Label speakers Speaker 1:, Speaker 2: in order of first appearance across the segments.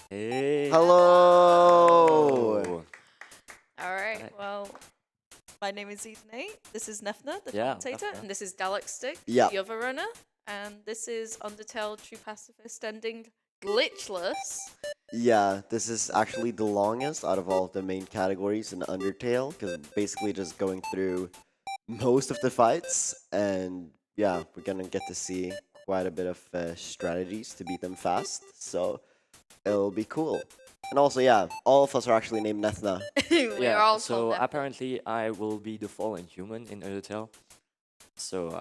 Speaker 1: Hey.
Speaker 2: Hello!
Speaker 3: Alright,
Speaker 1: Right.
Speaker 3: well, my name is eden8, this is Nefna, the
Speaker 1: Yeah,
Speaker 3: commentator,
Speaker 1: Nefna.
Speaker 3: and this is Galaxtic,
Speaker 2: Yeah.
Speaker 3: the other runner, and this is Undertale True Pacifist ending Glitchless.
Speaker 2: Yeah, this is actually the longest out of all of the main categories in Undertale, because basically just going through most of the fights, and yeah, we're gonna get to see quite a bit of strategies to beat them fast, so it'll be cool. And also, yeah, all of us are actually named Nethna.
Speaker 3: We're
Speaker 1: Yeah,
Speaker 3: all
Speaker 1: so
Speaker 3: called Nefna.
Speaker 1: apparently I will be the fallen human in Undertale. So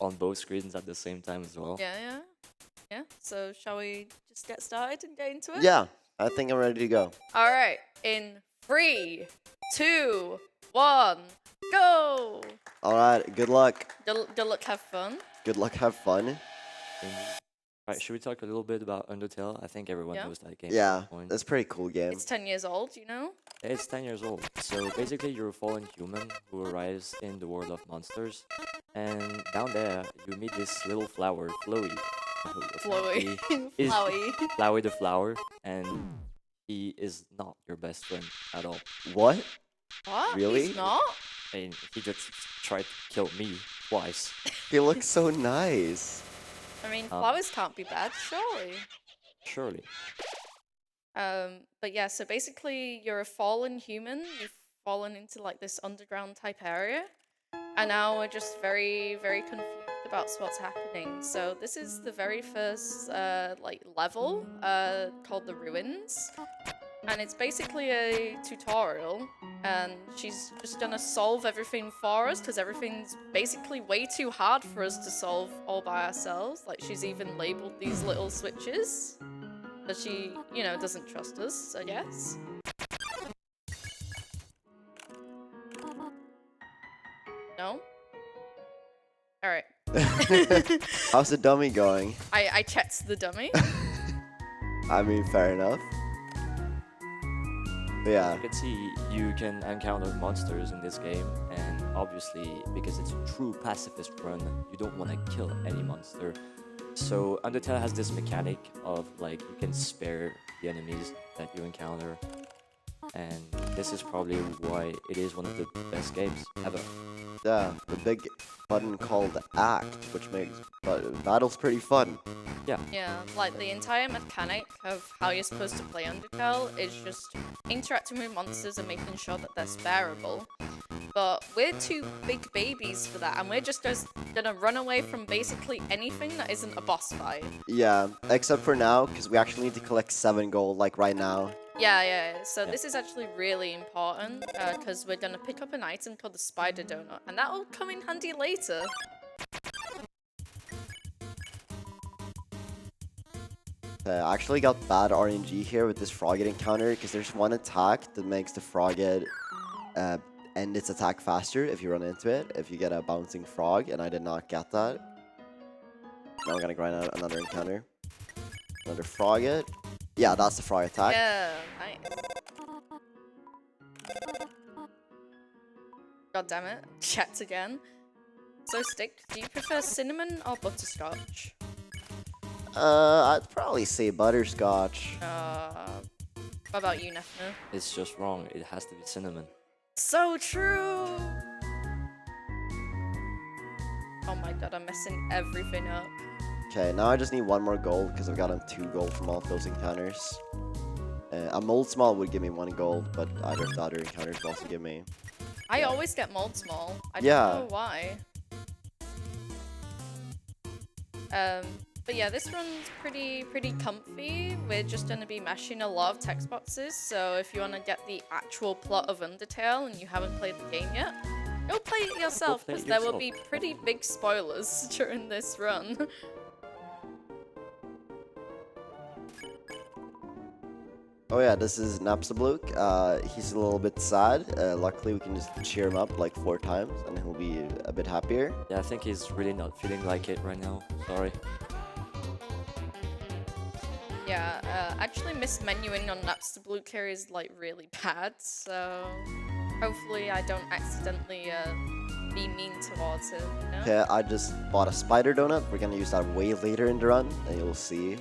Speaker 1: on both screens at the same time as well.
Speaker 3: Yeah, so shall we just get started and get into it?
Speaker 2: Yeah, I think I'm ready to go.
Speaker 3: Alright, in 3, 2, 1, go!
Speaker 2: Alright, good luck.
Speaker 3: Good luck, have fun.
Speaker 2: Good luck, have fun.
Speaker 1: Right, should we talk a little bit about Undertale? I think everyone
Speaker 3: Yeah.
Speaker 1: knows that game.
Speaker 2: Yeah,
Speaker 1: At this point.
Speaker 2: that's a pretty cool game.
Speaker 3: It's 10 years old, you know?
Speaker 1: It's 10 years old. So basically, you're a fallen human who arrives in the world of monsters. And down there, you meet this little flower, Flowey. who
Speaker 3: Flowey.
Speaker 1: apparently is
Speaker 3: Flowey.
Speaker 1: Flowey the flower. And he is not your best friend at all.
Speaker 2: What?
Speaker 3: What?
Speaker 2: Really?
Speaker 3: He's not?
Speaker 1: And he just tried to kill me twice.
Speaker 2: He looks so nice.
Speaker 3: I mean, flowers can't be bad, surely.
Speaker 1: Surely.
Speaker 3: But yeah, so basically you're a fallen human. You've fallen into like this underground type area. And now we're just very, very confused about what's happening. So this is the very first like level called the Ruins. And it's basically a tutorial, and she's just gonna solve everything for us because everything's basically way too hard for us to solve all by ourselves. Like, she's even labeled these little switches, but she, you know, doesn't trust us, I guess. No? Alright.
Speaker 2: How's the dummy going?
Speaker 3: I checked the dummy.
Speaker 2: I mean, fair enough. But yeah,
Speaker 1: You can see you can encounter monsters in this game, and obviously, because it's a true pacifist run, you don't want to kill any monster. So Undertale has this mechanic of like you can spare the enemies that you encounter, and this is probably why it is one of the best games ever.
Speaker 2: yeah, the big button called Act, which makes battles pretty fun.
Speaker 3: Yeah, like the entire mechanic of how you're supposed to play Undertale is just interacting with monsters and making sure that they're spareable. But we're two big babies for that, and we're just gonna run away from basically anything that isn't a boss fight.
Speaker 2: Yeah, except for now, because we actually need to collect 7 gold, like right now.
Speaker 3: Yeah. So this is actually really important because we're gonna pick up an item called the Spider Donut, and that will come in handy later.
Speaker 2: I actually got bad RNG here with this Frogget encounter, because there's one attack that makes the Frogget end its attack faster if you run into it, if you get a bouncing frog, and I did not get that. Now we're gonna grind out another encounter. Another Frogget. Yeah, that's the frog attack.
Speaker 3: Yeah, nice. God damn it, chat again. So Stick, do you prefer cinnamon or butterscotch?
Speaker 2: I'd probably say butterscotch.
Speaker 3: What about you, Nefna?
Speaker 1: It's just wrong. It has to be cinnamon.
Speaker 3: So true! Oh my god, I'm messing everything up.
Speaker 2: Okay, now I just need 1 more gold, because I've gotten 2 gold from all of those encounters. A mold small would give me 1 gold, but either of the other encounters will also give me.
Speaker 3: I always get mold small. I
Speaker 2: Yeah.
Speaker 3: don't know why. But yeah, this run's pretty comfy. We're just gonna be mashing a lot of text boxes, so if you wanna get the actual plot of Undertale and you haven't played the game yet, go play it yourself,
Speaker 1: play it
Speaker 3: because there will
Speaker 1: yourself.
Speaker 3: be pretty big spoilers during this run.
Speaker 2: Oh yeah, this is Napstablook. He's a little bit sad. Luckily, we can just cheer him up like 4 times, and he'll be a bit happier.
Speaker 1: Yeah, I think he's really not feeling like it right now. Sorry.
Speaker 3: Yeah, actually mismenuing on Napstablook here is like really bad, so hopefully I don't accidentally be mean towards him, you know?
Speaker 2: Okay, I just bought a spider donut. We're gonna use that way later in the run, and you'll see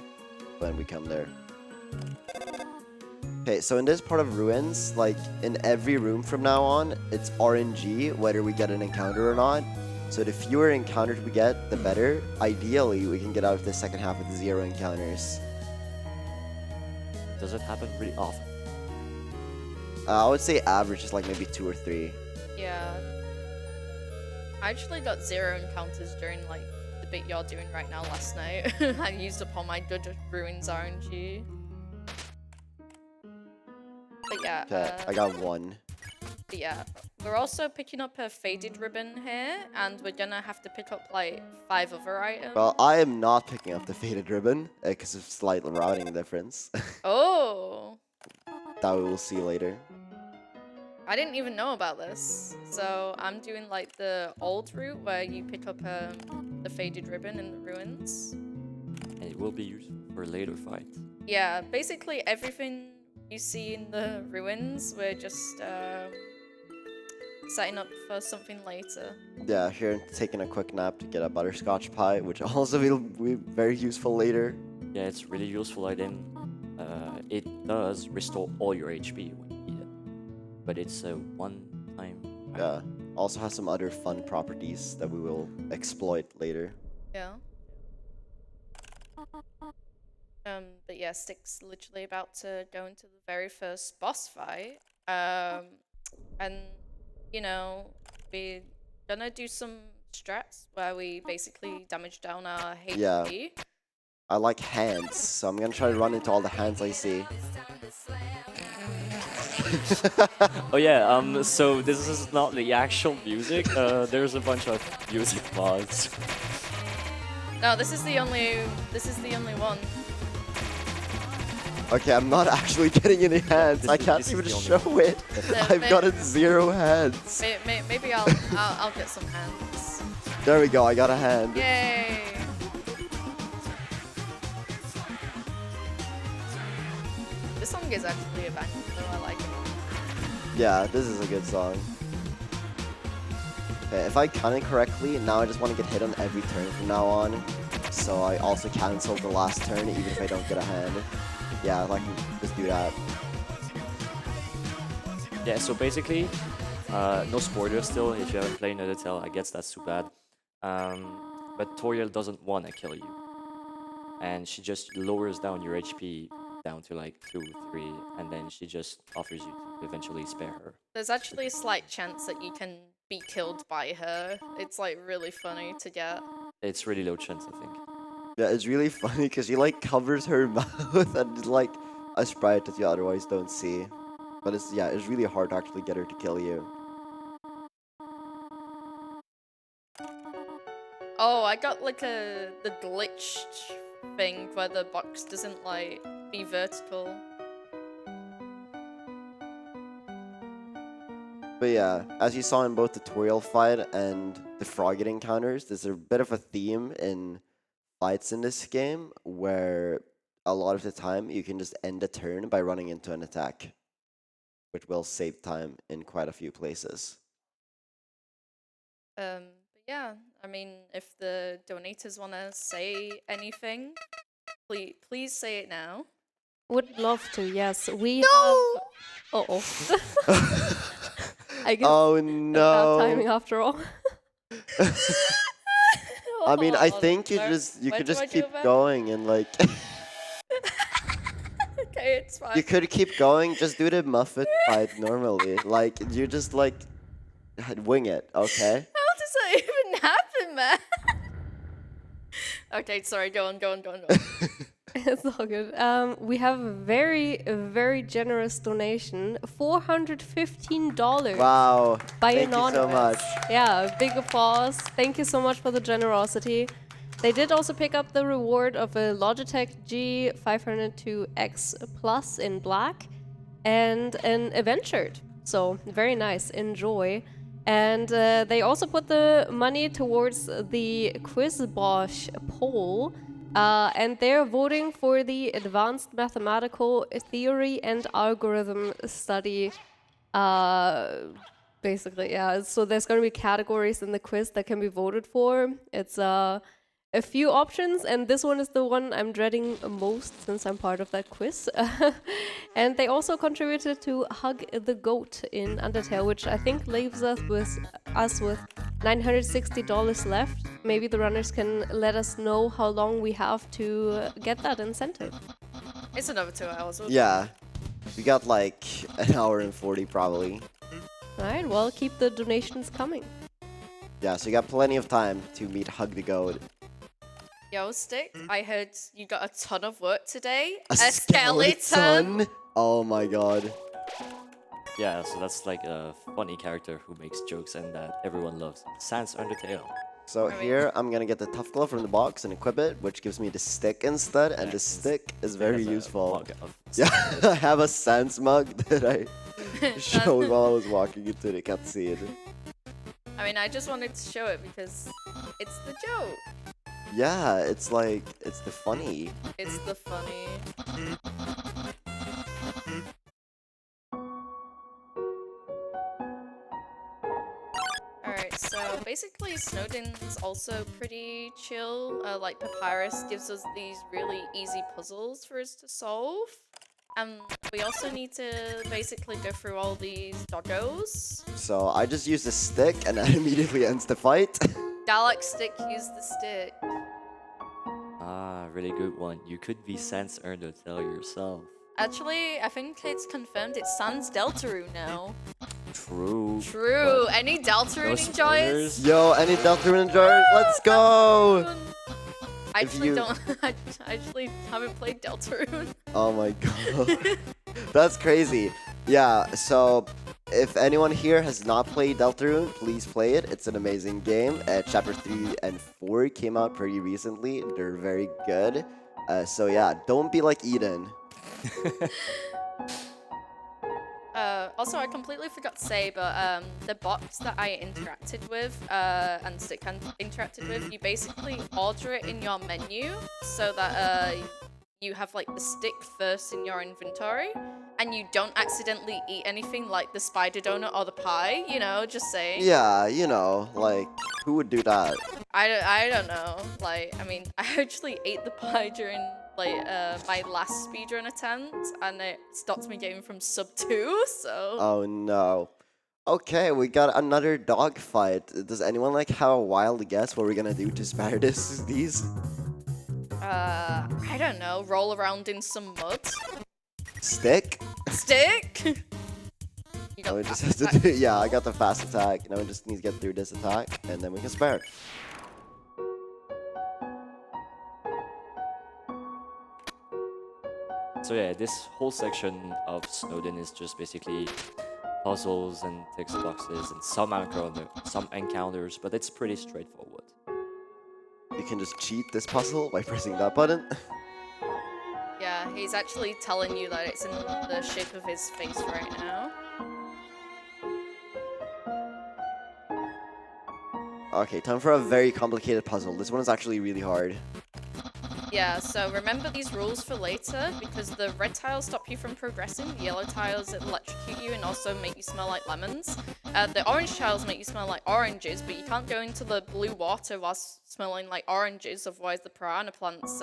Speaker 2: when we come there. Okay, so in this part of ruins, like in every room from now on, it's RNG whether we get an encounter or not. So the fewer encounters we get, the better. Ideally, we can get out of the second half with 0 encounters.
Speaker 1: Does it happen really often?
Speaker 2: I would say average is like maybe 2 or 3.
Speaker 3: Yeah. I actually got 0 encounters during like the bit you're doing right now last night. I used up all my good ruins RNG. But yeah.
Speaker 2: Okay, I got 1.
Speaker 3: But yeah, we're also picking up a faded ribbon here, and we're gonna have to pick up like 5 other items.
Speaker 2: Well, I am not picking up the faded ribbon because of slight routing difference.
Speaker 3: Oh!
Speaker 2: That we will see later.
Speaker 3: I didn't even know about this. So I'm doing like the old route where you pick up the faded ribbon in the ruins.
Speaker 1: And it will be useful for a later fight.
Speaker 3: Yeah, basically everything you see in the ruins, we're just setting up for something later.
Speaker 2: Yeah, here taking a quick nap to get a butterscotch pie, which also will be very useful later.
Speaker 1: Yeah, it's really useful item. It does restore all your HP when you eat it. But it's a one-time item.
Speaker 2: Yeah, also has some other fun properties that we will exploit later.
Speaker 3: Yeah. But yeah, Stick's literally about to go into the very first boss fight. And, you know, we're gonna do some strats where we basically damage down our HP.
Speaker 2: Yeah. I like hands, so I'm gonna try to run into all the hands I see.
Speaker 1: Oh yeah, so this is not the actual music. There's a bunch of music mods.
Speaker 3: No, this is the only one.
Speaker 2: Okay, I'm not actually getting any hands. I can't
Speaker 1: this is
Speaker 2: even
Speaker 1: the only
Speaker 2: show it. I've gotten 0 hands.
Speaker 3: Maybe I'll get some hands.
Speaker 2: There we go, I got a hand.
Speaker 3: Yay! This song is actually a banger, though. I like it.
Speaker 2: Yeah, this is a good song. Okay, if I counted correctly, now I just want to get hit on every turn from now on. So I also cancel the last turn even if I don't get a hand. Yeah, I can just do that.
Speaker 1: Yeah, so basically, no spoilers still. If you haven't played Undertale, I guess that's too bad. But Toriel doesn't want to kill you. And she just lowers down your HP down to like 2, 3, and then she just offers you to eventually spare her.
Speaker 3: There's actually a slight chance that you can be killed by her. It's like really funny to get.
Speaker 1: It's really low chance, I think.
Speaker 2: Yeah, it's really funny because she like covers her mouth and like a sprite that you otherwise don't see. But it's really hard to actually get her to kill you.
Speaker 3: Oh, I got like the glitched thing where the box doesn't like be vertical.
Speaker 2: But yeah, as you saw in both the Toriel fight and the Frogget encounters, there's a bit of a theme in fights in this game where a lot of the time you can just end a turn by running into an attack, which will save time in quite a few places.
Speaker 3: But yeah, I mean, if the donators want to say anything, please say it now.
Speaker 4: Would love to, yes. We have... Uh-oh. I guess
Speaker 2: Oh
Speaker 4: bad
Speaker 2: no!
Speaker 4: timing after all.
Speaker 2: I mean, I
Speaker 3: Hold on,
Speaker 2: think you
Speaker 3: where- where
Speaker 2: could
Speaker 3: do
Speaker 2: just
Speaker 3: I do
Speaker 2: keep
Speaker 3: it back?
Speaker 2: going and like
Speaker 3: Okay, it's fine.
Speaker 2: you could keep going. Just do the Muffet fight normally. Like you just like wing it, okay?
Speaker 3: How does that even happen, man? Okay, sorry, go on.
Speaker 4: It's all good. We have a very generous donation, $415
Speaker 2: Wow!
Speaker 4: by
Speaker 2: Thank you so
Speaker 4: Anonymous.
Speaker 2: much.
Speaker 4: Yeah, big applause. Thank you so much for the generosity. They did also pick up the reward of a Logitech G502X Plus in black and an event shirt. So very nice. Enjoy. And they also put the money towards the Quizbosh poll. And they're voting for the Advanced Mathematical Theory and Algorithm Study. Basically, yeah. So there's going to be categories in the quiz that can be voted for. It's a few options, and this one is the one I'm dreading most since I'm part of that quiz. And they also contributed to Hug the Goat in Undertale, which I think leaves us with $960 left. Maybe the runners can let us know how long we have to get that incentive.
Speaker 3: It's another 2 hours.
Speaker 2: Yeah. We got like an hour and 40 probably.
Speaker 4: Alright, well, keep the donations coming.
Speaker 2: Yeah, so you got plenty of time to meet Hug the Goat.
Speaker 3: Yo, Stick, I heard you got a ton of work today.
Speaker 2: A
Speaker 3: skeleton?
Speaker 2: Oh my god.
Speaker 1: Yeah, so that's like a funny character who makes jokes and that everyone loves. Sans Undertale.
Speaker 2: So
Speaker 3: Alright.
Speaker 2: here I'm gonna get the Tough Glove from the box and equip it, which gives me the stick instead, and the stick is very
Speaker 1: Has a
Speaker 2: useful.
Speaker 1: mug of
Speaker 2: Yeah, I have a Sans mug that I showed while I was walking into the cutscene.
Speaker 3: I mean, I just wanted to show it because it's the joke.
Speaker 2: Yeah, it's like, it's the funny.
Speaker 3: It's the funny. Alright, so basically Snowdin's also pretty chill. Like Papyrus gives us these really easy puzzles for us to solve. And we also need to basically go through all these doggos.
Speaker 2: So I just use the stick and that immediately ends the fight.
Speaker 3: Galaxtic used the stick.
Speaker 1: Ah, really good one. You could be Sans Undertale yourself.
Speaker 3: Actually, I think it's confirmed it's Sans Deltarune now.
Speaker 1: True.
Speaker 3: True.
Speaker 1: but
Speaker 3: Any Deltarune
Speaker 1: no
Speaker 3: enjoys?
Speaker 1: spoilers.
Speaker 2: Yo, any Deltarune enjoyers? Let's go!
Speaker 3: I
Speaker 2: If
Speaker 3: actually
Speaker 2: you-
Speaker 3: don't. I actually haven't played Deltarune.
Speaker 2: Oh my god. That's crazy. Yeah, so if anyone here has not played Deltarune, please play it. It's an amazing game. Chapter 3 and 4 came out pretty recently. They're very good. So yeah, don't be like Eden.
Speaker 3: Also, I completely forgot to say, but the box that I interacted with and Stick interacted with, you basically order it in your menu so that you have like the stick first in your inventory, and you don't accidentally eat anything like the spider donut or the pie. You know, just saying.
Speaker 2: Yeah, you know, like, who would do that?
Speaker 3: I don't know. Like, I mean, I actually ate the pie during like my last speedrun attempt, and it stopped me getting from sub 2. So.
Speaker 2: Oh no. Okay, we got another dog fight. Does anyone like have a wild guess what we're gonna do to spare these?
Speaker 3: I don't know. Roll around in some mud.
Speaker 2: Stick?
Speaker 3: Stick. You
Speaker 2: Now we
Speaker 3: got
Speaker 2: just
Speaker 3: fast
Speaker 2: have to
Speaker 3: attack.
Speaker 2: do, yeah, I got the fast attack. Now we just need to get through this attack, and then we can spare.
Speaker 1: So yeah, this whole section of Snowdin is just basically puzzles and text boxes and some encounters, but it's pretty straightforward.
Speaker 2: You can just cheat this puzzle by pressing that button.
Speaker 3: Yeah, he's actually telling you that it's in the shape of his face right now.
Speaker 2: Okay, time for a very complicated puzzle. This one is actually really hard.
Speaker 3: Yeah, so remember these rules for later, because the red tiles stop you from progressing, the yellow tiles electrocute you and also make you smell like lemons. The orange tiles make you smell like oranges, but you can't go into the blue water whilst smelling like oranges, otherwise the piranha plants,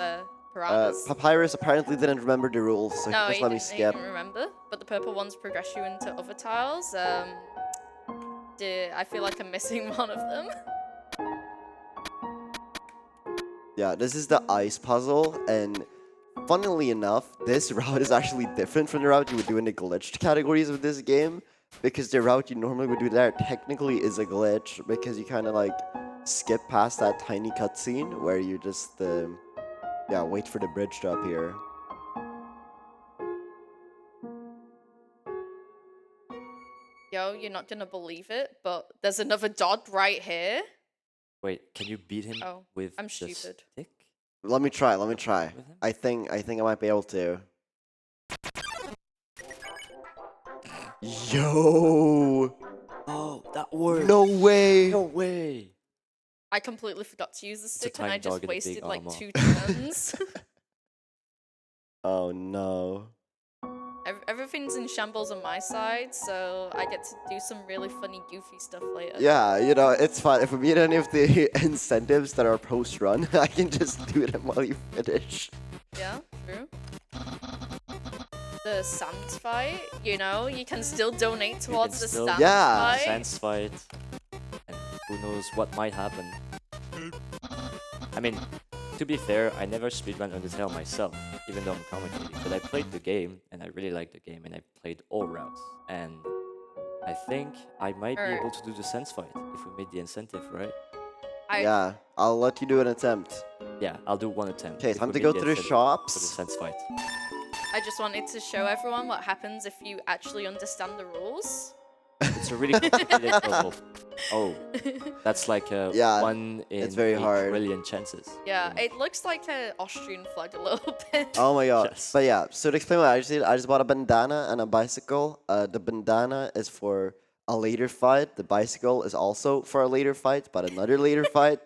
Speaker 3: piranhas.
Speaker 2: Papyrus apparently didn't remember the rules, so
Speaker 3: No,
Speaker 2: just
Speaker 3: he
Speaker 2: let me
Speaker 3: didn't, he
Speaker 2: skip.
Speaker 3: didn't remember, but the purple ones progress you into other tiles. I feel like I'm missing one of them.
Speaker 2: Yeah, this is the ice puzzle, and funnily enough, this route is actually different from the route you would do in the glitched categories of this game, because the route you normally would do there technically is a glitch, because you kind of like skip past that tiny cutscene where you just, yeah, wait for the bridge to appear.
Speaker 3: Yo, you're not gonna believe it, but there's another dog right here.
Speaker 1: Wait, can you beat him
Speaker 3: Oh,
Speaker 1: with
Speaker 3: I'm
Speaker 1: the
Speaker 3: stupid.
Speaker 1: stick?
Speaker 2: Let me try.
Speaker 1: With him?
Speaker 2: I think I might be able to. Yo!
Speaker 1: Oh, that worked!
Speaker 2: No way!
Speaker 1: No way!
Speaker 3: I completely forgot to use the
Speaker 1: a
Speaker 3: stick and I
Speaker 1: tiny
Speaker 3: just
Speaker 1: dog in a big
Speaker 3: wasted like
Speaker 1: armor.
Speaker 3: 2 turns.
Speaker 2: Oh no.
Speaker 3: Everything's in shambles on my side, so I get to do some really funny, goofy stuff later.
Speaker 2: Yeah, you know, it's fine. If we meet any of the incentives that are post-run, I can just do them while you finish.
Speaker 3: Yeah, true. The sand fight, you know, you can still donate towards the
Speaker 1: still-
Speaker 3: sand
Speaker 2: Yeah.
Speaker 3: fight.
Speaker 1: Sans fight, and who knows what might happen. I mean, to be fair, I never speedrun Undertale myself, even though I'm commentating. But I played the game, and I really liked the game, and I played all routes. And I think I might be able to do the sense fight if we made the incentive, right?
Speaker 2: Yeah, I'll let you do an attempt.
Speaker 1: Yeah, I'll do one attempt.
Speaker 2: Okay,
Speaker 1: if
Speaker 2: time
Speaker 1: we
Speaker 2: to
Speaker 1: made
Speaker 2: go
Speaker 1: the
Speaker 2: to the
Speaker 1: incentive for the
Speaker 2: shops.
Speaker 1: sense fight.
Speaker 3: I just wanted to show everyone what happens if you actually understand the rules.
Speaker 1: It's a really complicated puzzle. Oh, that's like a
Speaker 2: Yeah,
Speaker 1: 1 in
Speaker 2: it's very
Speaker 1: 8
Speaker 2: hard.
Speaker 1: trillion chances.
Speaker 3: Yeah, it looks like an Austrian flag a little bit.
Speaker 2: Oh my god.
Speaker 1: Yes.
Speaker 2: But yeah, so to explain what I just did, I just bought a bandana and a bicycle. The bandana is for a later fight. The bicycle is also for a later fight, but another later fight.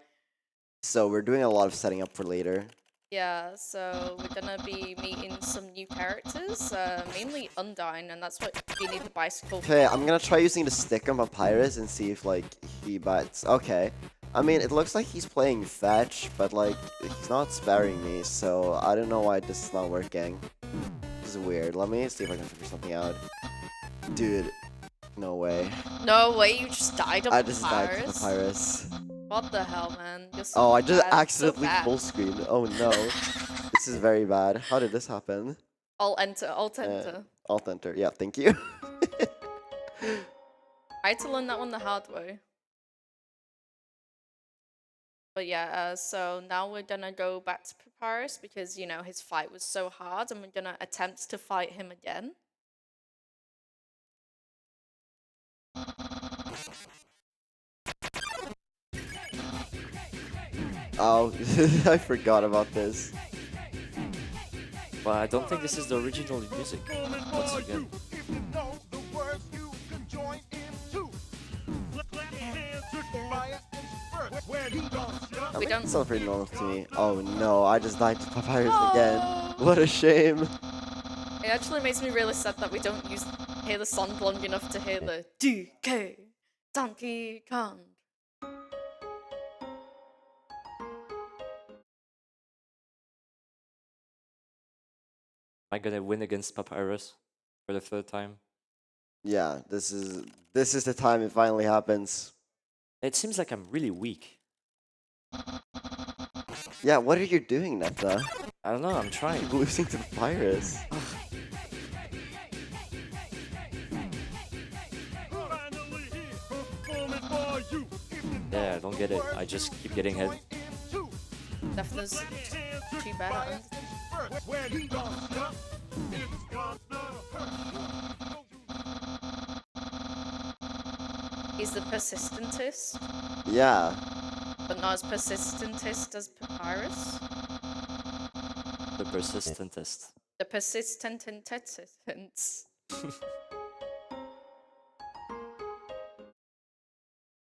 Speaker 2: So we're doing a lot of setting up for later.
Speaker 3: Yeah, so we're gonna be meeting some new characters, mainly Undyne, and that's what you need the bicycle for.
Speaker 2: Okay, I'm gonna try using the stick on Papyrus and see if like he bites. Okay. I mean, it looks like he's playing fetch, but like he's not sparing me, so I don't know why this is not working. This is weird. Let me see if I can figure something out. Dude, no way.
Speaker 3: No way, you just died of
Speaker 2: I just died to
Speaker 3: Papyrus?
Speaker 2: Papyrus.
Speaker 3: What the hell, man? You're so
Speaker 2: Oh, I just
Speaker 3: bad, so
Speaker 2: accidentally
Speaker 3: bad.
Speaker 2: full screen. Oh no. This is very bad. How did this happen?
Speaker 3: Alt enter, alt enter.
Speaker 2: Alt enter. Yeah, thank you.
Speaker 3: I had to learn that one the hard way. But yeah, so now we're gonna go back to Papyrus because, you know, his fight was so hard and we're gonna attempt to fight him again.
Speaker 2: Oh, I forgot about this.
Speaker 1: But I don't think this is the original music. Once again.
Speaker 3: We don't.
Speaker 2: It's not pretty normal to me. Oh no, I just died to Papyrus again.
Speaker 3: Oh.
Speaker 2: What a shame.
Speaker 3: It actually makes me really sad that we don't hear the song long enough to hear the DK Donkey Kong.
Speaker 1: Am I gonna win against Papyrus for the third time?
Speaker 2: Yeah, this is the time it finally happens.
Speaker 1: It seems like I'm really weak.
Speaker 2: Yeah, what are you doing, Netta?
Speaker 1: I don't know, I'm trying.
Speaker 2: You're losing to Papyrus.
Speaker 1: Yeah, I don't get it. I just keep getting hit.
Speaker 3: Definitely's too bad at Undertale. He's the persistentist,
Speaker 2: Yeah.
Speaker 3: but not as persistentist as Papyrus.
Speaker 1: The persistentest.
Speaker 3: The persistentist.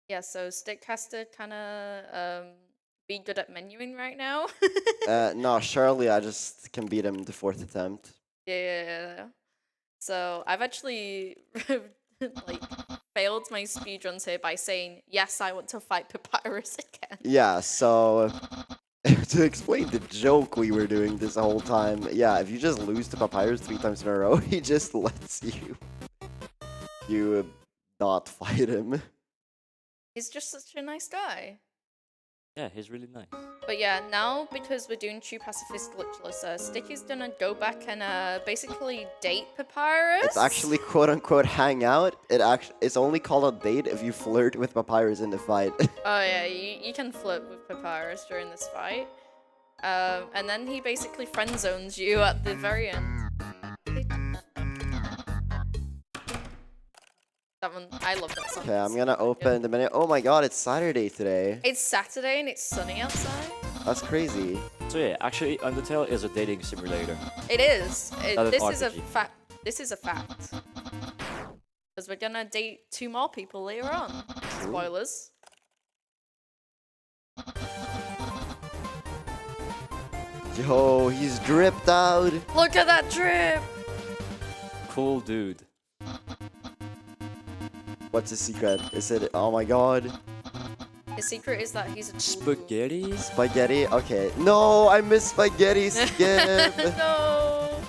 Speaker 3: Yeah, so Stickcaster kind of be good at menuing right now.
Speaker 2: No, Charlie, I just can beat him the 4th attempt.
Speaker 3: Yeah. So I've actually like failed my speedruns here by saying yes, I want to fight Papyrus again.
Speaker 2: Yeah, so to explain the joke we were doing this whole time, yeah, if you just lose to Papyrus 3 times in a row, he just lets you not fight him.
Speaker 3: He's just such a nice guy.
Speaker 1: Yeah, he's really nice.
Speaker 3: But yeah, now because we're doing True Pacifist Glitchless, Sticky's gonna go back and basically date Papyrus.
Speaker 2: It's actually quote unquote hang out. It's only called a date if you flirt with Papyrus in the fight.
Speaker 3: Oh yeah, you can flirt with Papyrus during this fight. And then he basically friend zones you at the very end. That one, I love that song.
Speaker 2: Okay, I'm
Speaker 3: It's
Speaker 2: gonna
Speaker 3: so good.
Speaker 2: open the menu. Oh my god, it's Saturday today.
Speaker 3: It's Saturday and it's sunny outside.
Speaker 2: That's crazy.
Speaker 1: So yeah, actually Undertale is a dating simulator.
Speaker 3: It is.
Speaker 1: Not an
Speaker 3: This is a
Speaker 1: RPG.
Speaker 3: fact. This is a fact. Because we're gonna date 2 more people later on. Spoilers.
Speaker 2: Yo, he's dripped out.
Speaker 3: Look at that drip!
Speaker 1: Cool dude.
Speaker 2: What's his secret? Is it? Oh my god.
Speaker 3: His secret is that he's a
Speaker 1: Spaghetti?
Speaker 2: Spaghetti? Okay. No, I missed spaghetti. Skip.
Speaker 3: No.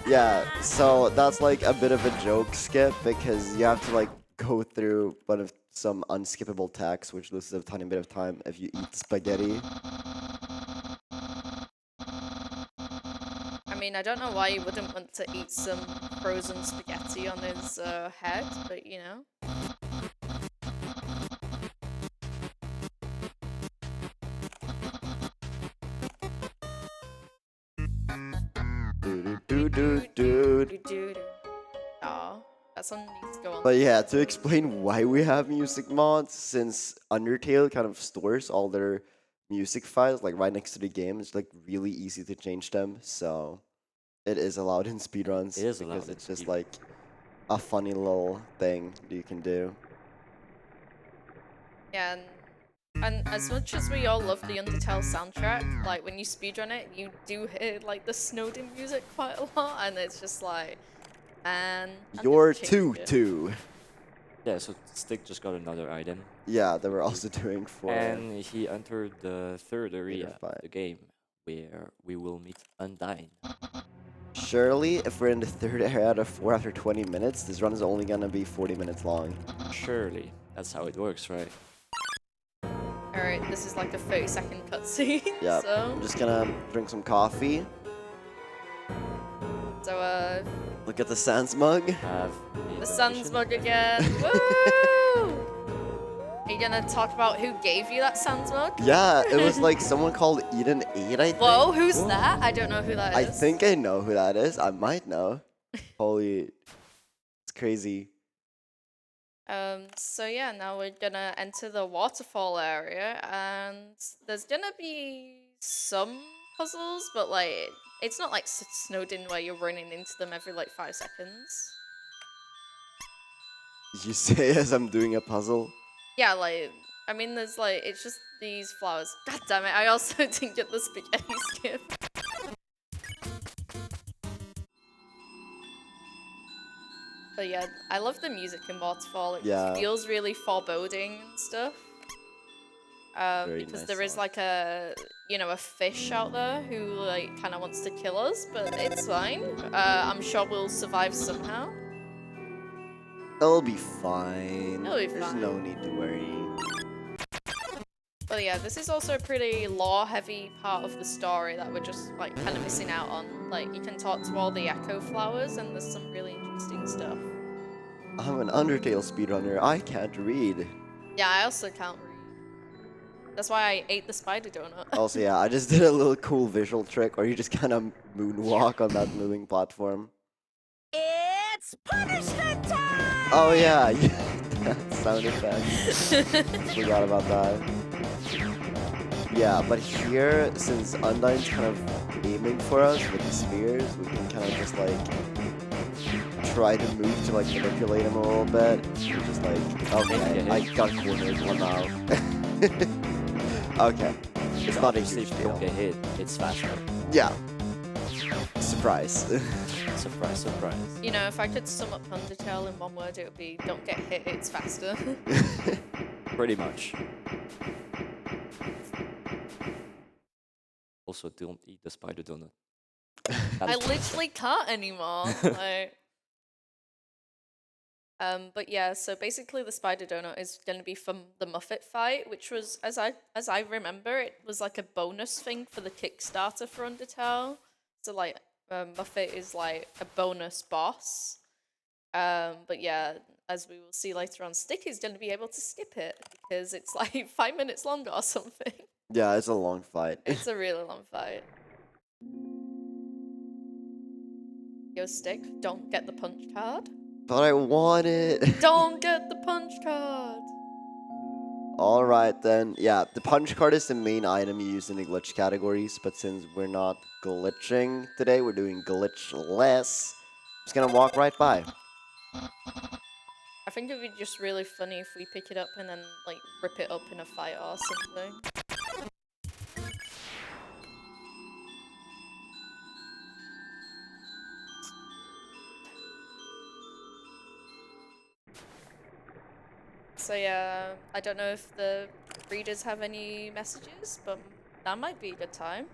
Speaker 2: Yeah, so that's like a bit of a joke skip because you have to like go through one of some unskippable tasks, which loses a tiny bit of time if you eat spaghetti.
Speaker 3: I mean, I don't know why he wouldn't want to eat some frozen spaghetti on his head, but you know.
Speaker 2: Dude.
Speaker 3: Aw, that song needs to go on.
Speaker 2: But yeah, to explain why we have music mods, since Undertale kind of stores all their music files like right next to the game, it's like really easy to change them. So it is allowed in speedruns
Speaker 1: It is
Speaker 2: because
Speaker 1: allowed in
Speaker 2: it's just
Speaker 1: speedrun.
Speaker 2: like a funny little thing that you can do.
Speaker 3: Yeah, and as much as we all love the Undertale soundtrack, like when you speedrun it, you do hear like the Snowdin music quite a lot, and it's just like, man, I'm gonna
Speaker 2: Your
Speaker 3: change it.
Speaker 2: tutu.
Speaker 1: Yeah, so Stick just got another item.
Speaker 2: Yeah, they were also doing for.
Speaker 1: And he entered the third area of
Speaker 2: fight.
Speaker 1: the game, where we will meet Undyne.
Speaker 2: Surely, if we're in the third area out of 4 after 20 minutes, this run is only gonna be 40 minutes long.
Speaker 1: Surely, that's how it works, right?
Speaker 3: Alright, this is like a 30-second cutscene.
Speaker 2: Yeah,
Speaker 3: So,
Speaker 2: I'm just gonna drink some coffee.
Speaker 3: Look
Speaker 2: Look at the sans mug.
Speaker 1: Have
Speaker 3: the Sans mug again. Woo! Are you gonna talk about who gave you that Sans mug?
Speaker 2: Yeah, it was like someone called eden8, I think.
Speaker 3: Whoa, who's that? I don't know who that is.
Speaker 2: I think I know who that is. I might know. Holy, it's crazy.
Speaker 3: So yeah, now we're gonna enter the waterfall area, and there's gonna be some puzzles, but like it's not like Snowdin where you're running into them every like 5 seconds.
Speaker 2: You say as I'm doing a puzzle.
Speaker 3: Yeah, like I mean, there's like it's just these flowers. God damn it! I also didn't get the spaghetti skip. But yeah, I love the music in Waterfall. It
Speaker 2: Yeah.
Speaker 3: just feels really foreboding and stuff.
Speaker 2: Very
Speaker 3: Because
Speaker 2: nice
Speaker 3: there is
Speaker 2: song.
Speaker 3: like a, you know, a fish out there who like kind of wants to kill us, but it's fine. I'm sure we'll survive somehow.
Speaker 2: It'll be fine.
Speaker 3: It'll be
Speaker 2: There's
Speaker 3: fine.
Speaker 2: no need to worry.
Speaker 3: But yeah, this is also a pretty lore-heavy part of the story that we're just like kind of missing out on. Like you can talk to all the echo flowers, and there's some really interesting stuff.
Speaker 2: I'm an Undertale speedrunner. I can't read.
Speaker 3: Yeah, I also can't read. That's why I ate the spider donut.
Speaker 2: Also, yeah, I just did a little cool visual trick where you just kind of moonwalk on that moving platform.
Speaker 5: It's punishment time!
Speaker 2: Oh, yeah. That sound effect. Forgot about that. Yeah, but here, since Undyne's kind of aiming for us with the spheres, we can kind of just like try to move to like manipulate him a little bit. We're just like, okay, I got cornered somehow. Okay, it's not a
Speaker 1: Obviously,
Speaker 2: huge
Speaker 1: if you don't
Speaker 2: deal.
Speaker 1: get hit, it's faster.
Speaker 2: Yeah. Surprise.
Speaker 1: Surprise, surprise.
Speaker 3: You know, if I could sum up Undertale in one word, it would be don't get hit, it's faster.
Speaker 1: Pretty much. Also, don't eat the spider donut. That
Speaker 3: I
Speaker 1: is
Speaker 3: literally can't anymore. Like, but yeah, so basically the spider donut is going to be from the Muffet fight, which was, as I remember, it was like a bonus thing for the Kickstarter for Undertale. So like, Muffet is like a bonus boss. But yeah, as we will see later on, Stick is going to be able to skip it because it's like 5 minutes long or something.
Speaker 2: Yeah, it's a long fight.
Speaker 3: It's a really long fight. Yo, Stick, don't get the punch card.
Speaker 2: But I want it.
Speaker 3: Don't get the punch card.
Speaker 2: Alright then. Yeah, the punch card is the main item you use in the glitch categories, but since we're not glitching today, we're doing glitchless. Just gonna walk right by.
Speaker 3: I think it would be just really funny if we pick it up and then like rip it up in a fight or something. So yeah, I don't know if the readers have any messages, but that might be a good time.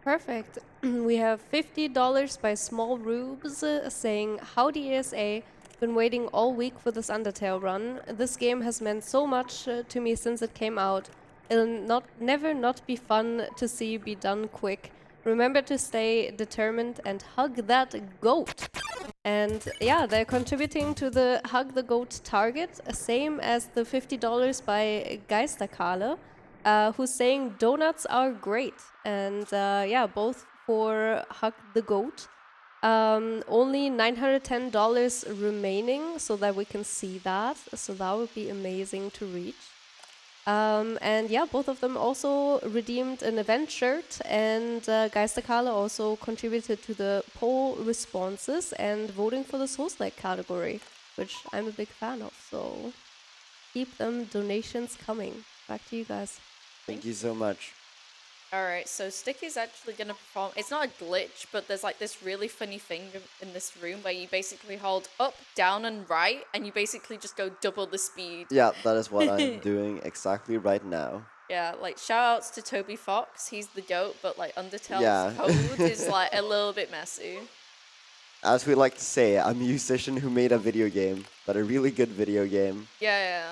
Speaker 4: Perfect. We have $50 by Small Rubes saying, Howdy ESA, been waiting all week for this Undertale run. This game has meant so much to me since it came out. It'll never not be fun to see be done quick. Remember to stay determined and hug that goat. And yeah, they're contributing to the Hug the Goat target, same as the $50 by Geisterkale, who's saying donuts are great. And yeah, both for Hug the Goat. Only $910 remaining so that we can see that. So that would be amazing to reach. And yeah, both of them also redeemed an event shirt, and Geisterkale also contributed to the poll responses and voting for the Souls-like category, which I'm a big fan of. So keep them donations coming. Back to you guys.
Speaker 2: Thank you so much.
Speaker 3: Alright, so Sticky's actually gonna perform. It's not a glitch, but there's like this really funny thing in this room where you basically hold up, down, and right, and you basically just go double the speed.
Speaker 2: Yeah, that is what I'm doing exactly right now.
Speaker 3: Yeah, like shout outs to Toby Fox, he's the goat, but like Undertale's
Speaker 2: Yeah.
Speaker 3: code is like a little bit messy.
Speaker 2: As we like to say, a musician who made a video game, but a really good video game.
Speaker 3: Yeah.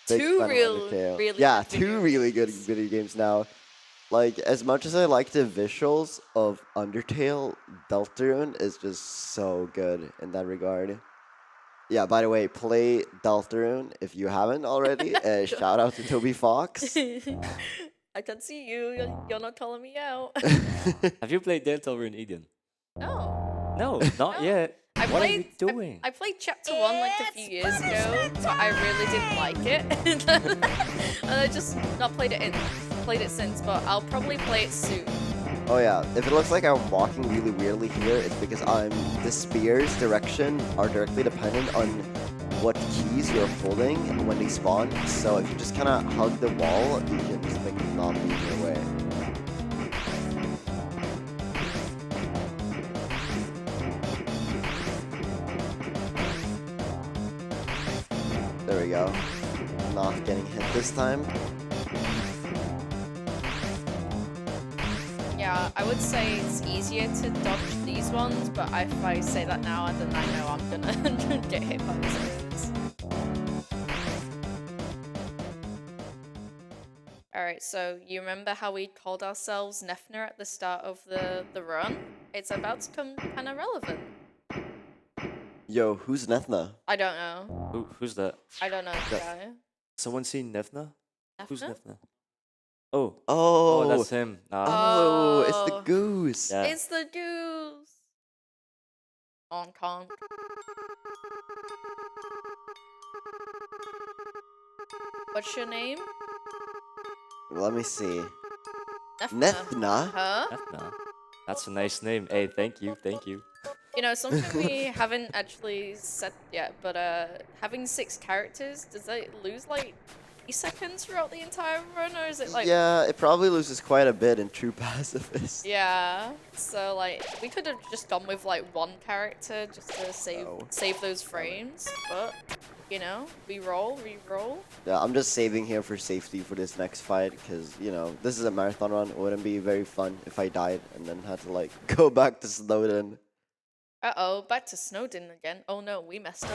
Speaker 2: Big
Speaker 3: Two
Speaker 2: fan of
Speaker 3: really
Speaker 2: Undertale.
Speaker 3: good
Speaker 2: Yeah,
Speaker 3: video
Speaker 2: two really good
Speaker 3: games.
Speaker 2: video games now. Like, as much as I like the visuals of Undertale, Deltarune is just so good in that regard. Yeah, by the way, play Deltarune if you haven't already. Shout out to Toby Fox.
Speaker 3: I can see you. You're not calling me out.
Speaker 1: Have you played Deltarune Eden?
Speaker 3: No.
Speaker 1: No, not
Speaker 3: No.
Speaker 1: yet.
Speaker 3: I
Speaker 1: What
Speaker 3: played,
Speaker 1: are you doing?
Speaker 3: I played chapter 1 like a few years ago, but I really didn't like it. And I just not played it since, but I'll probably play it soon.
Speaker 2: Oh yeah, if it looks like I'm walking really weirdly here, it's because the spear's direction are directly dependent on what keys you're holding when they spawn. So if you just kind of hug the wall, you can just like not be in your way. There we go. Not getting hit this time.
Speaker 3: Yeah, I would say it's easier to dodge these ones, but if I say that now, then I know I'm gonna get hit by these ones. Alright, so you remember how we called ourselves Nefner at the start of the run? It's about to come kind of relevant.
Speaker 2: Yo, who's Nethna?
Speaker 3: I don't know.
Speaker 1: Who's that?
Speaker 3: I don't know the
Speaker 1: That-
Speaker 3: guy.
Speaker 1: Someone seen Nefna? Who's
Speaker 3: Nefna?
Speaker 1: Nefna? Oh,
Speaker 2: Oh,
Speaker 1: that's him.
Speaker 2: oh, it's the
Speaker 3: Oh.
Speaker 2: goose.
Speaker 1: Yeah.
Speaker 3: It's the goose! On con. What's your name?
Speaker 2: Let me see.
Speaker 3: Nefna.
Speaker 2: Nethna?
Speaker 3: Huh?
Speaker 1: Nefna. That's a nice name. Hey, thank you.
Speaker 3: You know, something we haven't actually said yet, but having 6 characters, does that lose like 3 seconds throughout the entire run, or is it like...
Speaker 2: Yeah, it probably loses quite a bit in True Pacifist.
Speaker 3: Yeah, so like, we could have just gone with like 1 character just to save those frames, but, you know, re-roll.
Speaker 2: Yeah, I'm just saving here for safety for this next fight, because, you know, this is a marathon run. It wouldn't be very fun if I died and then had to, like, go back to Snowdin.
Speaker 3: Uh-oh, back to Snowdin again. Oh no, we messed up.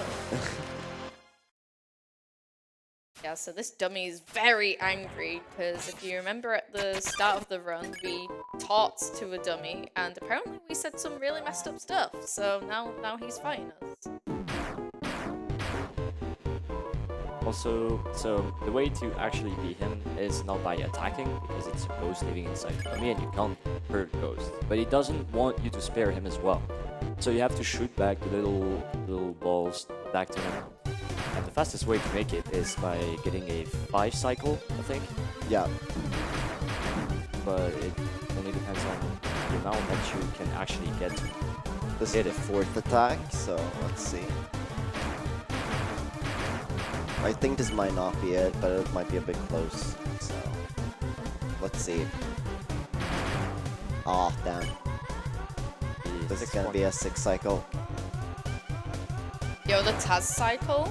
Speaker 3: Yeah, so this dummy is very angry, because if you remember at the start of the run, we talked to a dummy, and apparently we said some really messed up stuff, so now he's fighting us.
Speaker 1: Also, so the way to actually beat him is not by attacking, because it's a ghost living inside the dummy and you can't hurt ghosts. But he doesn't want you to spare him as well. So you have to shoot back the little balls back to him. And the fastest way to make it is by getting a 5 cycle, I think.
Speaker 2: Yeah.
Speaker 1: But it only depends on the amount that you can actually get to.
Speaker 2: This
Speaker 1: Hit
Speaker 2: is the
Speaker 1: it.
Speaker 2: 4th attack, so let's see. I think this might not be it, but it might be a bit close, so let's see. Aw, damn.
Speaker 1: The
Speaker 2: This is
Speaker 1: 6th
Speaker 2: gonna
Speaker 1: one.
Speaker 2: be a 6 cycle.
Speaker 3: Yo, the Taz cycle?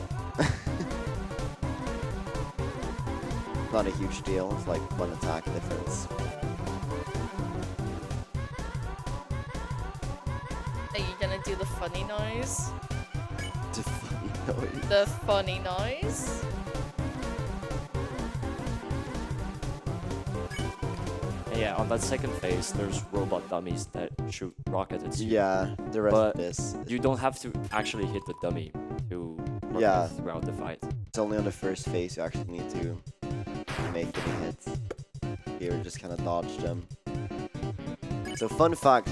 Speaker 2: Not a huge deal. It's like one attack difference.
Speaker 3: Are you gonna do the funny noise?
Speaker 2: The funny noise.
Speaker 3: The funny noise?
Speaker 1: And yeah, on that second phase, there's robot dummies that shoot rockets at you.
Speaker 2: Yeah, the rest
Speaker 1: But
Speaker 2: of this.
Speaker 1: you don't have to actually hit the dummy to progress
Speaker 2: Yeah.
Speaker 1: throughout the fight.
Speaker 2: It's only on the first phase you actually need to make any hits. Here, just kind of dodge them. So fun fact,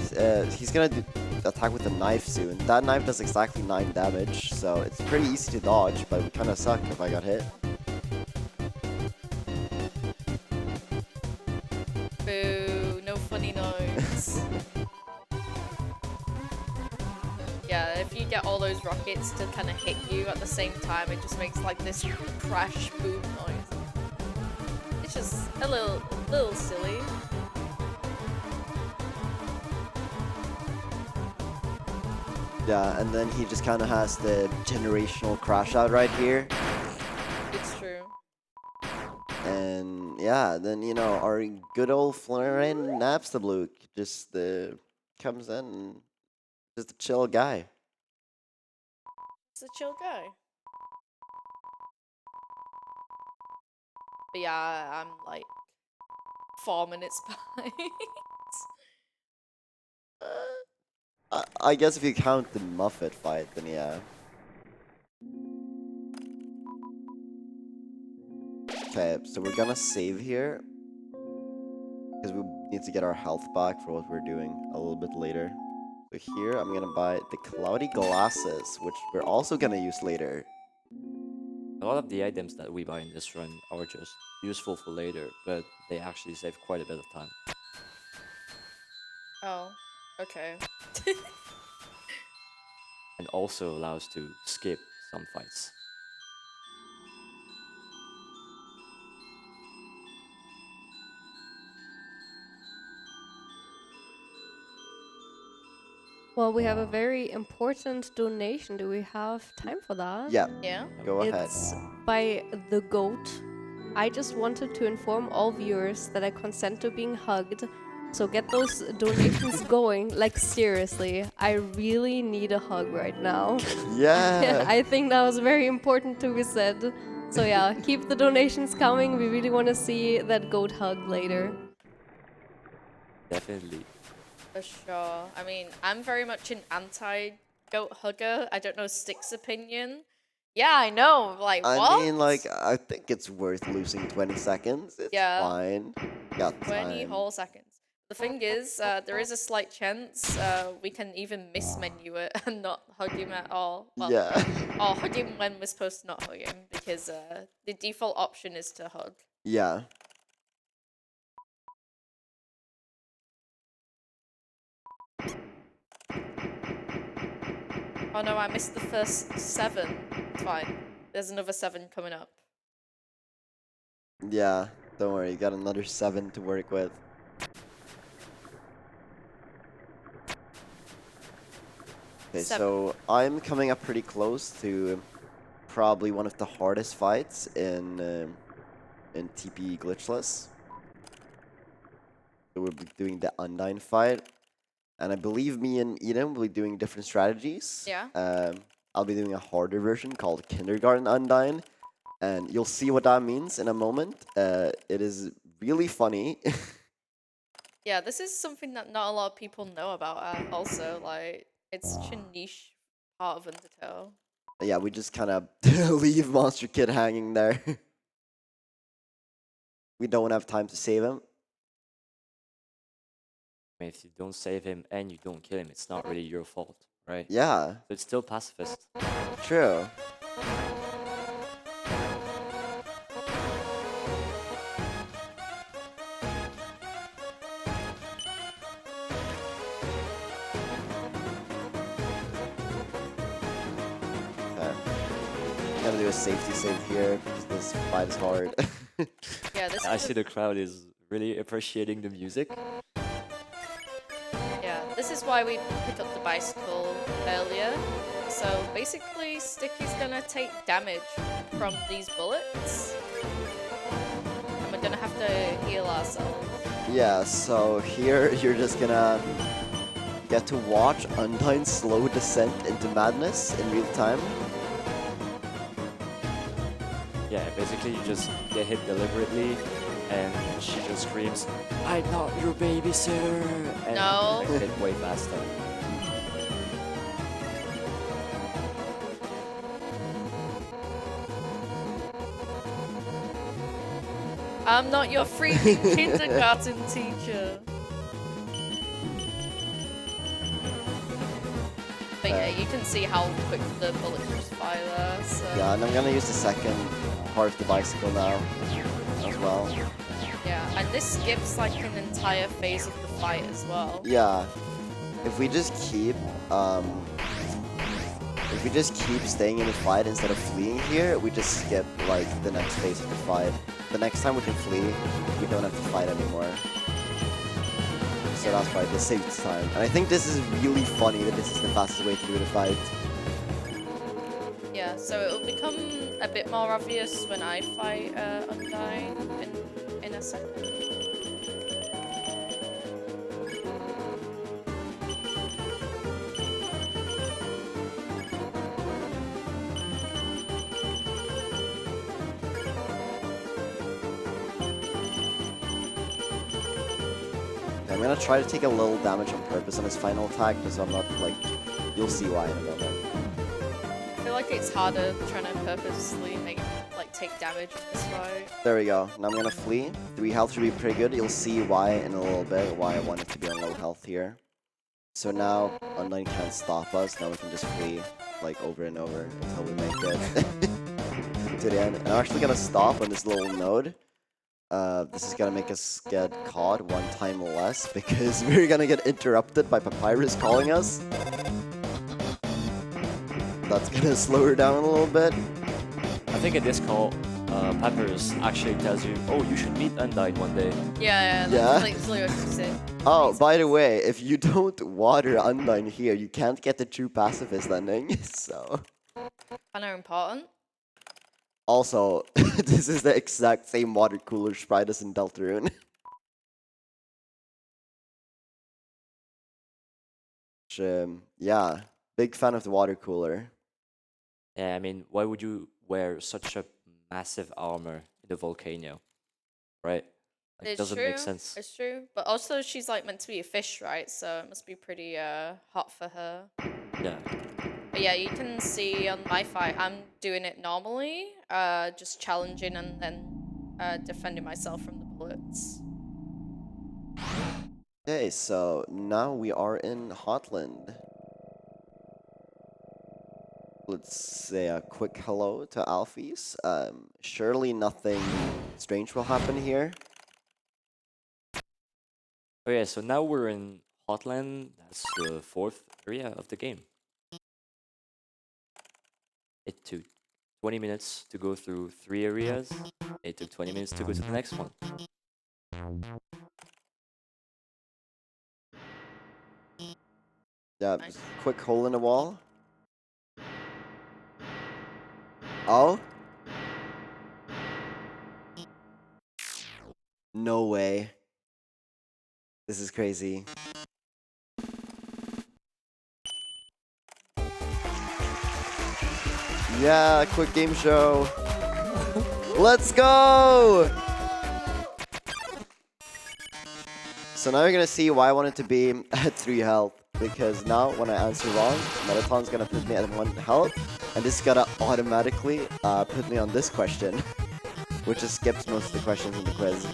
Speaker 2: he's gonna attack with a knife soon. That knife does exactly 9 damage, so it's pretty easy to dodge, but it would kind of suck if I got hit.
Speaker 3: Boo, no funny noise. Yeah, if you get all those rockets to kind of hit you at the same time, it just makes like this crash boom noise. It's just a little silly.
Speaker 2: Yeah, and then he just kind of has the generational crash out right here.
Speaker 3: It's true.
Speaker 2: And yeah, then, you know, our good old Florian Napstabluke just comes in and just a chill guy.
Speaker 3: It's a chill guy. But yeah, I'm like 4 minutes behind.
Speaker 2: I guess if you count the Muffet fight, then yeah. Okay, so we're gonna save here. Because we need to get our health back for what we're doing a little bit later. So here, I'm gonna buy the cloudy glasses, which we're also gonna use later.
Speaker 1: A lot of the items that we buy in this run are just useful for later, but they actually save quite a bit of time.
Speaker 3: Oh, okay.
Speaker 1: And also allows to skip some fights.
Speaker 4: Well, we have a very important donation. Do we have time for that?
Speaker 2: Yeah,
Speaker 3: Yeah?
Speaker 2: go ahead.
Speaker 4: It's by the goat. I just wanted to inform all viewers that I consent to being hugged. So get those donations going. Like seriously, I really need a hug right now.
Speaker 2: Yeah.
Speaker 4: I think that was very important to be said. So yeah, keep the donations coming. We really want to see that goat hug later.
Speaker 1: Definitely.
Speaker 3: For sure. I mean, I'm very much an anti-goat hugger. I don't know Stick's opinion. Yeah, I know. Like, what?
Speaker 2: I mean, like, I think it's worth losing 20 seconds. It's
Speaker 3: Yeah.
Speaker 2: fine. Got
Speaker 3: 20
Speaker 2: time.
Speaker 3: whole seconds. The thing is, there is a slight chance we can even mismenu it and not hug him at all. Well,
Speaker 2: Yeah.
Speaker 3: or hug him when we're supposed to not hug him, because the default option is to hug.
Speaker 2: Yeah.
Speaker 3: Oh no, I missed the first 7. It's fine. There's another 7 coming up.
Speaker 2: Yeah. Don't worry, you got another 7 to work with. Okay,
Speaker 3: 7.
Speaker 2: so I'm coming up pretty close to probably one of the hardest fights in TP Glitchless. So we'll be doing the Undyne fight, and I believe me and Eden will be doing different strategies.
Speaker 3: Yeah.
Speaker 2: I'll be doing a harder version called Kindergarten Undyne, and you'll see what that means in a moment. It is really funny.
Speaker 3: Yeah, this is something that not a lot of people know about also. Like, it's such a niche part of Undertale.
Speaker 2: Yeah, we just kind of leave Monster Kid hanging there. We don't have time to save him.
Speaker 1: I mean, if you don't save him and you don't kill him, it's not really your fault, right?
Speaker 2: Yeah,
Speaker 1: So it's still pacifist.
Speaker 2: true. Okay. I'm gonna do a safety save here because this fight is hard.
Speaker 3: Yeah, this
Speaker 1: I
Speaker 3: is
Speaker 1: see the crowd is really appreciating the music.
Speaker 3: yeah, this is why we picked up the bicycle earlier. So basically, Stick is gonna take damage from these bullets. gonna have to heal ourselves.
Speaker 2: Yeah, so here you're just gonna get to watch Undyne's slow descent into madness in real time.
Speaker 1: Yeah, basically you just get hit deliberately, and she just screams, "I'm not your babysitter!" And
Speaker 3: No.
Speaker 1: you hit way faster.
Speaker 3: I'm not your freaking kindergarten teacher. But yeah, you can see how quick the bullets just fire there. So.
Speaker 2: Yeah, and I'm gonna use the second part of the bicycle now as well.
Speaker 3: Yeah, and this skips like an entire phase of the fight as well.
Speaker 2: Yeah, if we just keep staying in the fight instead of fleeing here, we just skip like the next phase of the fight. The next time we can flee, we don't have to fight anymore. So that's why this saves time. And I think this is really funny that this is the fastest way to do the fight.
Speaker 3: Yeah, so it'll become a bit more obvious when I fight Undyne in a second.
Speaker 2: I'm gonna try to take a little damage on purpose on his final attack, just so I'm not like, you'll see why in a moment.
Speaker 3: I feel like it's harder trying to purposely take damage in this fight.
Speaker 2: There we go. Now I'm gonna flee. 3 health should be pretty good. You'll see why in a little bit, why I wanted to be on low health here. So now Undyne can't stop us. Now we can just flee like over and over until we make it to the end. And I'm actually gonna stop on this little node. This is gonna make us get caught 1 time less because we're gonna get interrupted by Papyrus calling us. That's gonna slow her down a little bit.
Speaker 1: I think in this call, Papyrus actually tells you, "Oh, you should meet Undyne one day."
Speaker 3: Yeah, that's literally what you said.
Speaker 2: Oh, by the way, if you don't water Undyne here, you can't get the true pacifist ending, so...
Speaker 3: Kind of important.
Speaker 2: Also, this is the exact same water cooler sprite as in Deltarune. Yeah, big fan of the water cooler.
Speaker 1: Yeah, I mean, why would you wear such a massive armor in the volcano, right? Like,
Speaker 3: It's
Speaker 1: doesn't
Speaker 3: true.
Speaker 1: make sense.
Speaker 3: It's true. But also, she's like meant to be a fish, right? So it must be pretty hot for her.
Speaker 1: Yeah.
Speaker 3: But yeah, you can see on my fight, I'm doing it normally, just challenging and then defending myself from the bullets.
Speaker 2: Okay, so now we are in Hotland. Let's say a quick hello to Alphys. Surely nothing strange will happen here.
Speaker 1: Oh yeah, so now we're in Hotland. That's the 4th area of the game. It took 20 minutes to go through 3 areas. It took 20 minutes to go to the next one.
Speaker 2: Yeah,
Speaker 3: Nice.
Speaker 2: quick hole in the wall. Oh? No way. This is crazy. Yeah, quick game show. Let's go! So now you're gonna see why I wanted to be at 3 health. Because now when I answer wrong, Mettaton's gonna put me at 1 health. And this is gonna automatically put me on this question. Which just skips most of the questions in the quiz.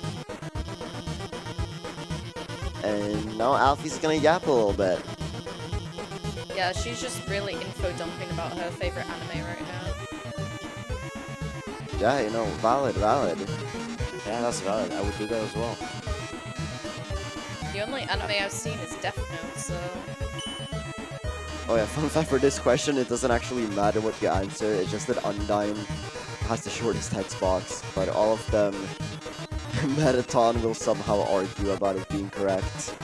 Speaker 2: And now Alfie's gonna yap a little bit.
Speaker 3: Yeah, she's just really info dumping about her favorite anime right now.
Speaker 2: Yeah, you know, valid.
Speaker 1: Yeah, that's valid. I would do that as well.
Speaker 3: The only anime I've seen is Death Note, so...
Speaker 2: Oh yeah, fun fact for this question, it doesn't actually matter what you answer, it's just that Undyne has the shortest text box, but all of them, Mettaton will somehow argue about it being correct.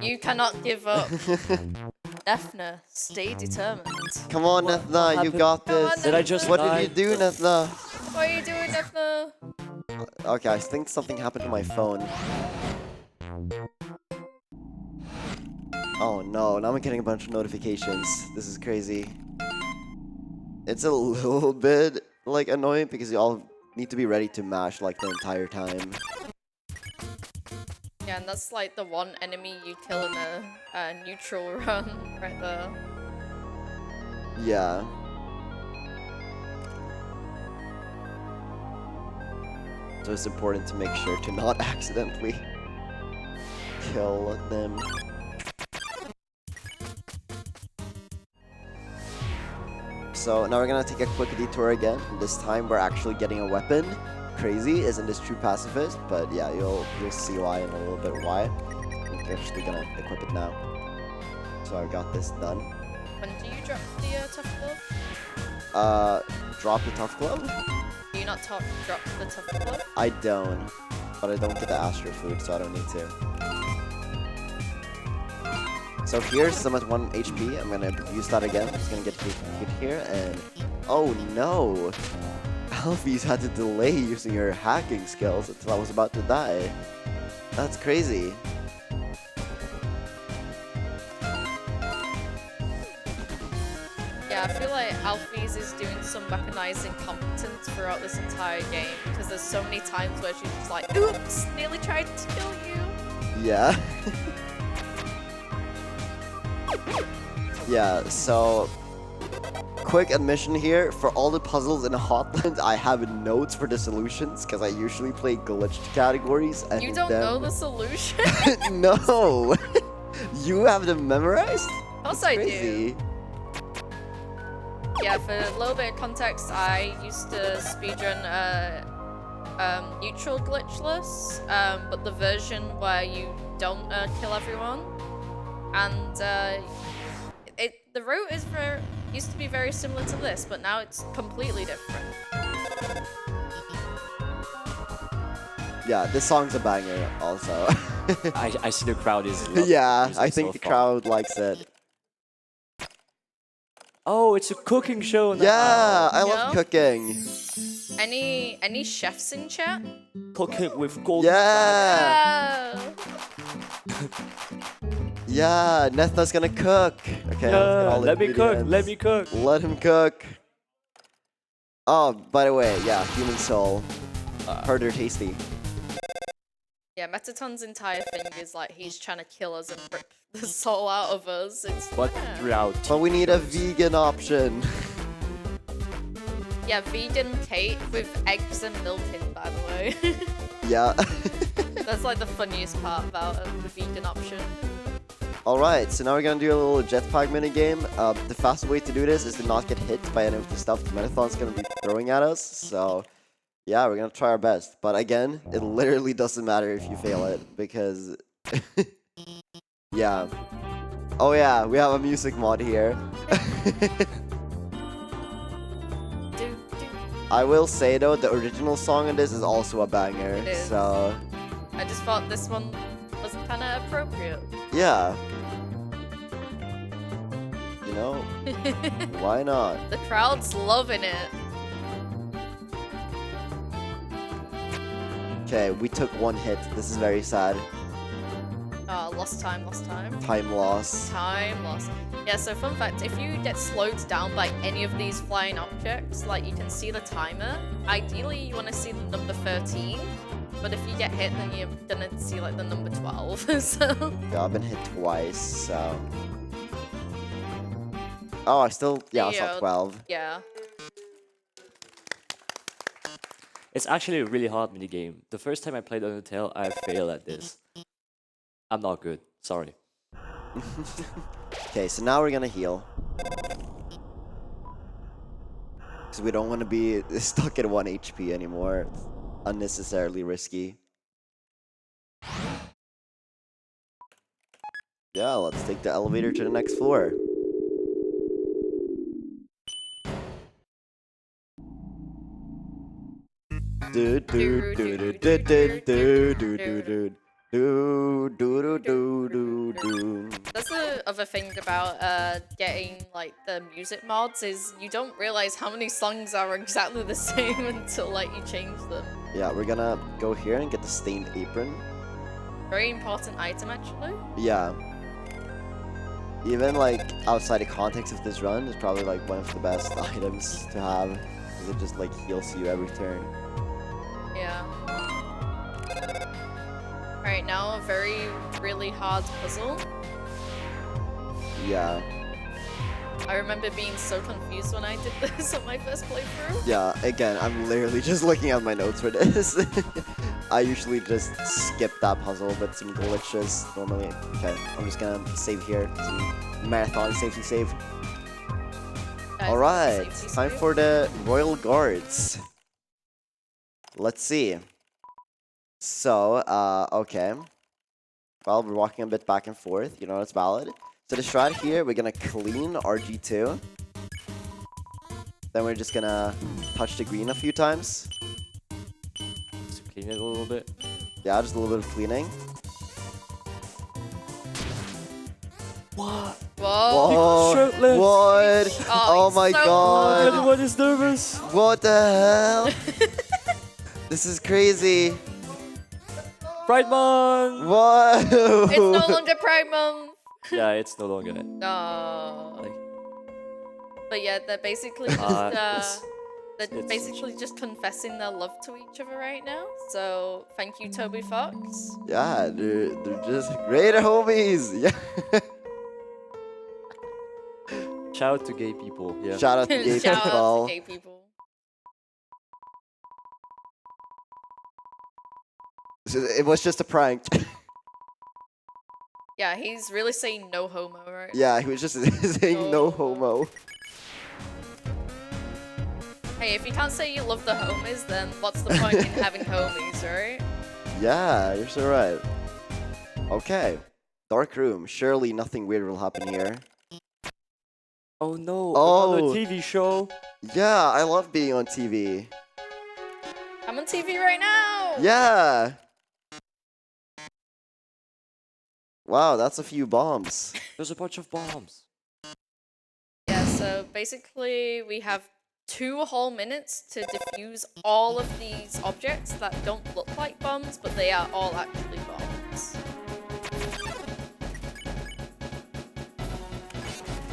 Speaker 3: You cannot give up. Nethna, stay determined.
Speaker 2: Come on,
Speaker 1: What
Speaker 2: Nethna, you
Speaker 1: happened?
Speaker 2: got
Speaker 3: Come on,
Speaker 2: this.
Speaker 1: Did I just
Speaker 2: What
Speaker 1: die?
Speaker 2: did you do, Nethna?
Speaker 3: What are you doing, Nethna?
Speaker 2: Okay, I think something happened to my phone. Oh no, now I'm getting a bunch of notifications. This is crazy. It's a little bit, like, annoying because you all need to be ready to mash, like, the entire time.
Speaker 3: Yeah, and that's like the one enemy you kill in a neutral run right there.
Speaker 2: Yeah. So it's important to make sure to not accidentally kill them. So now we're gonna take a quick detour again. This time we're actually getting a weapon. Crazy, isn't this true pacifist? But yeah, you'll see why in a little bit why. I'm actually gonna equip it now. So I got this done.
Speaker 3: When do you drop the tough glove?
Speaker 2: Drop the tough glove?
Speaker 3: Do you not drop the tough glove?
Speaker 2: I don't, but I don't get the astro food, so I don't need to. So here, some at 1 HP. I'm gonna use that again. I'm just gonna get hit here, and oh no! Alphys had to delay using her hacking skills until I was about to die. That's crazy.
Speaker 3: Yeah, I feel like Alphys is doing some mechanizing competence throughout this entire game because there's so many times where she's just like, oops, nearly tried to kill you.
Speaker 2: Yeah. Yeah, so quick admission here, for all the puzzles in Hotland, I have notes for the solutions because I usually play glitched categories. And
Speaker 3: You don't know the solution?
Speaker 2: No! You have them memorized?
Speaker 3: Of course
Speaker 2: That's
Speaker 3: I
Speaker 2: crazy.
Speaker 3: do. Yeah, for a little bit of context, I used to speedrun neutral glitchless, but the version where you don't kill everyone. And the route used to be very similar to this, but now it's completely different.
Speaker 2: Yeah, this song's a banger also.
Speaker 1: I see the crowd is loving
Speaker 2: Yeah,
Speaker 1: the music
Speaker 2: I think
Speaker 1: so
Speaker 2: the
Speaker 1: far.
Speaker 2: crowd likes it.
Speaker 1: Oh, it's a cooking show now.
Speaker 2: Yeah, I love
Speaker 3: Yeah.
Speaker 2: cooking.
Speaker 3: Any chefs in chat?
Speaker 1: Cooking with gold.
Speaker 2: Yeah!
Speaker 3: Oh.
Speaker 2: Yeah, Nethna's gonna cook. Okay, let's get all the
Speaker 1: Let me cook. Let
Speaker 2: ingredients.
Speaker 1: me cook.
Speaker 2: Let him cook. Oh, by the way, yeah, human soul. Heard they're tasty.
Speaker 3: Yeah, Mettaton's entire thing is like he's trying to kill us and rip the soul out of us. It's
Speaker 1: But
Speaker 3: yeah.
Speaker 1: throughout.
Speaker 2: But we need a vegan option.
Speaker 3: Yeah, vegan cake with eggs and milk in, by the way.
Speaker 2: Yeah.
Speaker 3: That's like the funniest part about the vegan option.
Speaker 2: Alright, so now we're gonna do a little jetpack minigame. The fast way to do this is to not get hit by any of the stuff the Mettaton's gonna be throwing at us. So, yeah, we're gonna try our best. But again, it literally doesn't matter if you fail it, because... yeah. Oh yeah, we have a music mod here. I will say though, the original song in this is also a banger.
Speaker 3: It is.
Speaker 2: So,
Speaker 3: I just thought this one was kind of appropriate.
Speaker 2: yeah. You know, why not?
Speaker 3: The crowd's loving it.
Speaker 2: Okay, we took one hit. This is very sad.
Speaker 3: Oh, lost time, lost time.
Speaker 2: Time loss.
Speaker 3: Time lost. Yeah, so fun fact, if you get slowed down by any of these flying objects, like you can see the timer, ideally you want to see the number 13, but if you get hit then you're gonna see like the number 12, so...
Speaker 2: Yeah, I've been hit twice, so... Oh, I still... Yeah, I saw 12.
Speaker 3: Yeah.
Speaker 1: It's actually a really hard minigame. The first time I played Undertale, I failed at this. I'm not good. Sorry.
Speaker 2: Okay, so now we're gonna heal. Because we don't want to be stuck at 1 HP anymore. It's unnecessarily risky. Yeah, let's take the elevator to the next floor. Dude. Do do do do do do.
Speaker 3: That's the other thing about getting like the music mods is you don't realize how many songs are exactly the same until like you change them.
Speaker 2: Yeah, we're gonna go here and get the stained apron.
Speaker 3: Very important item actually.
Speaker 2: Yeah. Even like outside the context of this run, is probably like one of the best items to have, because it just like heals you every turn.
Speaker 3: Yeah. Alright, now a really hard puzzle.
Speaker 2: Yeah.
Speaker 3: I remember being so confused when I did this on my first playthrough.
Speaker 2: Yeah, again, I'm literally just looking at my notes for this. I usually just skip that puzzle, but some glitches normally. Okay, I'm just gonna save here. Some marathon safety save.
Speaker 3: Guys,
Speaker 2: Alright,
Speaker 3: safety
Speaker 2: time
Speaker 3: save.
Speaker 2: for the Royal Guards. Let's see. So, okay. Well, we're walking a bit back and forth, you know, it's valid. So the strat here, we're gonna clean RG2. Then we're just gonna touch the green a few times.
Speaker 1: Just to clean it a little bit.
Speaker 2: Yeah, just a little bit of cleaning.
Speaker 1: What?
Speaker 3: Whoa.
Speaker 2: Whoa!
Speaker 1: shirtless.
Speaker 2: What?
Speaker 3: Oh,
Speaker 2: Oh my
Speaker 3: so
Speaker 2: god!
Speaker 1: Everyone is nervous.
Speaker 2: What the hell? This is crazy.
Speaker 1: Brightman.
Speaker 2: What?
Speaker 3: It's no longer Pride Month.
Speaker 1: Yeah, it's no longer.
Speaker 3: No.
Speaker 1: Like,
Speaker 3: But yeah, they're basically just
Speaker 1: it's
Speaker 3: basically just confessing their love to each other right now. So thank you, Toby Fox.
Speaker 2: Yeah, they're just great homies. Yeah.
Speaker 1: shout out to gay people. Yeah.
Speaker 2: Shout out to gay
Speaker 3: Shout out
Speaker 2: people.
Speaker 3: to gay people.
Speaker 2: It was just a prank.
Speaker 3: Yeah, he's really saying no homo, right?
Speaker 2: Yeah, he was just saying no homo.
Speaker 3: Hey, if you can't say you love the homies, then what's the point in having homies, right?
Speaker 2: Yeah, you're so right. Okay. Dark room. Surely nothing weird will happen here.
Speaker 1: Oh no!
Speaker 2: Oh.
Speaker 1: Another TV show.
Speaker 2: Yeah, I love being on TV.
Speaker 3: I'm on TV right now!
Speaker 2: Yeah. Wow, that's a few bombs.
Speaker 1: There's a bunch of bombs.
Speaker 3: Yeah, so basically we have 2 whole minutes to defuse all of these objects that don't look like bombs, but they are all actually bombs.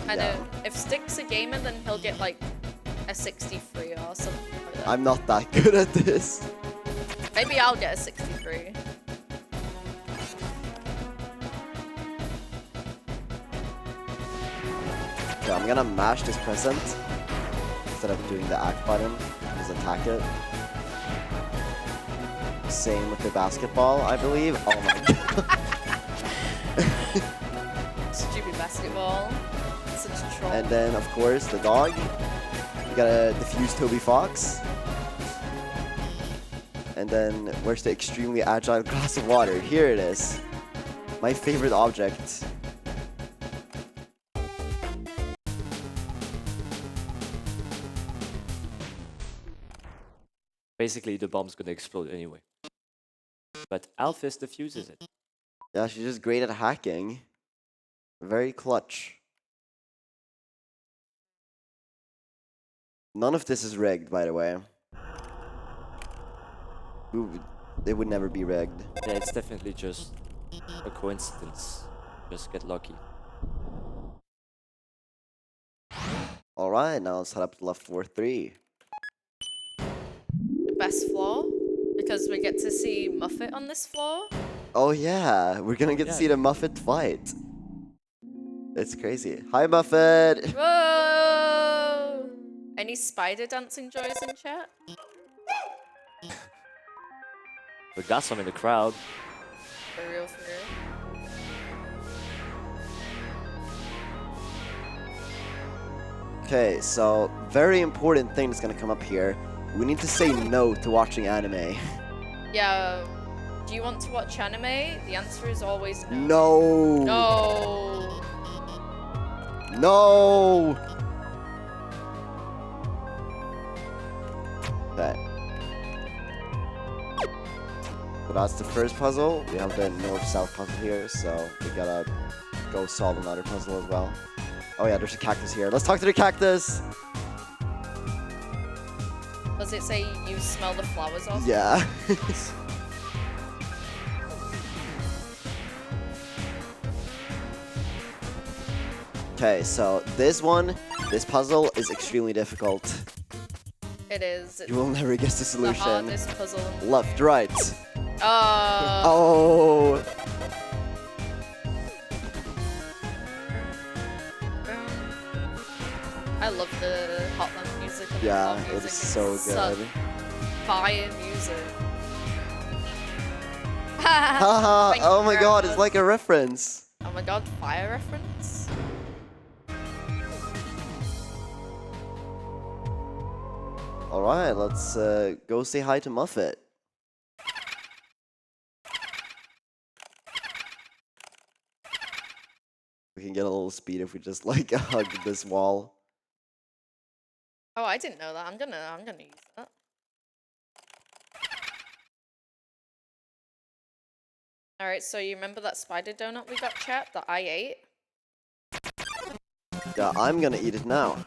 Speaker 3: And
Speaker 2: Yeah.
Speaker 3: if Stick's a gamer, then he'll get like a 63 or something like that.
Speaker 2: I'm not that good at this.
Speaker 3: Maybe I'll get a 63.
Speaker 2: Okay, I'm gonna mash this present instead of doing the act button. Just attack it. Same with the basketball, I believe. Oh my god.
Speaker 3: Stupid basketball. Such a troll.
Speaker 2: And then, of course, the dog. We gotta defuse Toby Fox. And then, where's the extremely agile glass of water? Here it is. My favorite object.
Speaker 1: Basically, the bomb's gonna explode anyway. But Alphys defuses it.
Speaker 2: Yeah, she's just great at hacking. Very clutch. None of this is rigged, by the way. It would never be rigged.
Speaker 1: Yeah, it's definitely just a coincidence. Just get lucky.
Speaker 2: Alright, now let's head up to left 4-3.
Speaker 3: Best floor, because we get to see Muffet on this floor.
Speaker 2: Oh yeah, we're gonna get to
Speaker 1: Yeah.
Speaker 2: see the Muffet fight. It's crazy. Hi Muffet!
Speaker 3: Whoa! Any spider dancing joys in chat?
Speaker 1: We got some in the crowd.
Speaker 3: For real, for real.
Speaker 2: Okay, so very important thing that's gonna come up here. We need to say no to watching anime.
Speaker 3: Yeah. Do you want to watch anime? The answer is always no.
Speaker 2: No!
Speaker 3: No.
Speaker 2: No! Okay. But that's the first puzzle. We have the north-south puzzle here, so we gotta go solve another puzzle as well. Oh yeah, there's a cactus here. Let's talk to the cactus!
Speaker 3: Does it say you smell the flowers or something?
Speaker 2: Yeah. Okay, so this puzzle is extremely difficult.
Speaker 3: It is. It's
Speaker 2: You will never guess the
Speaker 3: the
Speaker 2: solution.
Speaker 3: hardest puzzle.
Speaker 2: Left, right.
Speaker 3: Oh.
Speaker 2: Oh!
Speaker 3: I love the Hotland music. And the
Speaker 2: Yeah,
Speaker 3: Hotland
Speaker 2: it
Speaker 3: music.
Speaker 2: is so
Speaker 3: It's
Speaker 2: good.
Speaker 3: such fire music.
Speaker 2: Haha!
Speaker 3: Thank you
Speaker 2: Oh my
Speaker 3: very
Speaker 2: god, it's
Speaker 3: much.
Speaker 2: like a reference.
Speaker 3: Oh my god, fire reference?
Speaker 2: Alright, let's go say hi to Muffet. We can get a little speed if we just like hug this wall.
Speaker 3: Oh, I didn't know that. I'm gonna use that. Alright, so you remember that spider donut we got, chat, that I ate?
Speaker 2: Yeah, I'm gonna eat it now.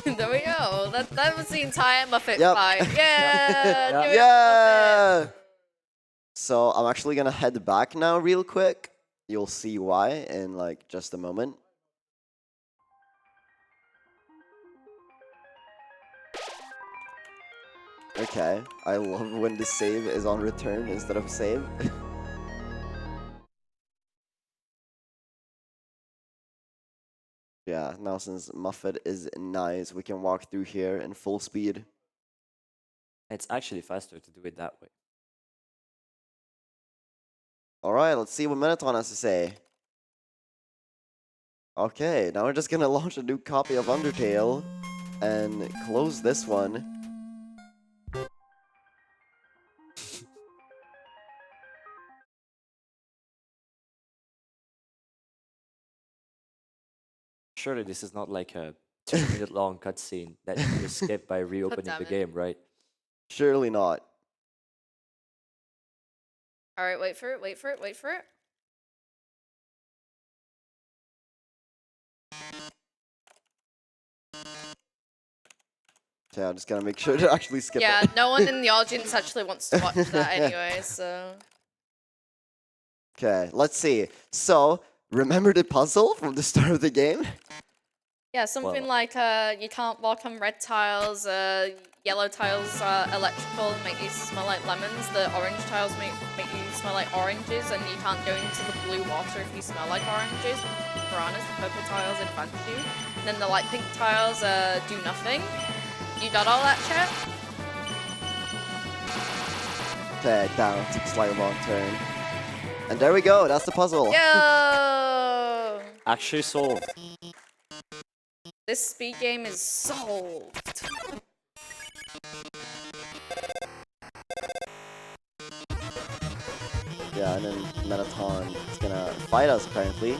Speaker 3: There we go. That was the entire Muffet
Speaker 2: Yep.
Speaker 3: fight. Yeah!
Speaker 1: Yeah.
Speaker 3: Do it,
Speaker 2: Yeah!
Speaker 3: Muffet.
Speaker 2: So I'm actually gonna head back now real quick. You'll see why in like just a moment. Okay, I love when the save is on return instead of save. Yeah, now since Muffet is nice, we can walk through here in full speed.
Speaker 1: It's actually faster to do it that way.
Speaker 2: Alright, let's see what Mettaton has to say. Okay, now we're just gonna launch a new copy of Undertale and close this one.
Speaker 1: Surely this is not like a 2-minute long cutscene that you can just skip by reopening
Speaker 3: damn
Speaker 1: the
Speaker 3: it.
Speaker 1: game, right?
Speaker 2: Surely not.
Speaker 3: Alright, wait for it, wait for it, wait for it.
Speaker 2: Okay, I'm just gonna make sure to actually skip
Speaker 3: Yeah,
Speaker 2: it.
Speaker 3: no one in the audience actually wants to watch that anyway, so...
Speaker 2: Okay, let's see. So, remember the puzzle from the start of the game?
Speaker 3: Yeah, something
Speaker 1: Well-
Speaker 3: like you can't walk on red tiles, yellow tiles are electrical and make you smell like lemons, the orange tiles make you smell like oranges, and you can't go into the blue water if you smell like oranges. Piranhas, the purple tiles advance you. And then the light pink tiles do nothing. You got all that, chat?
Speaker 2: Okay, down, took a slightly long turn. And there we go, that's the puzzle.
Speaker 3: Yo!
Speaker 1: Actually solved.
Speaker 3: This speed game is solved.
Speaker 2: Yeah, and then Mettaton is gonna fight us apparently.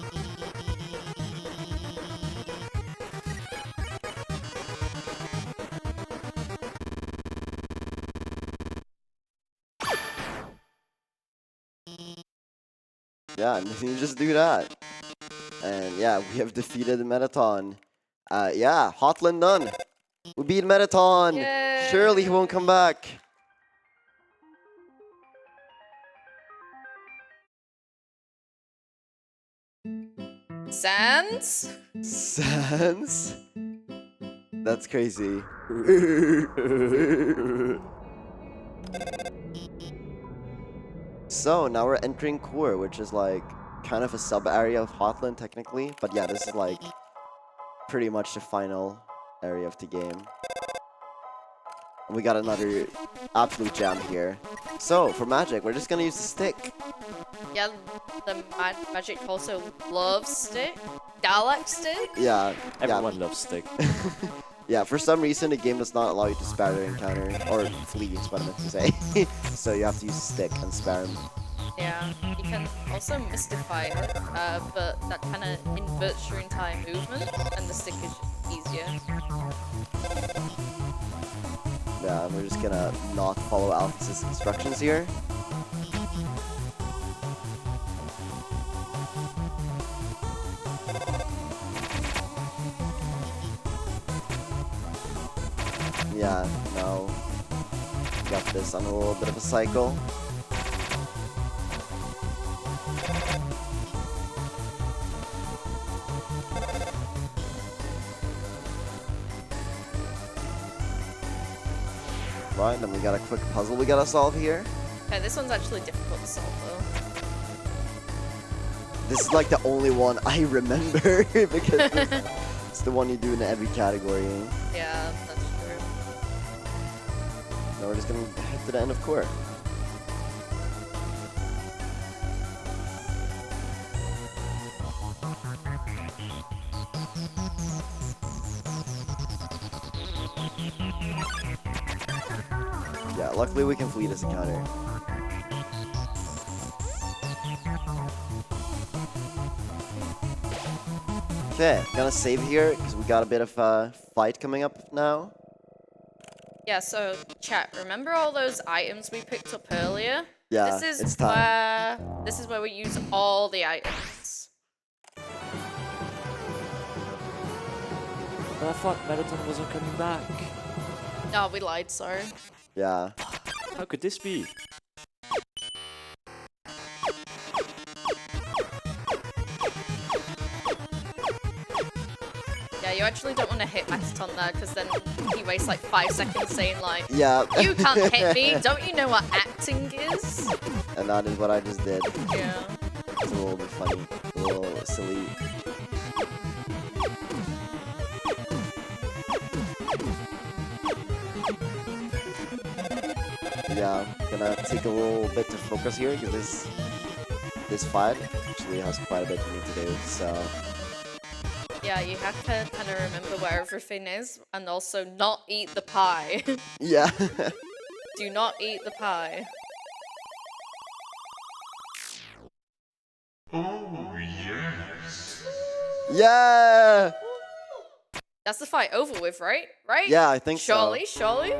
Speaker 2: Yeah, and you just do that. And yeah, we have defeated Mettaton. Yeah, Hotland done. We beat Mettaton.
Speaker 3: Yay.
Speaker 2: Surely he won't come back.
Speaker 3: Sans?
Speaker 2: Sans? That's crazy. So now we're entering Core, which is like kind of a sub area of Hotland technically, but yeah, this is like pretty much the final area of the game. And we got another absolute gem here. So for magic, we're just gonna use the stick.
Speaker 3: Yeah, the magic also loves stick. Galactic?
Speaker 2: Yeah,
Speaker 1: Everyone loves stick.
Speaker 2: yeah. For some reason, the game does not allow you to spare their encounter or flee. Is what I meant to say. So you have to use a stick and spare them.
Speaker 3: Yeah, you can also mystify it, but that kind of inverts your entire movement, and the stick is easier.
Speaker 2: Yeah, we're just gonna not follow Alphys's instructions here. Yeah, no. Got this on a little bit of a cycle. Right, then we got a quick puzzle we gotta solve here.
Speaker 3: Okay, this one's actually difficult to solve though.
Speaker 2: This is like the only one I remember because it's the one you do in every category.
Speaker 3: Yeah, that's true.
Speaker 2: Now we're just gonna head to the end of court. Yeah, luckily we can flee this encounter. Okay, gonna save here because we got a bit of a fight coming up now.
Speaker 3: Yeah, so chat, remember all those items we picked up earlier?
Speaker 2: Yeah,
Speaker 3: This
Speaker 2: it's
Speaker 3: is
Speaker 2: time.
Speaker 3: where we use all the items.
Speaker 1: But I thought Mettaton wasn't coming back.
Speaker 3: Oh, we lied, sorry.
Speaker 2: Yeah.
Speaker 1: How could this be?
Speaker 3: Yeah, you actually don't want to hit Mettaton there, because then he wastes like 5 seconds saying like,
Speaker 2: Yeah.
Speaker 3: you can't hit me, don't you know what acting is?
Speaker 2: And that is what I just did.
Speaker 3: Yeah.
Speaker 2: It's a little bit funny. A little silly. Yeah, gonna take a little bit to focus here because this fight actually has quite a bit for me to do, so
Speaker 3: Yeah, you have to kind of remember where everything is, and also not eat the pie.
Speaker 2: yeah.
Speaker 3: Do not eat the pie.
Speaker 6: Oh, yes.
Speaker 2: Yeah!
Speaker 3: That's the fight over with, right? Right?
Speaker 2: Yeah, I think so.
Speaker 3: Surely, surely?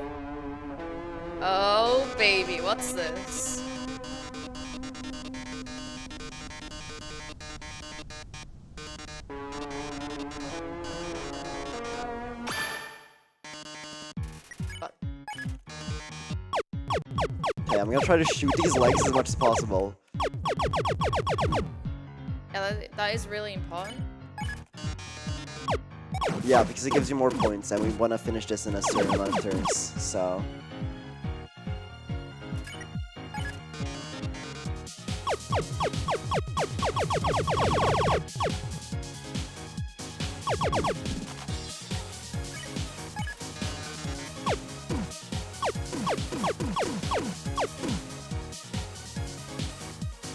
Speaker 3: Oh, baby, what's this? What?
Speaker 2: Okay, I'm gonna try to shoot these legs as much as possible.
Speaker 3: Yeah, that is really important.
Speaker 2: Yeah, because it gives you more points, and we want to finish this in a certain amount of turns, so...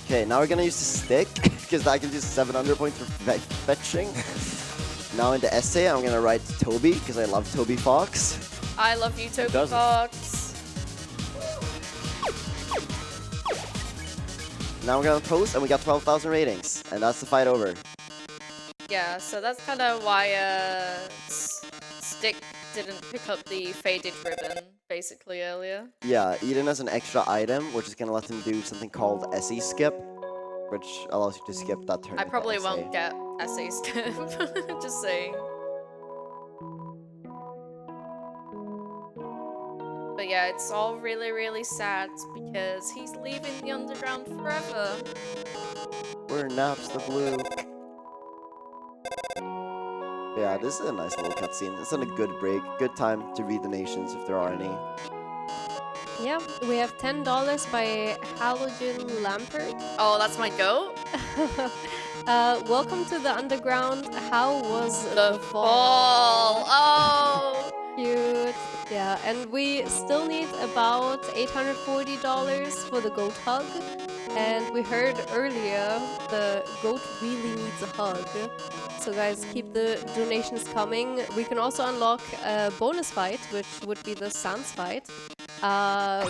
Speaker 2: Okay, now we're gonna use the stick, because that gives you 700 points for fetching. Now in the essay, I'm gonna write Toby, because I love Toby Fox.
Speaker 3: I love you, Toby
Speaker 1: doesn't.
Speaker 3: Fox.
Speaker 2: Now we're gonna post, and we got 12,000 ratings, and that's the fight over.
Speaker 3: Yeah, so that's kind of why Stick didn't pick up the faded ribbon, basically, earlier.
Speaker 2: Yeah, Eden has an extra item, which is gonna let him do something called SE skip, which allows you to skip that turn.
Speaker 3: I
Speaker 2: with the
Speaker 3: probably
Speaker 2: essay.
Speaker 3: won't get essay skip, just saying. But yeah, it's all really, really sad because he's leaving the underground forever.
Speaker 2: Where naps the blue? Yeah, this is a nice little cutscene. It's on a good break. Good time to read the nations if there are any.
Speaker 4: Yeah, we have $10 by Halogen Lampert.
Speaker 3: Oh, that's my goat?
Speaker 4: Welcome to the underground. How was
Speaker 3: The fall. Oh!
Speaker 4: Cute. Yeah, and we still need about $840 for the goat hug. And we heard earlier the goat really needs a hug. So guys, keep the donations coming. We can also unlock a bonus fight, which would be the Sans fight.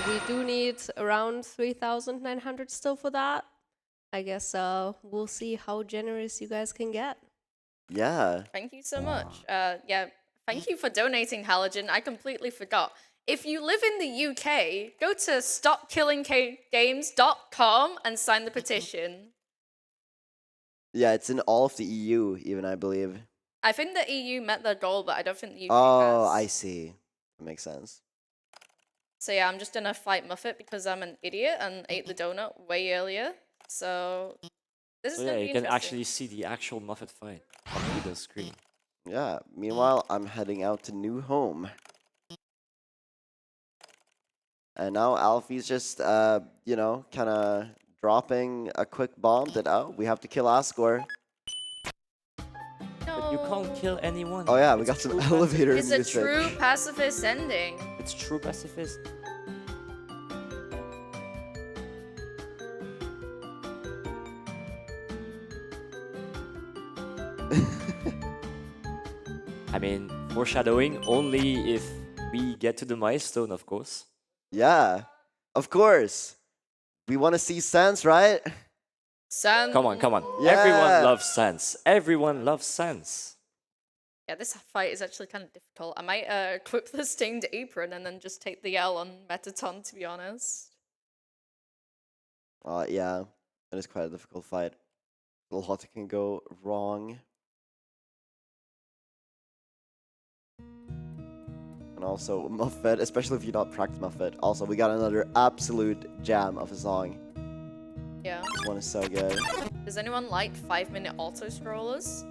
Speaker 4: We do need around 3,900 still for that. I guess we'll see how generous you guys can get.
Speaker 2: Yeah.
Speaker 3: Thank you so much. Yeah, thank you for donating, Halogen. I completely forgot. If you live in the UK, go to stopkillinggames.com and sign the petition.
Speaker 2: Yeah, it's in all of the EU, even, I believe.
Speaker 3: I think the EU met their goal, but I don't think the UK
Speaker 2: Oh,
Speaker 3: has.
Speaker 2: I see. That makes sense.
Speaker 3: So yeah, I'm just gonna fight Muffet because I'm an idiot and ate the donut way earlier. So this is
Speaker 1: So
Speaker 3: gonna
Speaker 1: yeah,
Speaker 3: be
Speaker 1: you can
Speaker 3: interesting.
Speaker 1: actually see the actual Muffet fight on the screen.
Speaker 2: Yeah. Meanwhile, I'm heading out to new home. And now Alfie's just, you know, kind of dropping a quick bomb that, oh, we have to kill Asgore.
Speaker 1: But you can't kill anyone.
Speaker 2: Oh yeah, we
Speaker 1: It's
Speaker 2: got
Speaker 1: a
Speaker 2: some
Speaker 1: true
Speaker 2: elevator
Speaker 3: It's a
Speaker 2: music.
Speaker 3: true pacifist ending.
Speaker 1: It's true pacifist. I mean, foreshadowing only if we get to the milestone, of course.
Speaker 2: Yeah, of course. We want to see Sans, right?
Speaker 3: Sun.
Speaker 1: Come on, come on.
Speaker 2: Yeah.
Speaker 1: Everyone loves Sans. Everyone loves Sans.
Speaker 3: Yeah, this fight is actually kind of difficult. I might equip the stained apron and then just take the L on Mettaton, to be honest.
Speaker 2: Yeah, it is quite a difficult fight. A lot can go wrong. And also Muffet, especially if you not practice Muffet. Also, we got another absolute jam of a song.
Speaker 3: Yeah.
Speaker 2: This one is so good.
Speaker 3: Does anyone like 5-minute auto scrollers?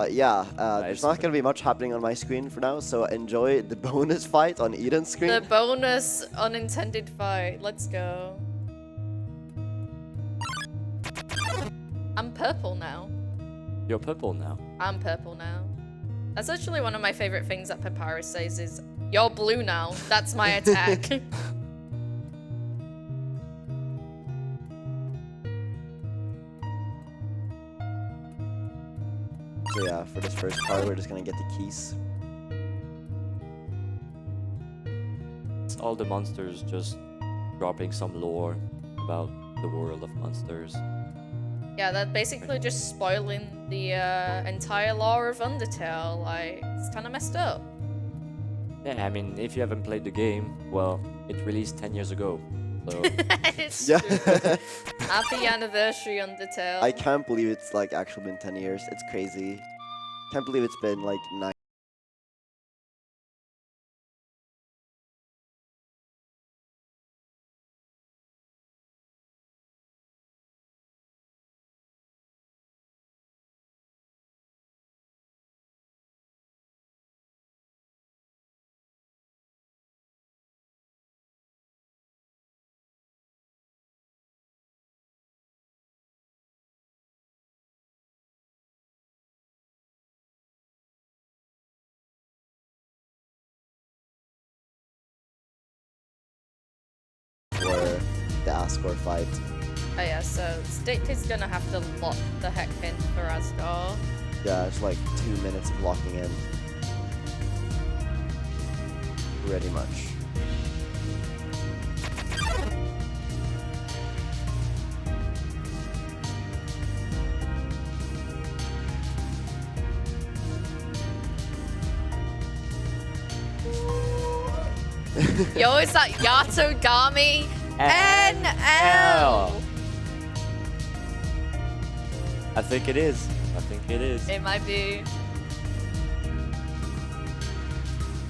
Speaker 2: Yeah,
Speaker 1: Nice.
Speaker 2: there's not gonna be much happening on my screen for now, so enjoy the bonus fight on Eden's screen.
Speaker 3: The bonus unintended fight. Let's go. I'm purple now.
Speaker 1: You're purple now.
Speaker 3: I'm purple now. That's actually one of my favorite things that Papyrus says is, "You're blue now. That's my attack."
Speaker 2: So yeah, for this first part, we're just gonna get the keys.
Speaker 1: It's all the monsters just dropping some lore about the world of monsters.
Speaker 3: Yeah, they're basically just spoiling the entire lore of Undertale. Like, it's kind of messed up.
Speaker 1: Yeah, I mean, if you haven't played the game, well, it released 10 years ago. So
Speaker 3: It's
Speaker 2: Yeah.
Speaker 3: true. Happy anniversary, Undertale.
Speaker 2: I can't believe it's like actually been 10 years. It's crazy. Can't believe it's been like 9. For the Asgore fight.
Speaker 3: Oh yeah, so Stick is gonna have to lock the heck in for Asgore.
Speaker 2: Yeah, it's like 2 minutes of locking in. Pretty much.
Speaker 3: Yo, is that Yatogami NL?
Speaker 1: I think it is. I think it is.
Speaker 3: It might be.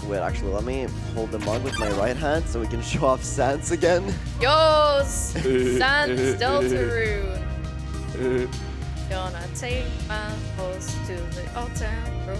Speaker 2: Wait, actually, let me hold the mug with my right hand so we can show off Sans again.
Speaker 3: Yours! Sans Deltarune. Gonna take my horse to the old town road.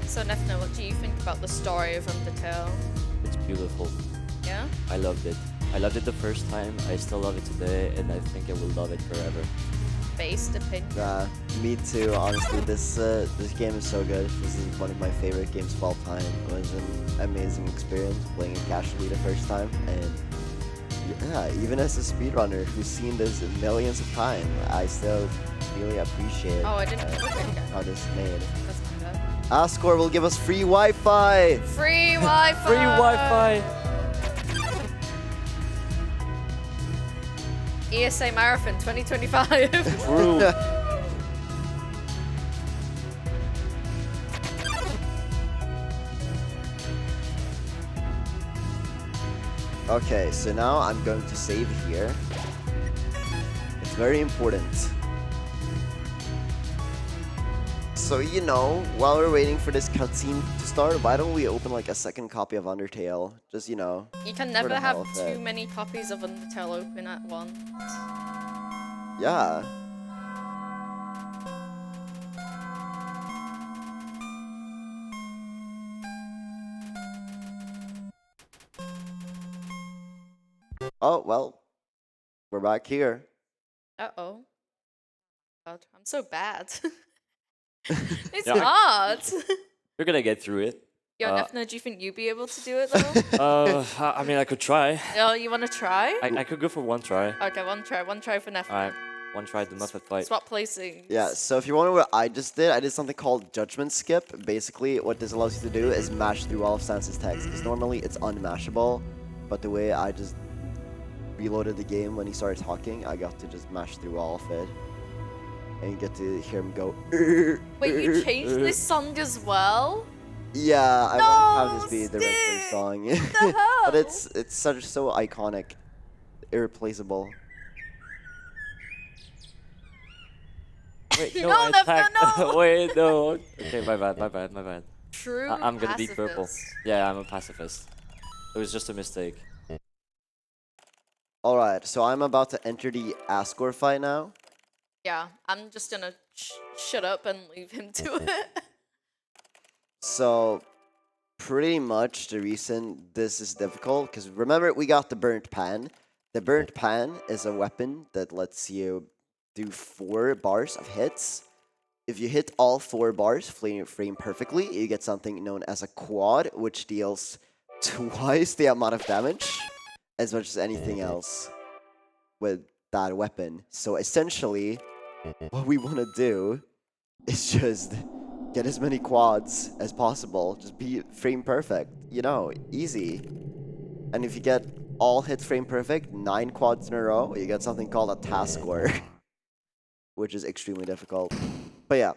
Speaker 3: So Nefna, what do you think about the story of Undertale?
Speaker 1: It's beautiful.
Speaker 3: Yeah?
Speaker 1: I loved it. I loved it the first time. I still love it today, and I think I will love it forever.
Speaker 3: based opinion.
Speaker 2: Me too. Honestly, this game is so good. This is one of my favorite games of all time. It was an amazing experience playing it casually the first time, and yeah, even as a speedrunner who's seen this millions of times, I still really appreciate
Speaker 3: Oh, I didn't look at it.
Speaker 2: how this is made.
Speaker 3: That's my bad.
Speaker 2: Asgore will give us free Wi-Fi.
Speaker 3: Free Wi-Fi.
Speaker 1: Free Wi-Fi.
Speaker 3: ESA Marathon 2025.
Speaker 1: True.
Speaker 2: Okay, so now I'm going to save here. It's very important. So, you know, while we're waiting for this cutscene to start, why don't we open like a second copy of Undertale? Just, you know.
Speaker 3: You can
Speaker 2: For
Speaker 3: never
Speaker 2: the
Speaker 3: have
Speaker 2: hell of
Speaker 3: too
Speaker 2: it.
Speaker 3: many copies of Undertale open at once.
Speaker 2: Yeah. Oh, well, we're back here.
Speaker 3: Uh-oh. God, I'm so bad. It's
Speaker 1: Yeah.
Speaker 3: hard.
Speaker 1: You're gonna get through it.
Speaker 3: Yo, Nefna, do you think you'd be able to do it though?
Speaker 1: I mean, I could try.
Speaker 3: Oh, you want to try?
Speaker 1: I could go for one try.
Speaker 3: Okay, one try for Nefna.
Speaker 1: Alright, one try the Muffet fight.
Speaker 3: Swap placings.
Speaker 2: Yeah, so if you wonder what I did something called Judgment Skip. Basically, what this allows you to do is mash through all of Sans's text, because normally it's unmashable, but the way I just reloaded the game when he started talking, I got to just mash through all of it. And you get to hear him go,
Speaker 3: Wait, you changed this song as well?
Speaker 2: Yeah, I want to have this be the regular
Speaker 3: Steve!
Speaker 2: song.
Speaker 3: The
Speaker 2: But
Speaker 3: hell?
Speaker 2: it's so iconic. Irreplaceable.
Speaker 1: Wait,
Speaker 3: No,
Speaker 1: I
Speaker 3: Nefna,
Speaker 1: attacked.
Speaker 3: no!
Speaker 1: Wait, no. Okay, my bad.
Speaker 3: True
Speaker 1: I'm gonna be purple.
Speaker 3: pacifist.
Speaker 1: Yeah, I'm a pacifist. It was just a mistake.
Speaker 2: Alright, so I'm about to enter the Asgore fight now.
Speaker 3: Yeah, I'm just gonna shut up and leave him to it.
Speaker 2: So, pretty much the reason this is difficult, because remember we got the Burnt Pan. The Burnt Pan is a weapon that lets you do 4 bars of hits. If you hit all 4 bars frame perfectly, you get something known as a quad, which deals twice the amount of damage as much as anything else with that weapon. So essentially, what we want to do is just get as many quads as possible. Just be frame perfect. You know, easy. And if you get all hits frame perfect, 9 quads in a row, you get something called a task score, which is extremely difficult. But yeah,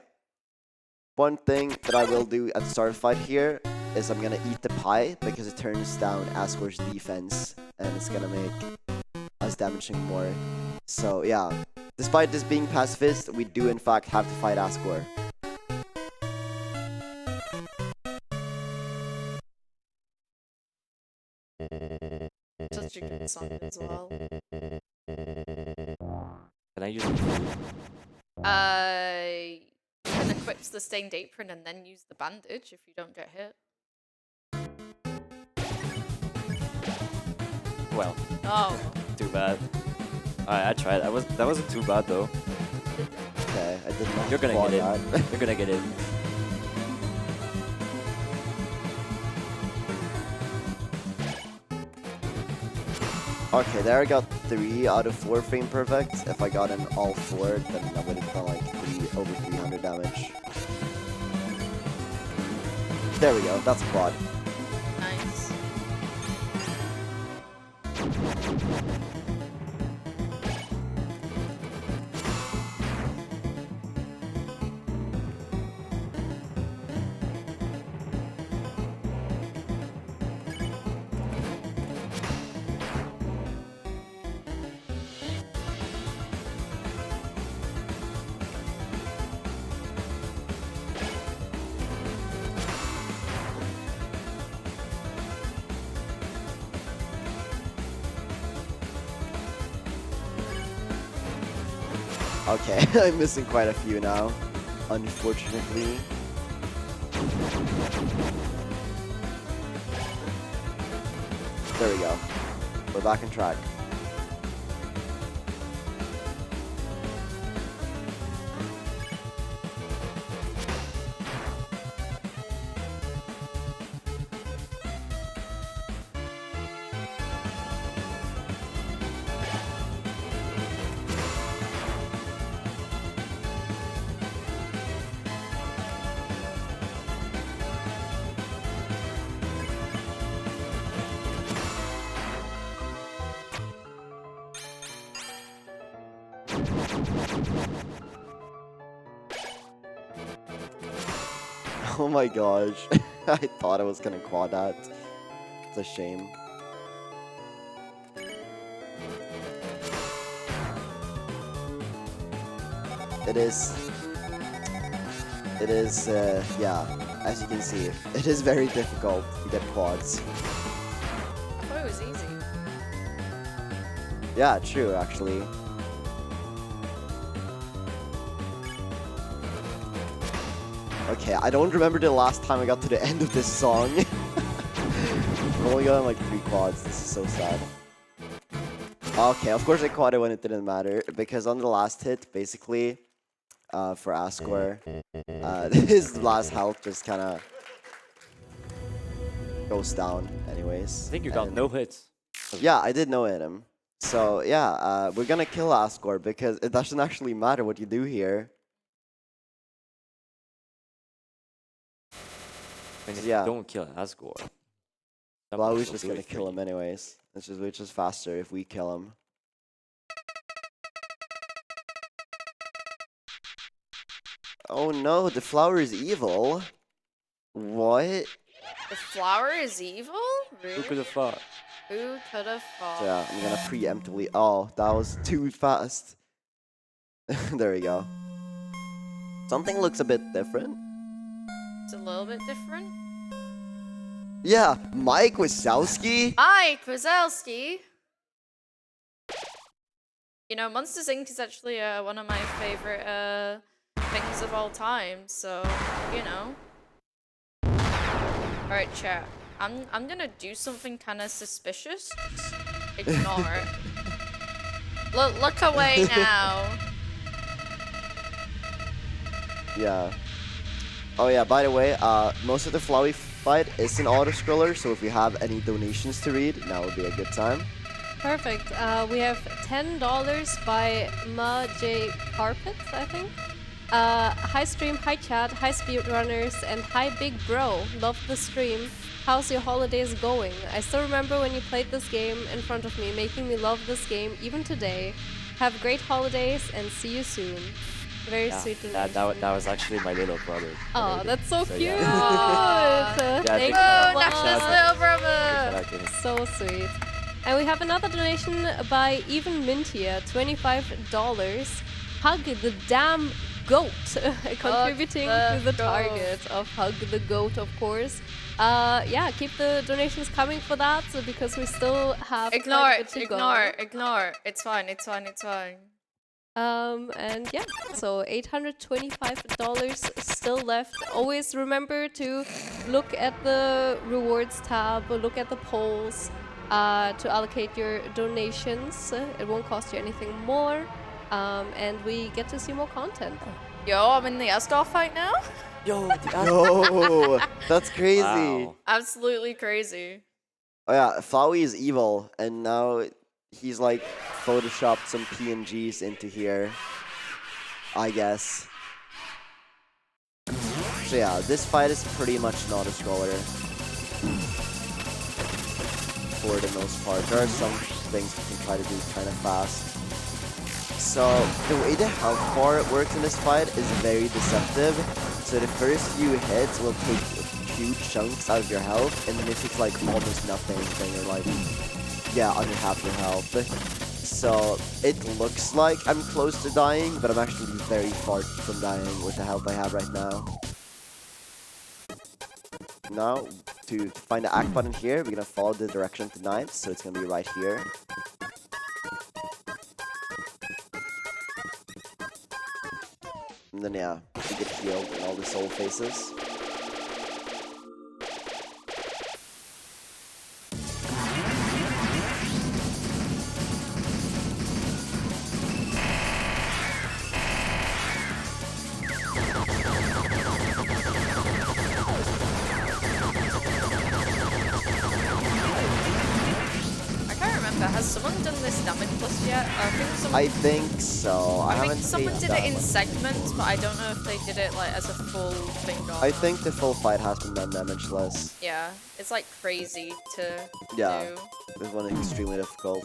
Speaker 2: one thing that I will do at the start of the fight here is I'm gonna eat the pie because it turns down Asgore's defense and it's gonna make us damaging more. So yeah, despite this being pacifist, we do in fact have to fight Asgore.
Speaker 3: Such a good song as well.
Speaker 1: Can I use it?
Speaker 3: You can equip the stained apron and then use the bandage if you don't get hit.
Speaker 1: Well,
Speaker 3: Oh,
Speaker 1: too bad. Alright, I tried. That wasn't too bad though.
Speaker 2: Okay, I did not
Speaker 1: You're gonna
Speaker 2: quad
Speaker 1: get in.
Speaker 2: that.
Speaker 1: You're gonna get in.
Speaker 2: Okay, there I got 3 out of 4 frame perfect. If I got in all 4, then I would have done like over 300 damage. There we go, that's a quad.
Speaker 3: nice.
Speaker 2: Okay, I'm missing quite a few now, unfortunately. There we go. We're back on track. Oh my gosh. I thought I was gonna quad that. It's a shame. It is, yeah, as you can see, it is very difficult to get quads.
Speaker 3: I thought it was easy.
Speaker 2: Yeah, true, actually. Okay, I don't remember the last time I got to the end of this song. I've only gotten like 3 quads, this is so sad. Okay, of course I quad it when it didn't matter, because on the last hit, basically, for Asgore, his last health just kinda goes down anyways.
Speaker 1: I think you got
Speaker 2: and-
Speaker 1: no hits.
Speaker 2: Yeah, I did know him. So yeah, we're gonna kill Asgore because it doesn't actually matter what you do here.
Speaker 1: I mean, if
Speaker 2: Yeah.
Speaker 1: you don't kill Asgore,
Speaker 2: Flowey's just gonna kill him anyways. It's just faster if we kill him. Oh no, the flower is evil. What?
Speaker 3: The flower is evil? Really?
Speaker 1: Who could have thought?
Speaker 3: Who could have thought?
Speaker 2: Yeah, I'm gonna preemptively. Oh, that was too fast. There we go. Something looks a bit different.
Speaker 3: It's a little bit different.
Speaker 2: Yeah, Mike Wazowski.
Speaker 3: Mike Wazowski. You know, Monsters Inc. is actually one of my favorite things of all time. So, you know. All right, chat. I'm gonna do something kind of suspicious. Just ignore it. Look away now.
Speaker 2: Yeah. Oh yeah, by the way, most of the Flowey fight is an auto-scroller, so if you have any donations to read, now would be a good time.
Speaker 4: Perfect. We have $10 by Ma J Carpet, I think. Hi stream, hi chat, hi speedrunners, and hi big bro. Love the stream. How's your holidays going? I still remember when you played this game in front of me, making me love this game even today. Have great holidays and see you soon. Very sweet.
Speaker 1: That was actually my little brother.
Speaker 4: Oh, that's so cute.
Speaker 1: yeah.
Speaker 4: Thank
Speaker 1: big
Speaker 4: you.
Speaker 1: shout out.
Speaker 3: That's
Speaker 1: Shout
Speaker 3: his
Speaker 1: out.
Speaker 3: little
Speaker 1: Shout
Speaker 3: brother.
Speaker 1: out to him.
Speaker 4: So sweet. And we have another donation by Even Mintia, $25. Hug the damn goat, contributing to the
Speaker 3: goat.
Speaker 4: target of Hug the Goat, of course. Yeah, keep the donations coming for that, because we still have
Speaker 3: Ignore
Speaker 4: quite a bit
Speaker 3: it.
Speaker 4: to
Speaker 3: Ignore. It's fine.
Speaker 4: And yeah, so $825 still left. Always remember to look at the rewards tab, look at the polls to allocate your donations. It won't cost you anything more, and we get to see more content.
Speaker 3: Yo, I'm in the Asgore fight now.
Speaker 1: Yo, the
Speaker 2: No, that's crazy.
Speaker 1: Wow.
Speaker 3: Absolutely crazy.
Speaker 2: Oh yeah, Flowey is evil, and now he's like photoshopped some PNGs into here, I guess. So yeah, this fight is pretty much not a scroller. For the most part. There are some things we can try to do kind of fast. So the way the health bar works in this fight is very deceptive. So the first few hits will take huge chunks out of your health, and then it takes like almost nothing, then you're like, yeah, under half your health. So it looks like I'm close to dying, but I'm actually very far from dying with the health I have right now. Now, to find the act button here, we're gonna follow the direction of the knives, so it's gonna be right here. And then yeah, you get healed in all the soul faces.
Speaker 3: I can't remember. Has someone done this damage plus yet?
Speaker 2: I think so. I haven't
Speaker 3: think someone
Speaker 2: seen
Speaker 3: did it
Speaker 2: that
Speaker 3: in
Speaker 2: one.
Speaker 3: segments, but I don't know if they did it like as a full thing or
Speaker 2: I
Speaker 3: not.
Speaker 2: think the full fight has been done damageless.
Speaker 3: Yeah, it's like crazy to
Speaker 2: Yeah.
Speaker 3: do.
Speaker 2: This one is extremely difficult.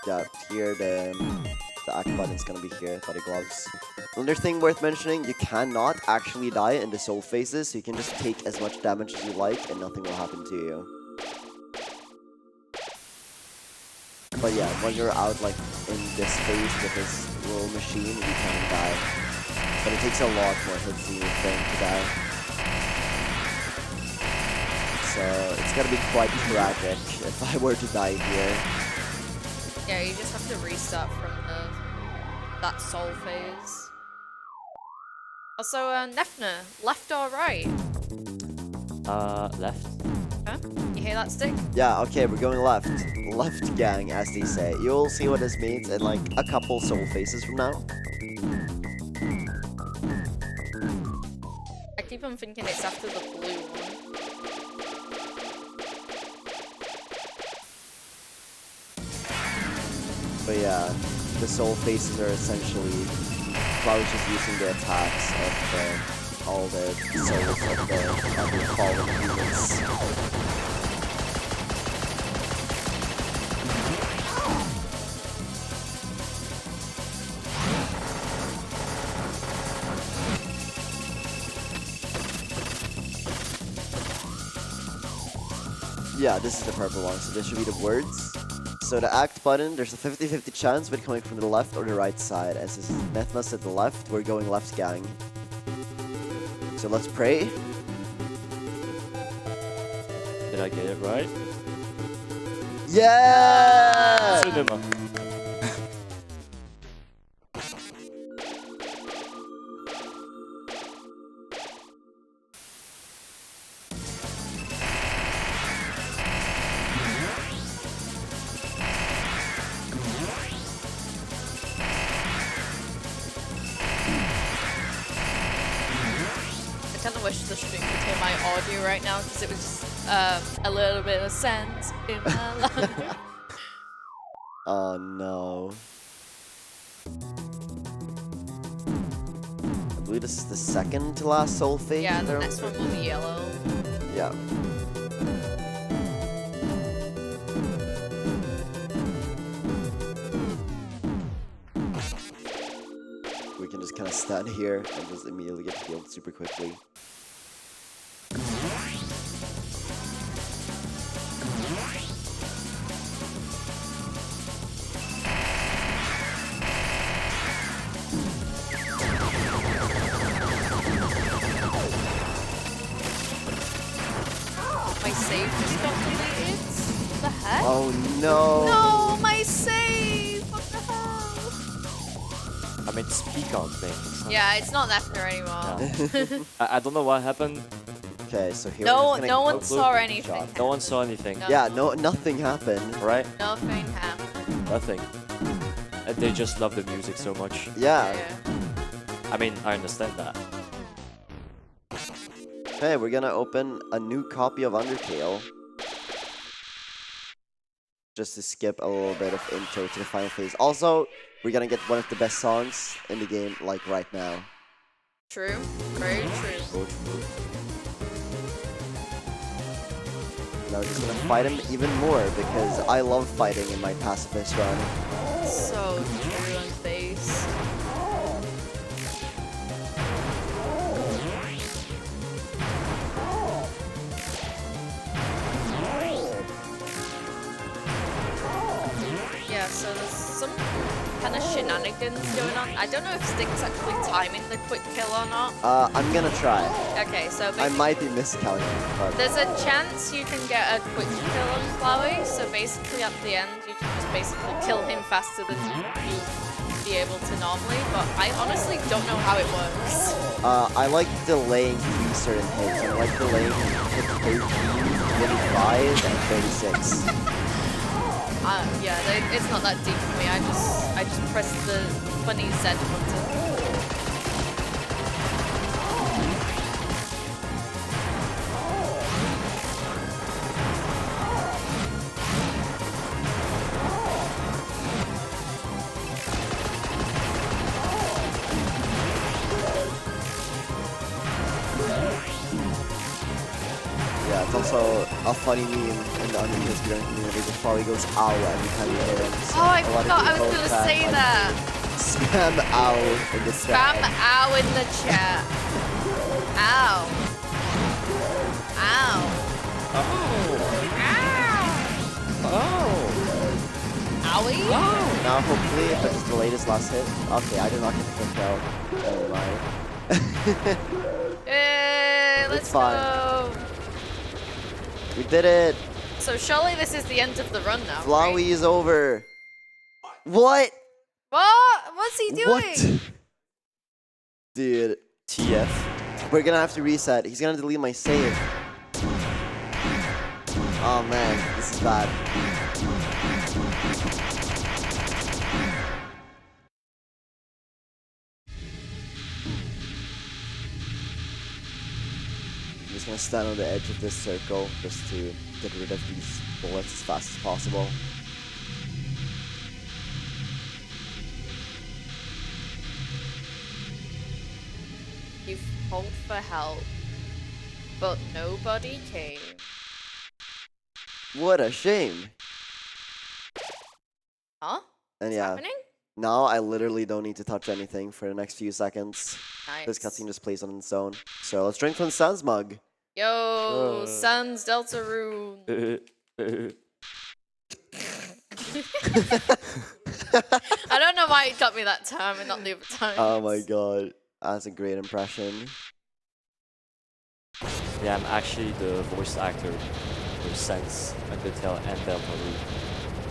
Speaker 2: yeah, here the act button's gonna be here by the gloves. Another thing worth mentioning, you cannot actually die in the soul phases, so you can just take as much damage as you like and nothing will happen to you. But yeah, when you're out like in this phase with this little machine, you can die. But it takes a lot more hits than you would think to die. So it's gonna be quite tragic if I were to die here.
Speaker 3: Yeah, you just have to restart from that soul phase. Also, Nefna, left or right?
Speaker 1: Left.
Speaker 3: Huh? You hear that stick?
Speaker 2: Yeah, okay, we're going left. Left gang, as they say. You'll see what this means in like a couple soul phases from now.
Speaker 3: I keep on thinking it's after the blue one.
Speaker 2: But yeah, the soul phases are essentially Flowey's just using the attacks of all the souls of the other fallen humans. Yeah, this is the purple one, so this should be the words. So the act button, there's a 50-50 chance of it coming from the left or the right side. As is Nethmas at the left, we're going left gang. So let's pray.
Speaker 1: Did I get it right?
Speaker 2: Yeah!
Speaker 1: Cinema.
Speaker 3: I kind of wish the stream could hear my audio right now because it was just a little bit of sense in my life.
Speaker 2: Oh no. I believe this is the second to last soul phase.
Speaker 3: Yeah,
Speaker 2: if I
Speaker 3: the
Speaker 2: don't-
Speaker 3: next one will be yellow.
Speaker 2: Yeah. We can just kind of stand here and just immediately get healed super quickly.
Speaker 3: My save just got deleted. What the heck?
Speaker 2: Oh no!
Speaker 3: No, my save! What the hell?
Speaker 1: I mean, speak on things.
Speaker 3: Yeah, it's not Nefna anymore.
Speaker 1: I don't know what happened.
Speaker 2: Okay, so here
Speaker 3: No,
Speaker 2: we're just
Speaker 3: no
Speaker 2: gonna
Speaker 3: one
Speaker 2: go
Speaker 3: saw
Speaker 2: blue
Speaker 3: anything.
Speaker 2: shot.
Speaker 1: No one saw anything,
Speaker 3: No.
Speaker 2: Yeah, nothing happened.
Speaker 1: right?
Speaker 3: Nothing happened.
Speaker 1: Nothing. And they just love the music so much.
Speaker 2: Yeah.
Speaker 1: I mean, I understand that.
Speaker 2: Okay, we're gonna open a new copy of Undertale. Just to skip a little bit of intro to the final phase. Also, we're gonna get one of the best songs in the game, like right now.
Speaker 3: True. Very true.
Speaker 2: Now we're just gonna fight him even more because I love fighting in my pacifist run.
Speaker 3: So true and face. Yeah, so there's some kind of shenanigans going on. I don't know if Stick's actually timing the quick kill or not.
Speaker 2: I'm gonna try.
Speaker 3: Okay, so
Speaker 2: I might be miscounting, but
Speaker 3: there's a chance you can get a quick kill on Flowey, so basically at the end you can just basically kill him faster than you'd be able to normally, but I honestly don't know how it works.
Speaker 2: I like delaying 3 certain hits. I like delaying hit 13, 25, and 36.
Speaker 3: Yeah, it's not that deep for me. I just press the funny Z button.
Speaker 2: Yeah, it's also a funny meme in the Undertale speedrun community. The Flowey goes ow every time you hit him. So
Speaker 3: Oh, I
Speaker 2: a lot of
Speaker 3: forgot I was
Speaker 2: people
Speaker 3: gonna
Speaker 2: chat,
Speaker 3: say
Speaker 2: like,
Speaker 3: that.
Speaker 2: Spam ow in the
Speaker 3: Spam
Speaker 2: chat.
Speaker 3: ow in the chat. Ow. Ow.
Speaker 1: Oh.
Speaker 3: Ow.
Speaker 1: Oh.
Speaker 3: Owie.
Speaker 2: Now hopefully if I just delay this last hit. Okay, I did not get the quick out. Never mind.
Speaker 3: Hey, let's
Speaker 2: It's fine.
Speaker 3: go.
Speaker 2: We did it!
Speaker 3: So surely this is the end of the run now.
Speaker 2: Flowey
Speaker 3: Right?
Speaker 2: is over. What?
Speaker 3: What? What's he doing?
Speaker 2: What? Dude,
Speaker 1: TF.
Speaker 2: we're gonna have to reset. He's gonna delete my save. Oh man, this is bad. I'm just gonna stand on the edge of this circle just to get rid of these bullets as fast as possible.
Speaker 3: You've called for help, but nobody came.
Speaker 2: What a shame.
Speaker 3: Huh?
Speaker 2: And
Speaker 3: What's
Speaker 2: yeah,
Speaker 3: happening?
Speaker 2: now I literally don't need to touch anything for the next few seconds.
Speaker 3: Nice.
Speaker 2: This cutscene just plays on its own. So let's drink from the Sans mug.
Speaker 3: Yo, Sans Delta Rune. I don't know why it got me that time and not the other time.
Speaker 2: Oh my god, that's a great impression.
Speaker 1: Yeah, I'm actually the voice actor for Sense, Undertale, and Delta Rune.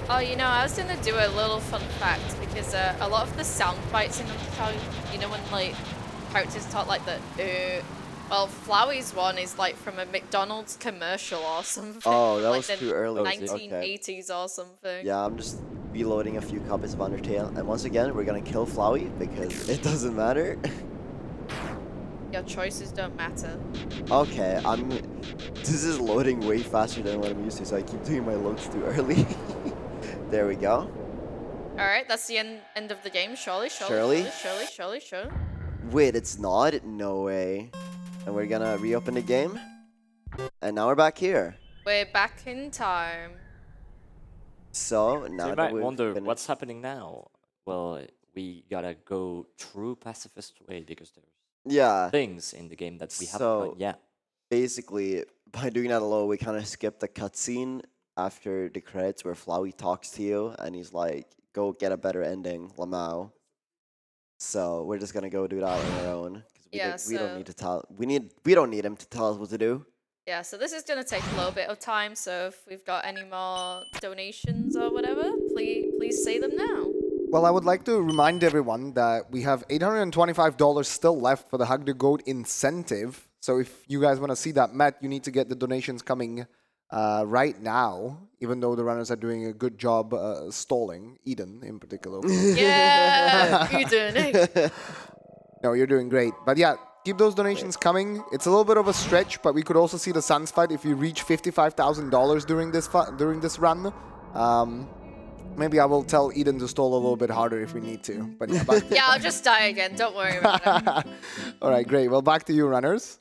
Speaker 3: Oh, you know, I was gonna do a little fun fact because a lot of the sound bites in Undertale, you know, when like characters talk like the well, Flowey's one is like from a McDonald's commercial or something.
Speaker 2: Oh, that
Speaker 3: like
Speaker 2: was
Speaker 3: the
Speaker 2: too early.
Speaker 3: 1980s or something.
Speaker 2: Yeah, I'm just reloading a few copies of Undertale. And once again, we're gonna kill Flowey because it doesn't matter.
Speaker 3: Your choices don't matter.
Speaker 2: Okay, this is loading way faster than what I'm used to, so I keep doing my loads too early. There we go.
Speaker 3: All right, that's the end of the game. Surely.
Speaker 2: Surely? Wait, it's not? No way. And we're gonna reopen the game. And now we're back here.
Speaker 3: We're back in time.
Speaker 2: So,
Speaker 1: So
Speaker 2: now
Speaker 1: you
Speaker 2: that
Speaker 1: might
Speaker 2: we've
Speaker 1: wonder
Speaker 2: finished-
Speaker 1: what's happening now. Well, we gotta go true pacifist way because there's
Speaker 2: Yeah,
Speaker 1: things in the game that we haven't
Speaker 2: So-
Speaker 1: done yet.
Speaker 2: basically, by doing that alone, we kind of skipped the cutscene after the credits where Flowey talks to you and he's like, go get a better ending, Lamau. So we're just gonna go do that on our own. 'Cause we don't
Speaker 3: so-
Speaker 2: need to tell we don't need him to tell us what to do.
Speaker 3: Yeah, so this is gonna take a little bit of time. So if we've got any more donations or whatever, please say them now.
Speaker 7: Well, I would like to remind everyone that we have $825 still left for the Hug the Goat incentive. So if you guys want to see that met, you need to get the donations coming right now, even though the runners are doing a good job stalling, Eden in particular.
Speaker 3: Yeah, you doing it?
Speaker 7: No, you're doing great. But yeah, keep those donations coming. It's a little bit of a stretch, but we could also see the Suns fight if we reach $55,000 during this run. Maybe I will tell Eden to stall a little bit harder if we need to. But yeah, back to
Speaker 3: Yeah, I'll just die again. Don't worry about it.
Speaker 7: All right, great. Well, back to you, runners.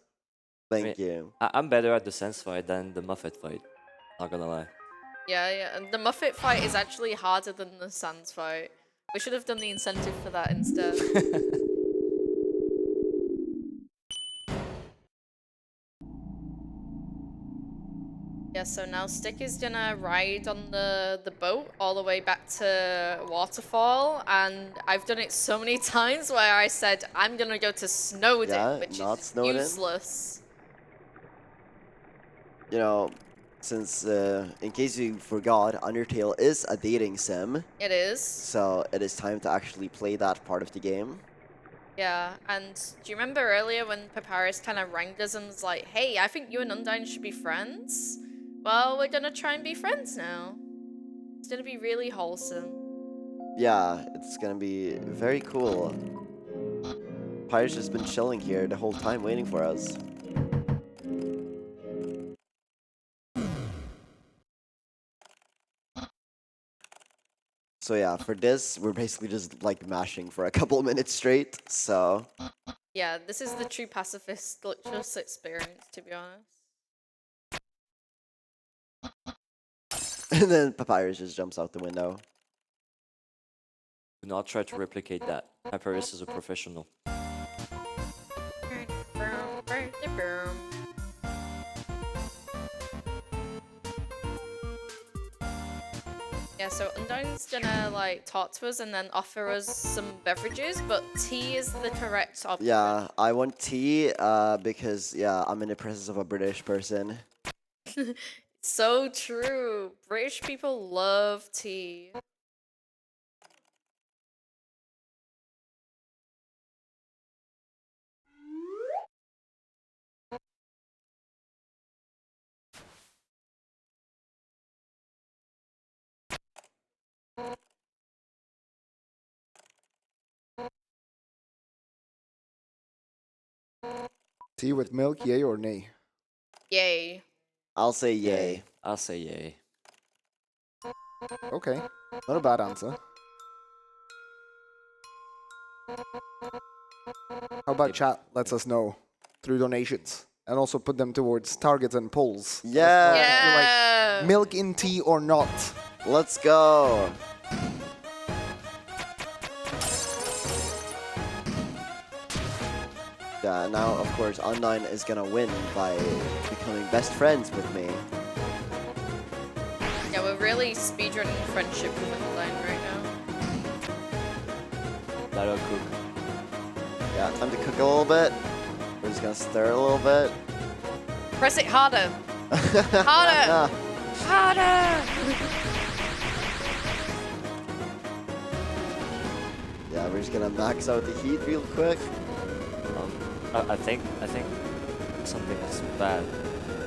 Speaker 2: Thank you.
Speaker 1: I'm better at the Sense fight than the Muffet fight. Not gonna lie.
Speaker 3: Yeah. And the Muffet fight is actually harder than the Sans fight. We should have done the incentive for that instead. Yeah, so now Stick is gonna ride on the boat all the way back to Waterfall, and I've done it so many times where I said I'm gonna go to Snowdin,
Speaker 2: Yeah,
Speaker 3: which
Speaker 2: not
Speaker 3: is
Speaker 2: Snowdin.
Speaker 3: useless.
Speaker 2: You know, since in case you forgot, Undertale is a dating sim,
Speaker 3: It is.
Speaker 2: so it is time to actually play that part of the game.
Speaker 3: Yeah, and do you remember earlier when Papyrus kind of rang us and was like, hey, I think you and Undyne should be friends? Well, we're gonna try and be friends now. It's gonna be really wholesome.
Speaker 2: Yeah, it's gonna be very cool. Papyrus has been chilling here the whole time waiting for us. So yeah, for this, we're basically just like mashing for a couple of minutes straight, so...
Speaker 3: Yeah, this is the true pacifist glitchless experience, to be honest.
Speaker 2: And then Papyrus just jumps out the window.
Speaker 1: Do not try to replicate that. Papyrus is a professional.
Speaker 3: Yeah, so Undyne's gonna like talk to us and then offer us some beverages, but tea is the correct option.
Speaker 2: Yeah, I want tea because, yeah, I'm in the presence of a British person.
Speaker 3: So true. British people love tea.
Speaker 7: Tea with milk, yay or nay?
Speaker 3: Yay.
Speaker 2: I'll say yay.
Speaker 1: I'll say yay.
Speaker 7: Okay, not a bad answer. How about chat lets us know through donations and also put them towards targets and polls.
Speaker 2: Yeah.
Speaker 3: Yeah.
Speaker 7: Milk in tea or not?
Speaker 2: Let's go. Yeah, now of course Undyne is gonna win by becoming best friends with me.
Speaker 3: Yeah, we're really speedrunning friendship with Undyne right now.
Speaker 1: That'll cook.
Speaker 2: Yeah, time to cook a little bit. We're just gonna stir a little bit.
Speaker 3: Press it harder. Harder.
Speaker 2: Yeah.
Speaker 3: Harder.
Speaker 2: Yeah, we're just gonna max out the heat real quick.
Speaker 1: I think something is bad.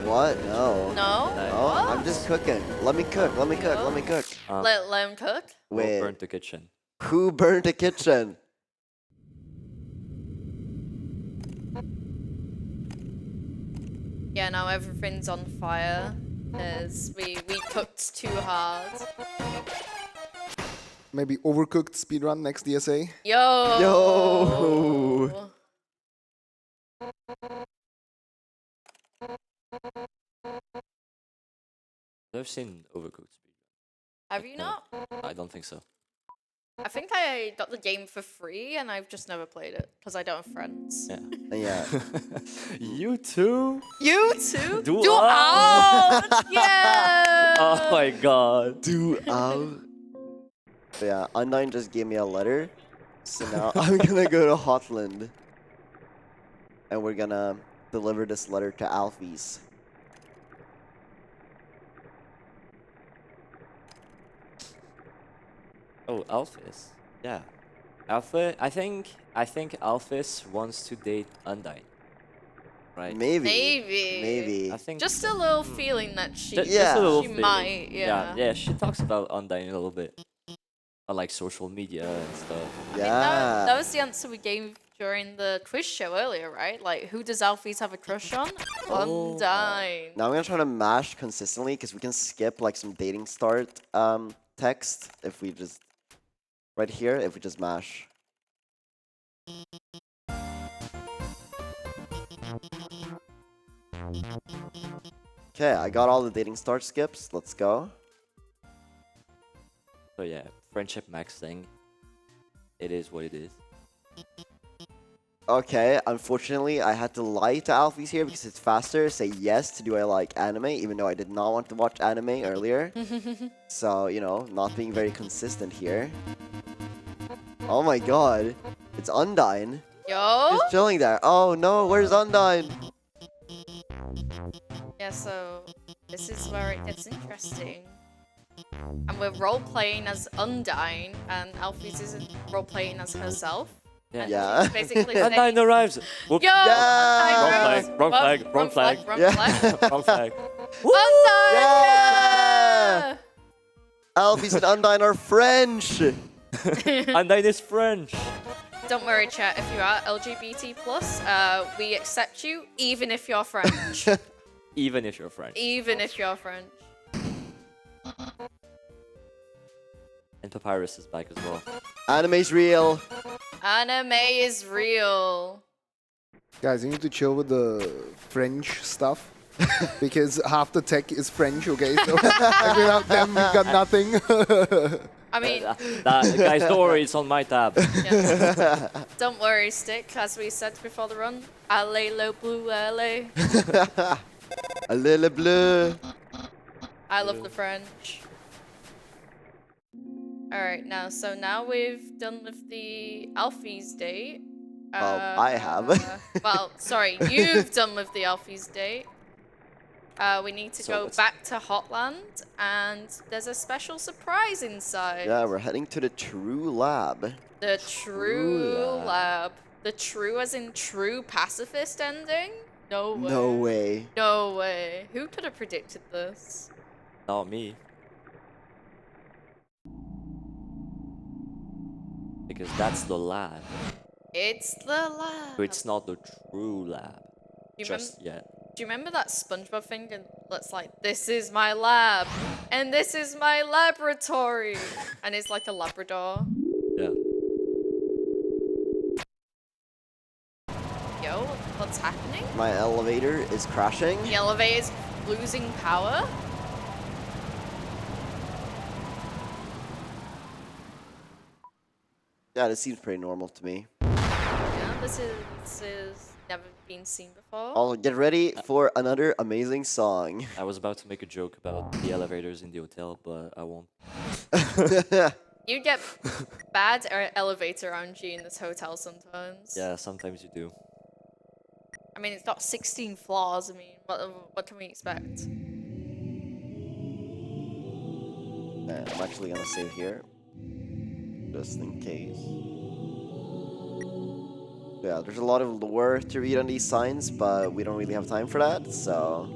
Speaker 2: What? No.
Speaker 3: No.
Speaker 2: No, I'm just cooking. Let me cook. Let me cook. Let me cook.
Speaker 3: Let him cook.
Speaker 1: We'll
Speaker 2: Wait,
Speaker 1: burn the kitchen.
Speaker 2: who burned the kitchen?
Speaker 3: Yeah, now everything's on fire. As we cooked too hard.
Speaker 7: Maybe overcooked speedrun next DSA?
Speaker 3: Yo.
Speaker 2: Yo.
Speaker 1: I've seen Overcooked speed.
Speaker 3: Have you not?
Speaker 1: I don't think so.
Speaker 3: I think I got the game for free and I've just never played it because I don't have friends.
Speaker 1: Yeah.
Speaker 2: Yeah.
Speaker 1: You too?
Speaker 3: You too?
Speaker 1: Do
Speaker 3: Do out! Yeah!
Speaker 1: Oh my god.
Speaker 2: Do out. Yeah, Undyne just gave me a letter. So now I'm gonna go to Hotland. And we're gonna deliver this letter to Alfie's.
Speaker 1: Oh, Alphys. Yeah. Alpha, I think Alphys wants to date Undyne. Right?
Speaker 2: Maybe.
Speaker 3: Maybe.
Speaker 2: Maybe.
Speaker 1: I think
Speaker 3: Just a little feeling that she,
Speaker 1: just
Speaker 2: Yeah.
Speaker 1: a little
Speaker 3: she
Speaker 1: feeling.
Speaker 3: might, yeah.
Speaker 1: Yeah, she talks about Undyne a little bit. On like social media and stuff.
Speaker 3: I mean,
Speaker 2: Yeah.
Speaker 3: that was the answer we gave during the quiz show earlier, right? Like, who does Alphys have a crush on? Undyne.
Speaker 2: Now I'm gonna try to mash consistently because we can skip like some dating start text if we just right here if we just mash. Okay, I got all the dating start skips. Let's go.
Speaker 1: So yeah, friendship max thing. It is what it is.
Speaker 2: Okay, unfortunately, I had to lie to Alfie's here because it's faster. Say yes to do I like anime, even though I did not want to watch anime earlier. So, you know, not being very consistent here. Oh my god, it's Undyne.
Speaker 3: Yo?
Speaker 2: Just chilling there. Oh no, where's Undyne?
Speaker 3: Yeah, so this is where it gets interesting. And we're role-playing as Undyne, and Alphys isn't role-playing as herself.
Speaker 1: Yeah.
Speaker 2: Yeah.
Speaker 3: She's basically saying,
Speaker 1: Undyne arrives. Whoop.
Speaker 3: Yo!
Speaker 2: Yeah!
Speaker 3: Undyne
Speaker 1: Wrong flag,
Speaker 3: arrives.
Speaker 1: wrong flag,
Speaker 3: Wrong
Speaker 2: Yeah.
Speaker 3: flag.
Speaker 1: Wrong flag.
Speaker 3: Undyne!
Speaker 2: Yeah! Alfie's and Undyne are French!
Speaker 1: Undyne is French.
Speaker 3: Don't worry, chat. If you are LGBT+, we accept you, even if you're French.
Speaker 1: Even if you're French.
Speaker 3: Even if you're French.
Speaker 1: And Papyrus is back as well.
Speaker 2: Anime's real.
Speaker 3: Anime is real.
Speaker 7: Guys, you need to chill with the French stuff. because half the tech is French, okay? So like, without them, we've got nothing.
Speaker 3: I mean,
Speaker 1: Guys, don't worry, it's on my tab.
Speaker 3: yeah. Don't worry, Stick. As we said before the run, allez le bleu, allez.
Speaker 2: A little bleu.
Speaker 3: I love the French. Alright, now we've done with the Alfie's date.
Speaker 2: I have.
Speaker 3: Well, sorry, you've done with the Alfie's date. We need to go back to Hotland, and there's a special surprise inside.
Speaker 2: Yeah, we're heading to the True Lab.
Speaker 3: The True Lab. The true as in true pacifist ending? No way.
Speaker 2: No way.
Speaker 3: No way. Who could have predicted this?
Speaker 1: Not me. Because that's the lab.
Speaker 3: It's the lab.
Speaker 1: But it's not the true lab. Just yet.
Speaker 3: Do you remember that SpongeBob thing that's like, this is my lab, and this is my laboratory, and it's like a Labrador?
Speaker 1: Yeah.
Speaker 3: Yo, what's happening?
Speaker 2: My elevator is crashing.
Speaker 3: The elevator's losing power?
Speaker 2: Yeah, this seems pretty normal to me.
Speaker 3: Yeah, this is never been seen before.
Speaker 2: I'll get ready for another amazing song.
Speaker 1: I was about to make a joke about the elevators in the hotel, but I won't.
Speaker 3: You get bad elevator RNG in this hotel sometimes.
Speaker 1: Yeah, sometimes you do.
Speaker 3: I mean, it's got 16 floors. I mean, what can we expect?
Speaker 2: I'm actually gonna save here, just in case. Yeah, there's a lot of lore to read on these signs, but we don't really have time for that, so...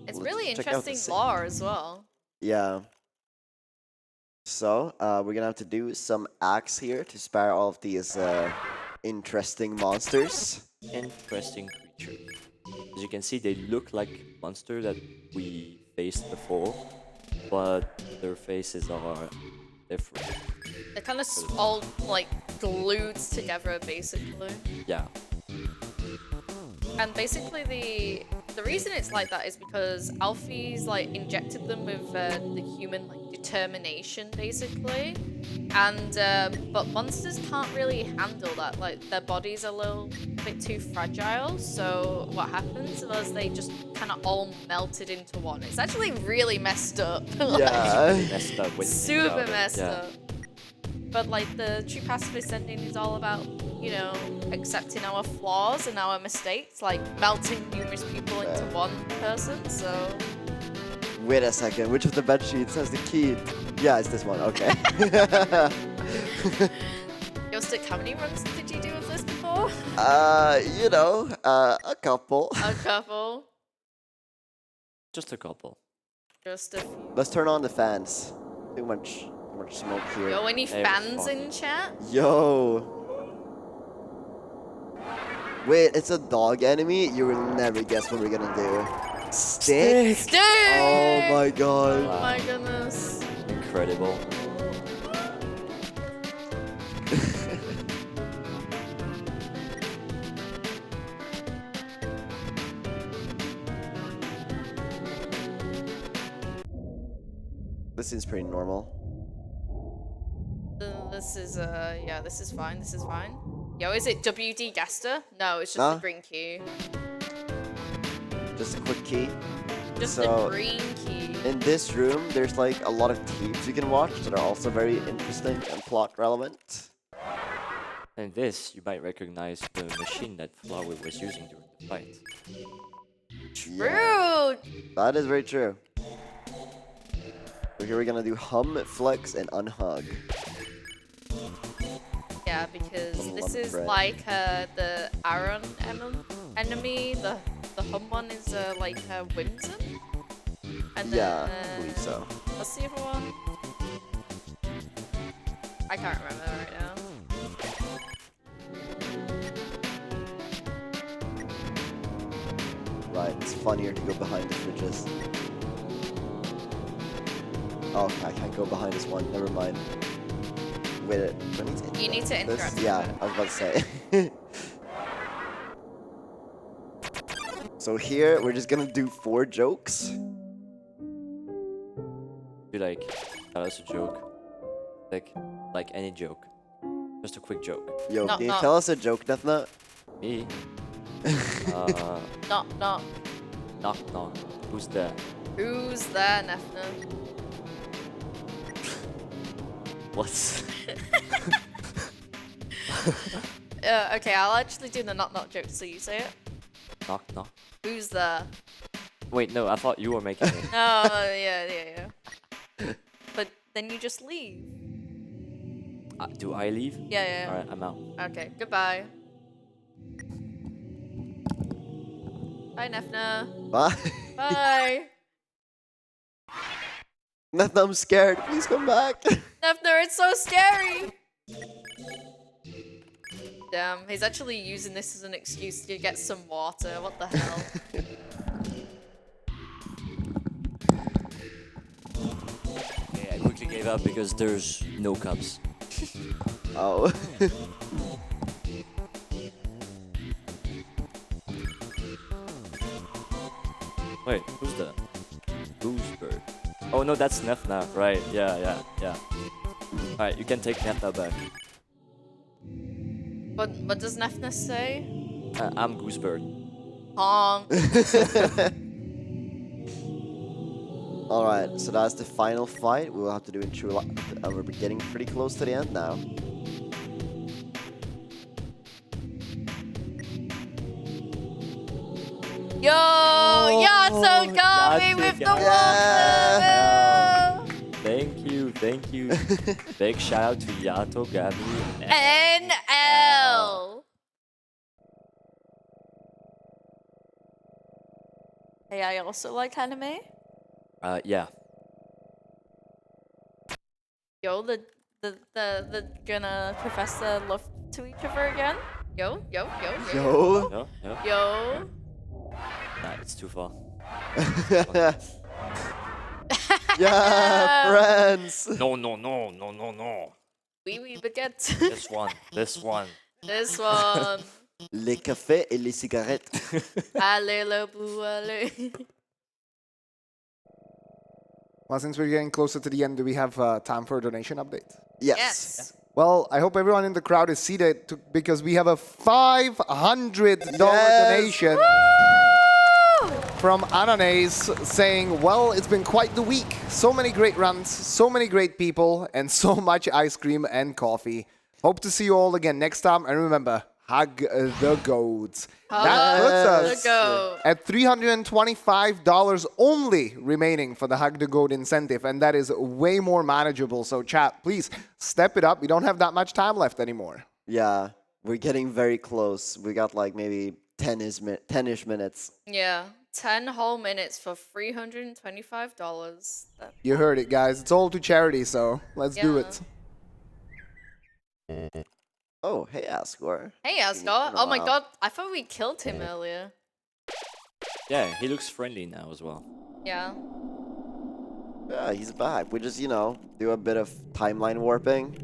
Speaker 3: It's
Speaker 2: let's
Speaker 3: really
Speaker 2: check out the
Speaker 3: interesting lore as well.
Speaker 2: Yeah. So, we're gonna have to do some acts here to spare all of these interesting monsters.
Speaker 1: Interesting creatures. As you can see, they look like monsters that we faced before, but their faces are different.
Speaker 3: They're kind of all like glued together, basically.
Speaker 1: Yeah.
Speaker 3: And basically, the reason it's like that is because Alfie's like injected them with the human like determination, basically. And but monsters can't really handle that. Like their bodies are a little bit too fragile. So what happens was they just kind of all melted into one. It's actually really messed up.
Speaker 2: Yeah.
Speaker 1: Messed up with
Speaker 3: Super messed up. But like the true pacifist ending is all about, you know, accepting our flaws and our mistakes, like melting numerous people into one person. So
Speaker 2: Wait a second, which of the bed sheets has the key? Yeah, it's this one, okay.
Speaker 3: Yo, Stick, how many runs did you do with this before?
Speaker 2: You know, a couple.
Speaker 3: A couple.
Speaker 1: Just a couple.
Speaker 3: Just a few.
Speaker 2: Let's turn on the fans. Too much smoke here.
Speaker 3: Yo, any
Speaker 1: Hey,
Speaker 3: fans
Speaker 1: fuck.
Speaker 3: in chat?
Speaker 2: Yo. Wait, it's a dog enemy? You will never guess what we're gonna do. Stick?
Speaker 3: Stick!
Speaker 2: Oh my god.
Speaker 3: Oh my goodness.
Speaker 1: Incredible.
Speaker 2: This seems pretty normal.
Speaker 3: This is yeah, this is fine. This is fine. Yo, is it WD Gaster? No, it's just
Speaker 2: Nah.
Speaker 3: the green key.
Speaker 2: Just a quick key.
Speaker 3: Just
Speaker 2: So,
Speaker 3: the green key.
Speaker 2: In this room, there's like a lot of teams you can watch that are also very interesting and plot relevant.
Speaker 1: And this, you might recognize the machine that Flowey was using during the fight.
Speaker 3: Rude!
Speaker 2: That is very true. So here we're gonna do hum, flex, and unhug.
Speaker 3: Yeah, because
Speaker 2: Some
Speaker 3: this
Speaker 2: lump
Speaker 3: is
Speaker 2: bread.
Speaker 3: like the Aaron enemy. The hum one is like Whimsun. And
Speaker 2: Yeah,
Speaker 3: then,
Speaker 2: I believe so.
Speaker 3: what's the other one? I can't remember right now.
Speaker 2: Right, it's funnier to go behind the fridges. Oh, okay, I can't go behind this one. Never mind. Wait, do I need to
Speaker 3: You need to
Speaker 2: interact with
Speaker 3: interact
Speaker 2: this?
Speaker 3: with
Speaker 2: Yeah,
Speaker 3: it.
Speaker 2: I was about to say. So here, we're just gonna do 4 jokes.
Speaker 1: You like tell us a joke, like any joke, just a quick joke.
Speaker 2: Yo,
Speaker 3: Knock,
Speaker 2: can you
Speaker 3: knock.
Speaker 2: tell us a joke, Nethna?
Speaker 1: Me?
Speaker 3: Knock, knock.
Speaker 1: Knock knock. Who's there?
Speaker 3: Who's there, Nefna?
Speaker 1: What's?
Speaker 3: Okay, I'll actually do the knock knock joke so you say it.
Speaker 1: Knock knock.
Speaker 3: Who's there?
Speaker 1: Wait, no, I thought you were making it.
Speaker 3: Oh, yeah. But then you just leave.
Speaker 1: Do I leave?
Speaker 3: Yeah.
Speaker 1: Alright, I'm out.
Speaker 3: Okay, goodbye. Bye, Nefna.
Speaker 2: Bye.
Speaker 3: Bye.
Speaker 2: Nethna, I'm scared. Please come back.
Speaker 3: Nefna, it's so scary. Damn, he's actually using this as an excuse to get some water. What the hell?
Speaker 1: Okay, I quickly gave up because there's no cups.
Speaker 2: Oh.
Speaker 1: Wait, who's that? Goosebird. Oh no, that's Nethna, right? Yeah. Alright, you can take Nethna back.
Speaker 3: What does Nefna say?
Speaker 1: I'm Goosebird.
Speaker 3: Honk.
Speaker 2: Alright, so that's the final fight. We'll have to do in true life. We're getting pretty close to the end now.
Speaker 3: Yo, Yato got me
Speaker 1: Yato
Speaker 3: with the
Speaker 1: got
Speaker 3: water.
Speaker 1: Thank you. Big shout out to Yato, Gabby,
Speaker 3: NL. Hey, I also like anime.
Speaker 1: Yeah.
Speaker 3: Yo, the gonna professor love to each other again. Yo.
Speaker 2: Yo.
Speaker 1: No?
Speaker 3: Yo.
Speaker 1: Nah, it's too far.
Speaker 2: Yeah, friends.
Speaker 1: No.
Speaker 3: Oui, baguette.
Speaker 1: This one.
Speaker 3: This one.
Speaker 2: Les cafés et les cigarettes.
Speaker 3: Allez, le blue, allez.
Speaker 7: Well, since we're getting closer to the end, do we have time for a donation update?
Speaker 2: Yes.
Speaker 7: Well, I hope everyone in the crowd is seated because we have a $500 donation from Ananes saying, well, it's been quite the week. So many great runs, so many great people, and so much ice cream and coffee. Hope to see you all again next time. And remember, hug the goats. That puts us
Speaker 3: Go.
Speaker 7: at $325 only remaining for the Hug the Goat incentive, and that is way more manageable. So chat, please step it up. We don't have that much time left anymore.
Speaker 2: Yeah, we're getting very close. We got like maybe 10-ish minutes.
Speaker 3: Yeah, 10 whole minutes for $325.
Speaker 7: You heard it, guys. It's all to charity, so let's do it.
Speaker 2: Oh, hey, Asgore.
Speaker 3: Hey, Asgore.
Speaker 2: been a
Speaker 3: Oh my
Speaker 2: while.
Speaker 3: god, I thought we killed him earlier.
Speaker 1: Yeah, he looks friendly now as well.
Speaker 3: Yeah.
Speaker 2: Yeah, he's back. We just, do a bit of timeline warping.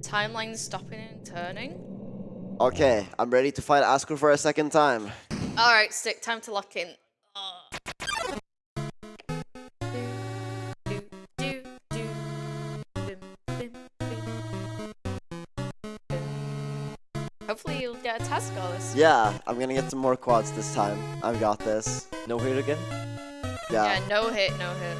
Speaker 3: Timeline stopping and turning.
Speaker 2: Okay, I'm ready to fight Asgore for a second time.
Speaker 3: Alright, Stick, time to lock in. Hopefully you'll get a task on this.
Speaker 2: Yeah, I'm gonna get some more quads this time. I've got this.
Speaker 1: No hit again?
Speaker 2: Yeah.
Speaker 3: Yeah, no hit, no hit.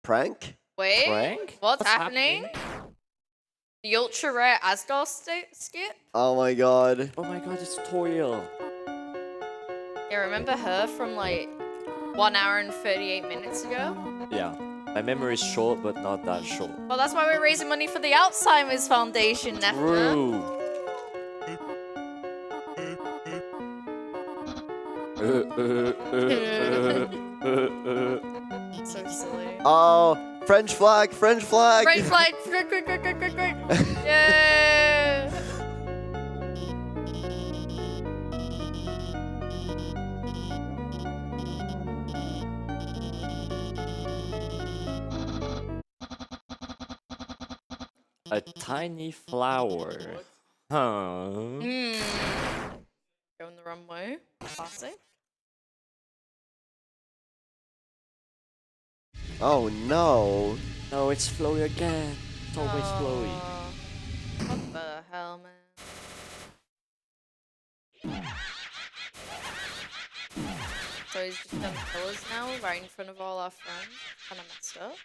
Speaker 2: Prank?
Speaker 3: Wait,
Speaker 1: Frank?
Speaker 3: what's happening? The ultra rare Asgore skit?
Speaker 2: Oh my god.
Speaker 1: Oh my god, it's Toriel.
Speaker 3: Yeah, remember her from like 1 hour and 38 minutes ago?
Speaker 1: Yeah. My memory is short, but not that short.
Speaker 3: Well, that's why we're raising money for the Alzheimer's Foundation, Nefna. So silly.
Speaker 2: Oh, French flag, French flag!
Speaker 3: Right flag! Great! Yeah!
Speaker 1: A tiny flower. Huh.
Speaker 3: Going the wrong way. Classic.
Speaker 2: Oh no.
Speaker 1: No, it's Flowey again. It's always Flowey.
Speaker 3: Aw, what the hell, man? So he's just done pillars now, right in front of all our friends. Kinda messed up.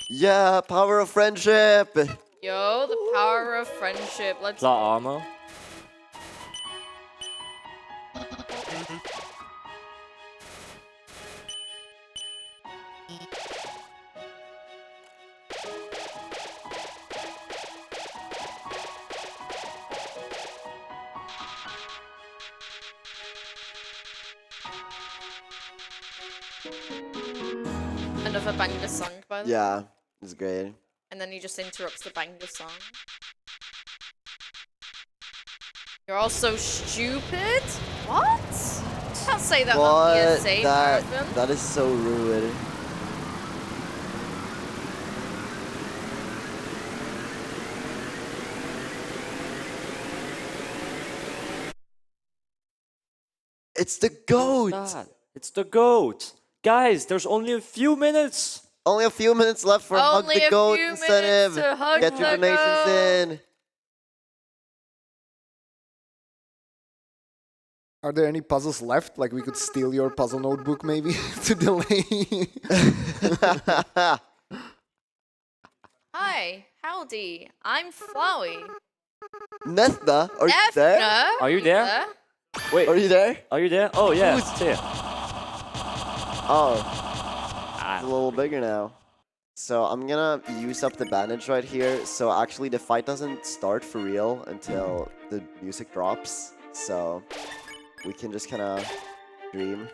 Speaker 2: Yeah, power of friendship.
Speaker 3: Yo, the power of friendship. Let's
Speaker 1: Plot armor.
Speaker 3: another banger song, by the way.
Speaker 2: Yeah, it's great.
Speaker 3: And then he just interrupts the banger song. You're all so stupid? What? Can't say that on the PSA, Marathon.
Speaker 2: That is so rude. It's the goat!
Speaker 1: It's the goat. Guys, there's only a few minutes.
Speaker 2: Only a few minutes left for Hug
Speaker 3: Only
Speaker 2: the
Speaker 3: a
Speaker 2: Goat
Speaker 3: few minutes
Speaker 2: incentive.
Speaker 3: to hug
Speaker 2: Get your
Speaker 3: the
Speaker 2: donations
Speaker 3: goat.
Speaker 2: in.
Speaker 7: Are there any puzzles left? Like we could steal your puzzle notebook maybe to delay.
Speaker 3: Hi, howdy. I'm Flowey.
Speaker 2: Nethna, are you there?
Speaker 3: Defna,
Speaker 1: Are you there? Wait,
Speaker 2: Are you there?
Speaker 1: are you there? Oh yeah,
Speaker 2: Who's-
Speaker 1: it's here.
Speaker 2: Oh, it's a little bigger now. So I'm gonna use up the bandage right here. So actually the fight doesn't start for real until the music drops. So we can just kind of dream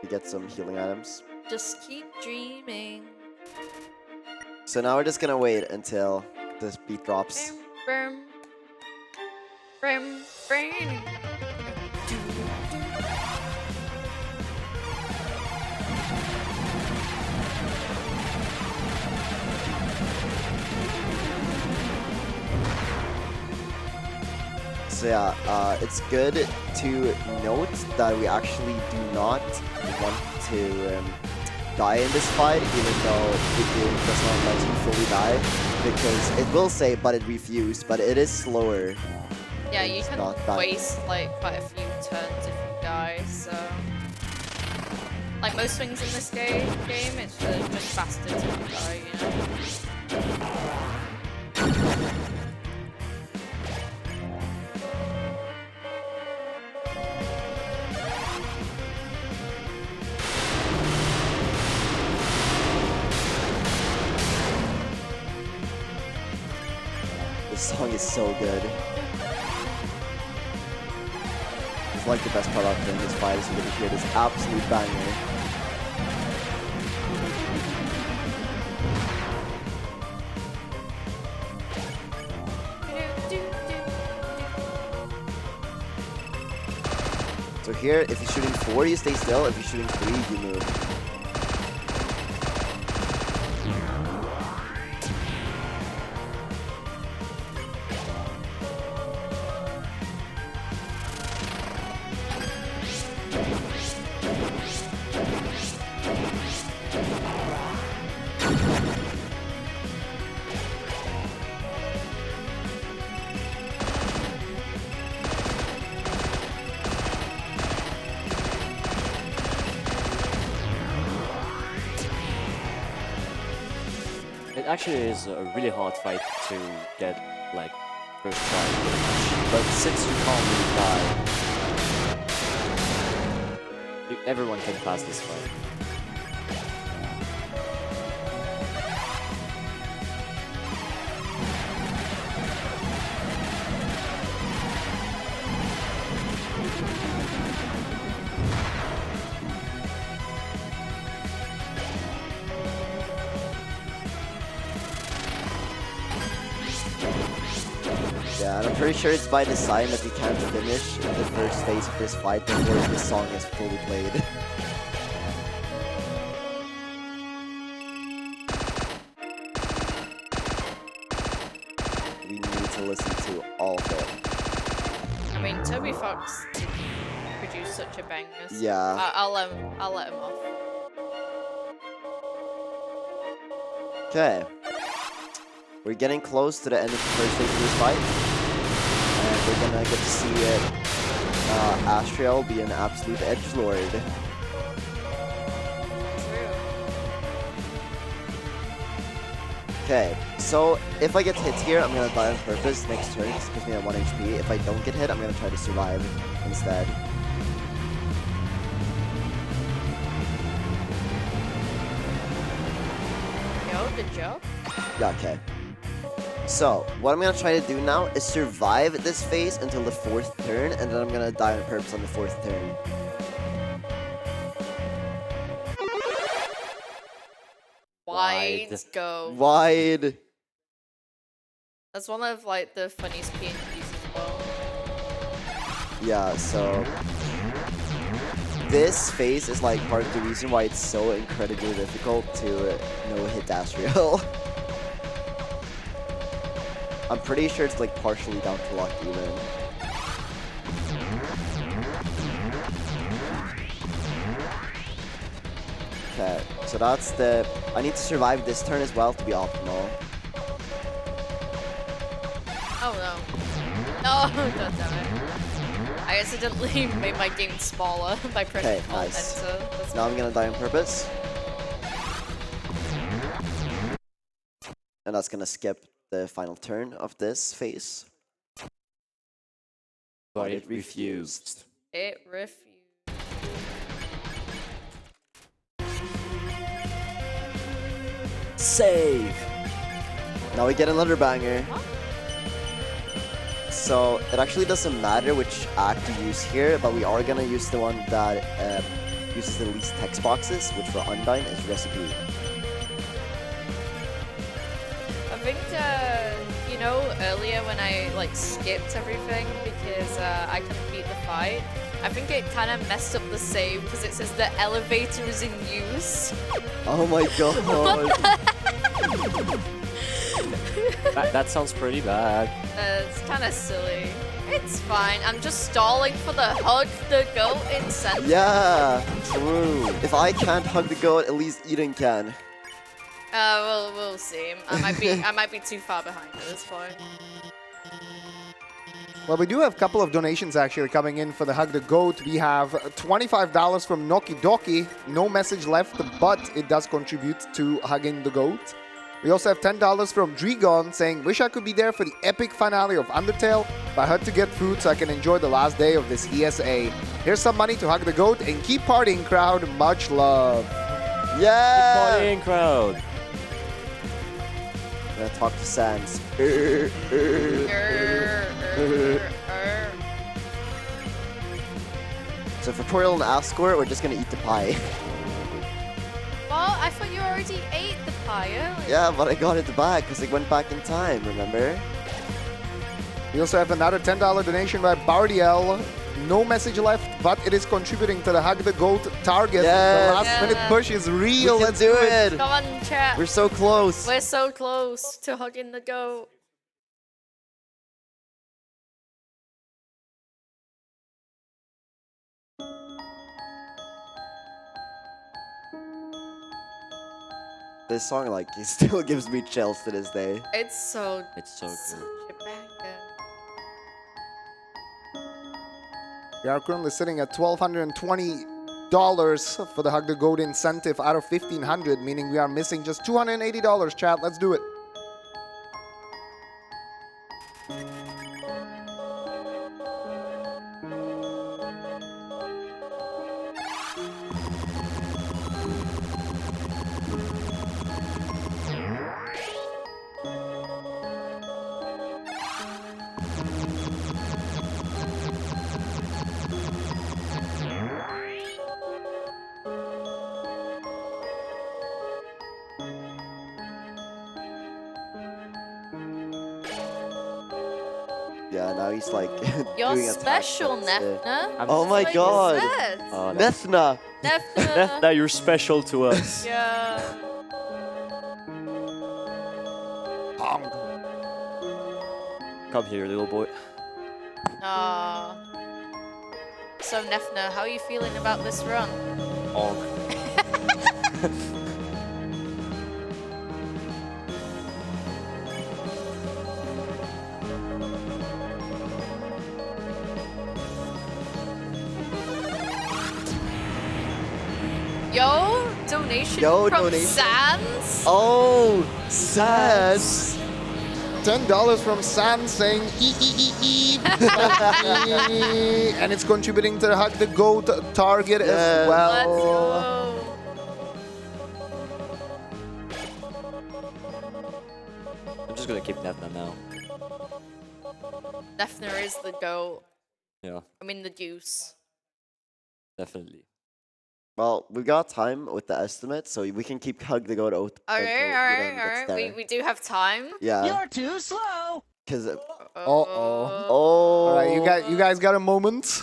Speaker 2: to get some healing items.
Speaker 3: Just keep dreaming.
Speaker 2: So now we're just gonna wait until this beat drops.
Speaker 3: Brum, brum, brum, brum.
Speaker 2: So yeah, it's good to note that we actually do not want to die in this fight, even though the game does not let you fully die, because it will say, but it refused, but it is slower.
Speaker 3: Yeah, you
Speaker 2: It's
Speaker 3: can
Speaker 2: not bad.
Speaker 3: waste like quite a few turns if you die, so... Like most things in this game it's just faster to die, you know?
Speaker 2: This song is so good. It's like the best part of in this fight is you're gonna hear this absolute banger. So here, if you're shooting 4, you stay still. If you're shooting 3, you move.
Speaker 1: It actually is a really hard fight to get like first try, but since you can't really die, everyone can pass this fight.
Speaker 2: Yeah, and I'm pretty sure it's by design that you can't finish the first phase of this fight before the song is fully played. to listen to all of it.
Speaker 3: I mean, Toby Fox produced such a banger. So
Speaker 2: Yeah.
Speaker 3: I'll let him off.
Speaker 2: Okay. We're getting close to the end of the first stage of this fight. And we're gonna get to see it. Astriel be an absolute edgelord.
Speaker 3: True.
Speaker 2: Okay, so if I get hit here, I'm gonna die on purpose next turn. This gives me a 1 HP. If I don't get hit, I'm gonna try to survive instead.
Speaker 3: Yo, good job.
Speaker 2: Yeah, okay. So, what I'm gonna try to do now is survive this phase until the 4th turn, and then I'm gonna die on purpose on the 4th turn.
Speaker 3: Wide go.
Speaker 2: Wide.
Speaker 3: That's one of like the funniest PNGs as well.
Speaker 2: Yeah, so this phase is like part of the reason why it's so incredibly difficult to no-hit Asriel. I'm pretty sure it's like partially down to luck even. Okay, so that's the... I need to survive this turn as well to be optimal.
Speaker 3: Oh no. No, don't damn it. I accidentally made my game smaller by pressing
Speaker 2: Okay,
Speaker 3: Alt
Speaker 2: nice.
Speaker 3: Enter. That's
Speaker 2: Now I'm gonna die on purpose. And that's gonna skip the final turn of this phase.
Speaker 1: But it refused.
Speaker 3: It refused.
Speaker 1: Save!
Speaker 2: Now we get another banger. So it actually doesn't matter which act you use here, but we are gonna use the one that uses the least text boxes, which for Undyne is recipe.
Speaker 3: I think, you know, earlier when I like skipped everything because I couldn't beat the fight, I think it kind of messed up the save because it says the elevator is in use.
Speaker 2: Oh my god!
Speaker 1: That sounds pretty bad.
Speaker 3: It's kind of silly. It's fine. I'm just stalling for the hug the goat incentive.
Speaker 2: Yeah, true. If I can't hug the goat, at least Eden can.
Speaker 3: We'll see. I might be too far behind at this point.
Speaker 7: Well, we do have a couple of donations actually coming in for the Hug the Goat. We have $25 from Noki Doki. No message left, but it does contribute to hugging the goat. We also have $10 from Drigon saying, wish I could be there for the epic finale of Undertale, but I had to get food so I can enjoy the last day of this ESA. Here's some money to hug the goat and keep partying, crowd. Much love.
Speaker 2: Yeah!
Speaker 1: Partying crowd!
Speaker 2: I'm gonna talk to Sans. So for Toriel and Asgore, we're just gonna eat the pie.
Speaker 3: Well, I thought you already ate the pie earlier.
Speaker 2: Yeah, but I got it back because it went back in time, remember?
Speaker 7: We also have another $10 donation by Bardiel. No message left, but it is contributing to the Hug the Goat target.
Speaker 2: Yes.
Speaker 7: The last minute push is real.
Speaker 2: We can
Speaker 7: Let's
Speaker 2: do it!
Speaker 3: Come on, chat.
Speaker 2: We're so close!
Speaker 3: We're so close to hugging the goat.
Speaker 2: This song, like, it still gives me chills to this day.
Speaker 3: It's so
Speaker 1: good.
Speaker 3: such a banger.
Speaker 7: We are currently sitting at $1,220 for the Hug the Goat incentive out of $1,500, meaning we are missing just $280, chat. Let's do it.
Speaker 2: Yeah, now he's like
Speaker 3: You're
Speaker 2: doing attacks
Speaker 3: special,
Speaker 2: that's,
Speaker 3: Nefna.
Speaker 2: Oh my
Speaker 3: Like
Speaker 2: god!
Speaker 3: that.
Speaker 1: Oh,
Speaker 2: Nethna!
Speaker 3: Nefna.
Speaker 1: you're special to us.
Speaker 3: Yeah.
Speaker 1: Come here, little boy.
Speaker 3: So Nefna, how are you feeling about this run?
Speaker 1: Oh.
Speaker 3: Yo, donation
Speaker 2: Yo,
Speaker 3: from
Speaker 2: donation.
Speaker 3: Sans.
Speaker 2: Oh, Sans.
Speaker 7: $10 from Sam saying and it's contributing to the Hug the Goat target
Speaker 2: Yeah.
Speaker 7: as
Speaker 3: Let's
Speaker 7: well.
Speaker 3: go.
Speaker 1: I'm just gonna keep Nefna now.
Speaker 3: Nefna is the goat.
Speaker 1: Yeah,
Speaker 3: I mean the deuce.
Speaker 1: definitely.
Speaker 2: Well, we've got time with the estimate, so we can keep Hug the Goat out until
Speaker 3: Okay,
Speaker 2: Eden
Speaker 3: alright,
Speaker 2: gets
Speaker 3: alright.
Speaker 2: there.
Speaker 3: We do have time.
Speaker 2: Yeah,
Speaker 5: You're too slow.
Speaker 2: because
Speaker 7: Uh-oh.
Speaker 2: oh,
Speaker 7: All right, you guys got a moment?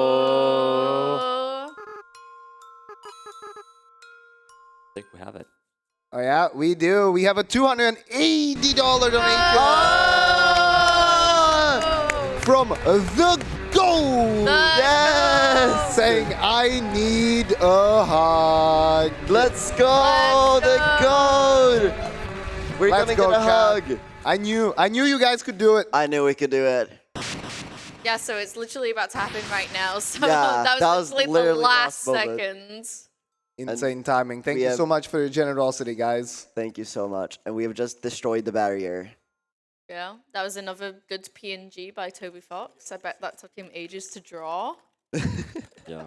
Speaker 1: Oh. I think we have it.
Speaker 7: Oh yeah, we do. We have a $280 donation from the Gold.
Speaker 2: yes!
Speaker 7: Saying, I need a hug.
Speaker 2: Let's go,
Speaker 3: Let's
Speaker 2: the
Speaker 3: go.
Speaker 2: goat! We're
Speaker 7: Let's
Speaker 2: gonna
Speaker 7: go,
Speaker 2: get a
Speaker 7: Kat.
Speaker 2: hug.
Speaker 7: I knew you guys could do it.
Speaker 2: I knew we could do it.
Speaker 3: Yeah, so it's literally about to happen right now. So
Speaker 2: Yeah,
Speaker 3: that was literally the
Speaker 2: literally
Speaker 3: last
Speaker 2: last moment.
Speaker 3: second.
Speaker 7: Insane timing. Thank
Speaker 2: we
Speaker 7: you
Speaker 2: have-
Speaker 7: so much for your generosity, guys.
Speaker 2: Thank you so much. And we have just destroyed the barrier.
Speaker 3: Yeah, that was another good PNG by Toby Fox. I bet that took him ages to draw.
Speaker 1: Yeah.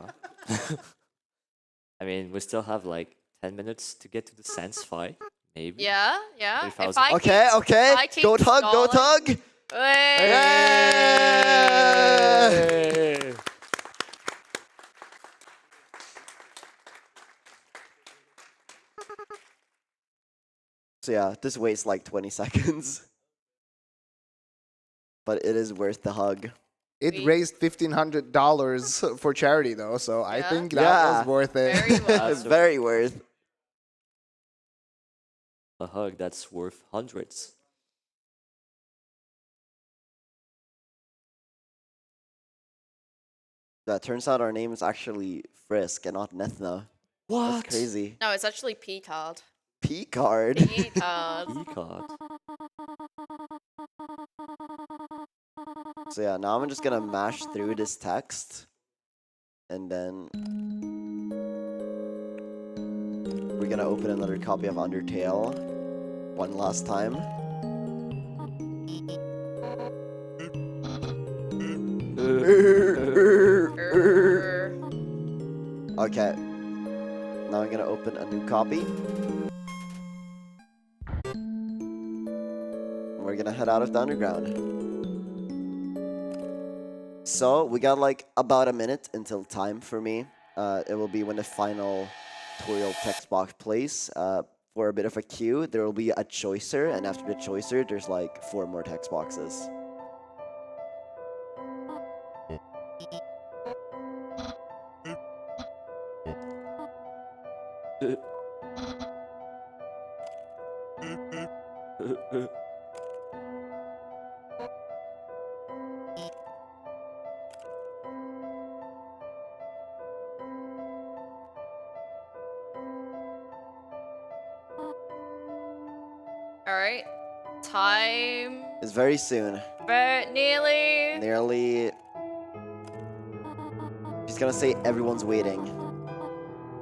Speaker 1: I mean, we still have like 10 minutes to get to the Sans fight. Maybe.
Speaker 3: Yeah, yeah.
Speaker 1: 3,000.
Speaker 3: If I
Speaker 2: Okay,
Speaker 3: keep,
Speaker 2: okay.
Speaker 3: I keep
Speaker 2: Goat hug, goat
Speaker 3: stalling-
Speaker 2: hug.
Speaker 3: Hey!
Speaker 1: Hey!
Speaker 2: So yeah, this waits like 20 seconds. But it is worth the hug.
Speaker 7: It
Speaker 3: We-
Speaker 7: raised $1,500 for charity, though, so I
Speaker 3: Yeah.
Speaker 7: think that
Speaker 2: Yeah.
Speaker 7: was worth it.
Speaker 3: Very well.
Speaker 2: It's very worth.
Speaker 1: A hug that's worth hundreds.
Speaker 2: That turns out our name is actually Frisk and not Nethna.
Speaker 1: What?
Speaker 2: That's crazy.
Speaker 3: No, it's actually P-card.
Speaker 2: P card.
Speaker 3: P-card.
Speaker 1: E-card.
Speaker 2: So yeah, now I'm just gonna mash through this text. And then we're gonna open another copy of Undertale one last time. Okay. Now I'm gonna open a new copy. We're gonna head out of the underground. So we got like about a minute until time for me. It will be when the final Toriel text box plays. For a bit of a queue, there will be a choicer, and after the choicer, there's like 4 more text boxes.
Speaker 3: Alright. Time.
Speaker 2: It's very soon.
Speaker 3: But nearly.
Speaker 2: Nearly. She's gonna say everyone's waiting.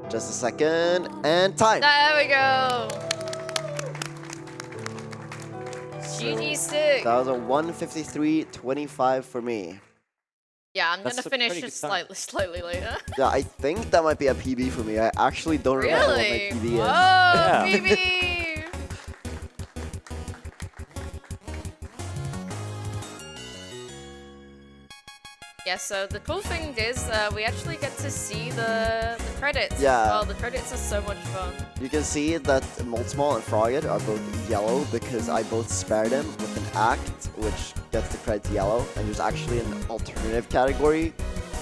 Speaker 2: Just a second, and time!
Speaker 3: There we go. GG stick.
Speaker 2: That was a 1:53:25 for me.
Speaker 3: Yeah, I'm
Speaker 1: That's
Speaker 3: gonna
Speaker 1: a
Speaker 3: finish
Speaker 1: pretty
Speaker 3: it
Speaker 1: good time.
Speaker 3: slightly later.
Speaker 2: Yeah, I think that might be a PB for me. I actually don't remember what my
Speaker 3: Really?
Speaker 2: PB
Speaker 3: Whoa,
Speaker 2: is.
Speaker 1: Yeah.
Speaker 3: BB! Yeah, so the cool thing is we actually get to see the credits.
Speaker 2: Yeah.
Speaker 3: Well, the credits are so much fun.
Speaker 2: You can see that Moldsmal and Frogget are both yellow because I both spared them with an act, which gets the credits yellow. And there's actually an alternative category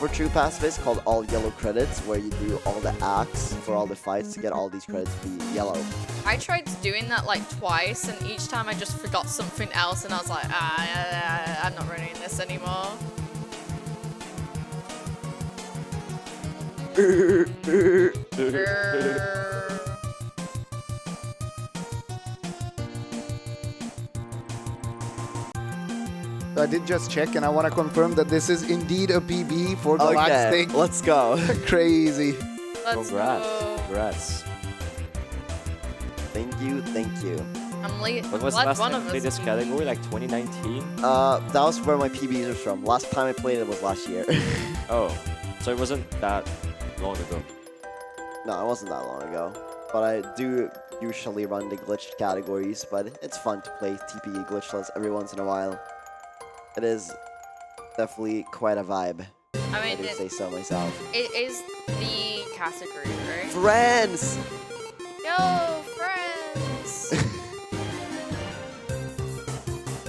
Speaker 2: for True Pacifist called all yellow credits, where you do all the acts for all the fights to get all these credits to be yellow.
Speaker 3: I tried doing that like twice, and each time I just forgot something else, and I was like, I'm not running this anymore.
Speaker 7: So I did just check, and I want to confirm that this is indeed a PB for
Speaker 2: Okay,
Speaker 7: Galactic.
Speaker 2: let's go.
Speaker 7: Crazy.
Speaker 3: Let's
Speaker 1: Congrats.
Speaker 3: go.
Speaker 1: Congrats.
Speaker 2: Thank you, thank you.
Speaker 3: I'm late.
Speaker 1: When was the
Speaker 3: glad
Speaker 1: last
Speaker 3: one
Speaker 1: time
Speaker 3: of
Speaker 1: you played
Speaker 3: us
Speaker 1: this
Speaker 3: beat
Speaker 1: category? Like 2019?
Speaker 2: That was where my PBs are from. Last time I played it was last year.
Speaker 1: Oh, so it wasn't that long ago.
Speaker 2: No, it wasn't that long ago. But I do usually run the glitched categories, but it's fun to play TPE glitchless every once in a while. It is definitely quite a vibe.
Speaker 3: I
Speaker 2: I
Speaker 3: mean,
Speaker 2: do say so myself.
Speaker 3: it is the category, right?
Speaker 2: Friends!
Speaker 3: Yo, friends!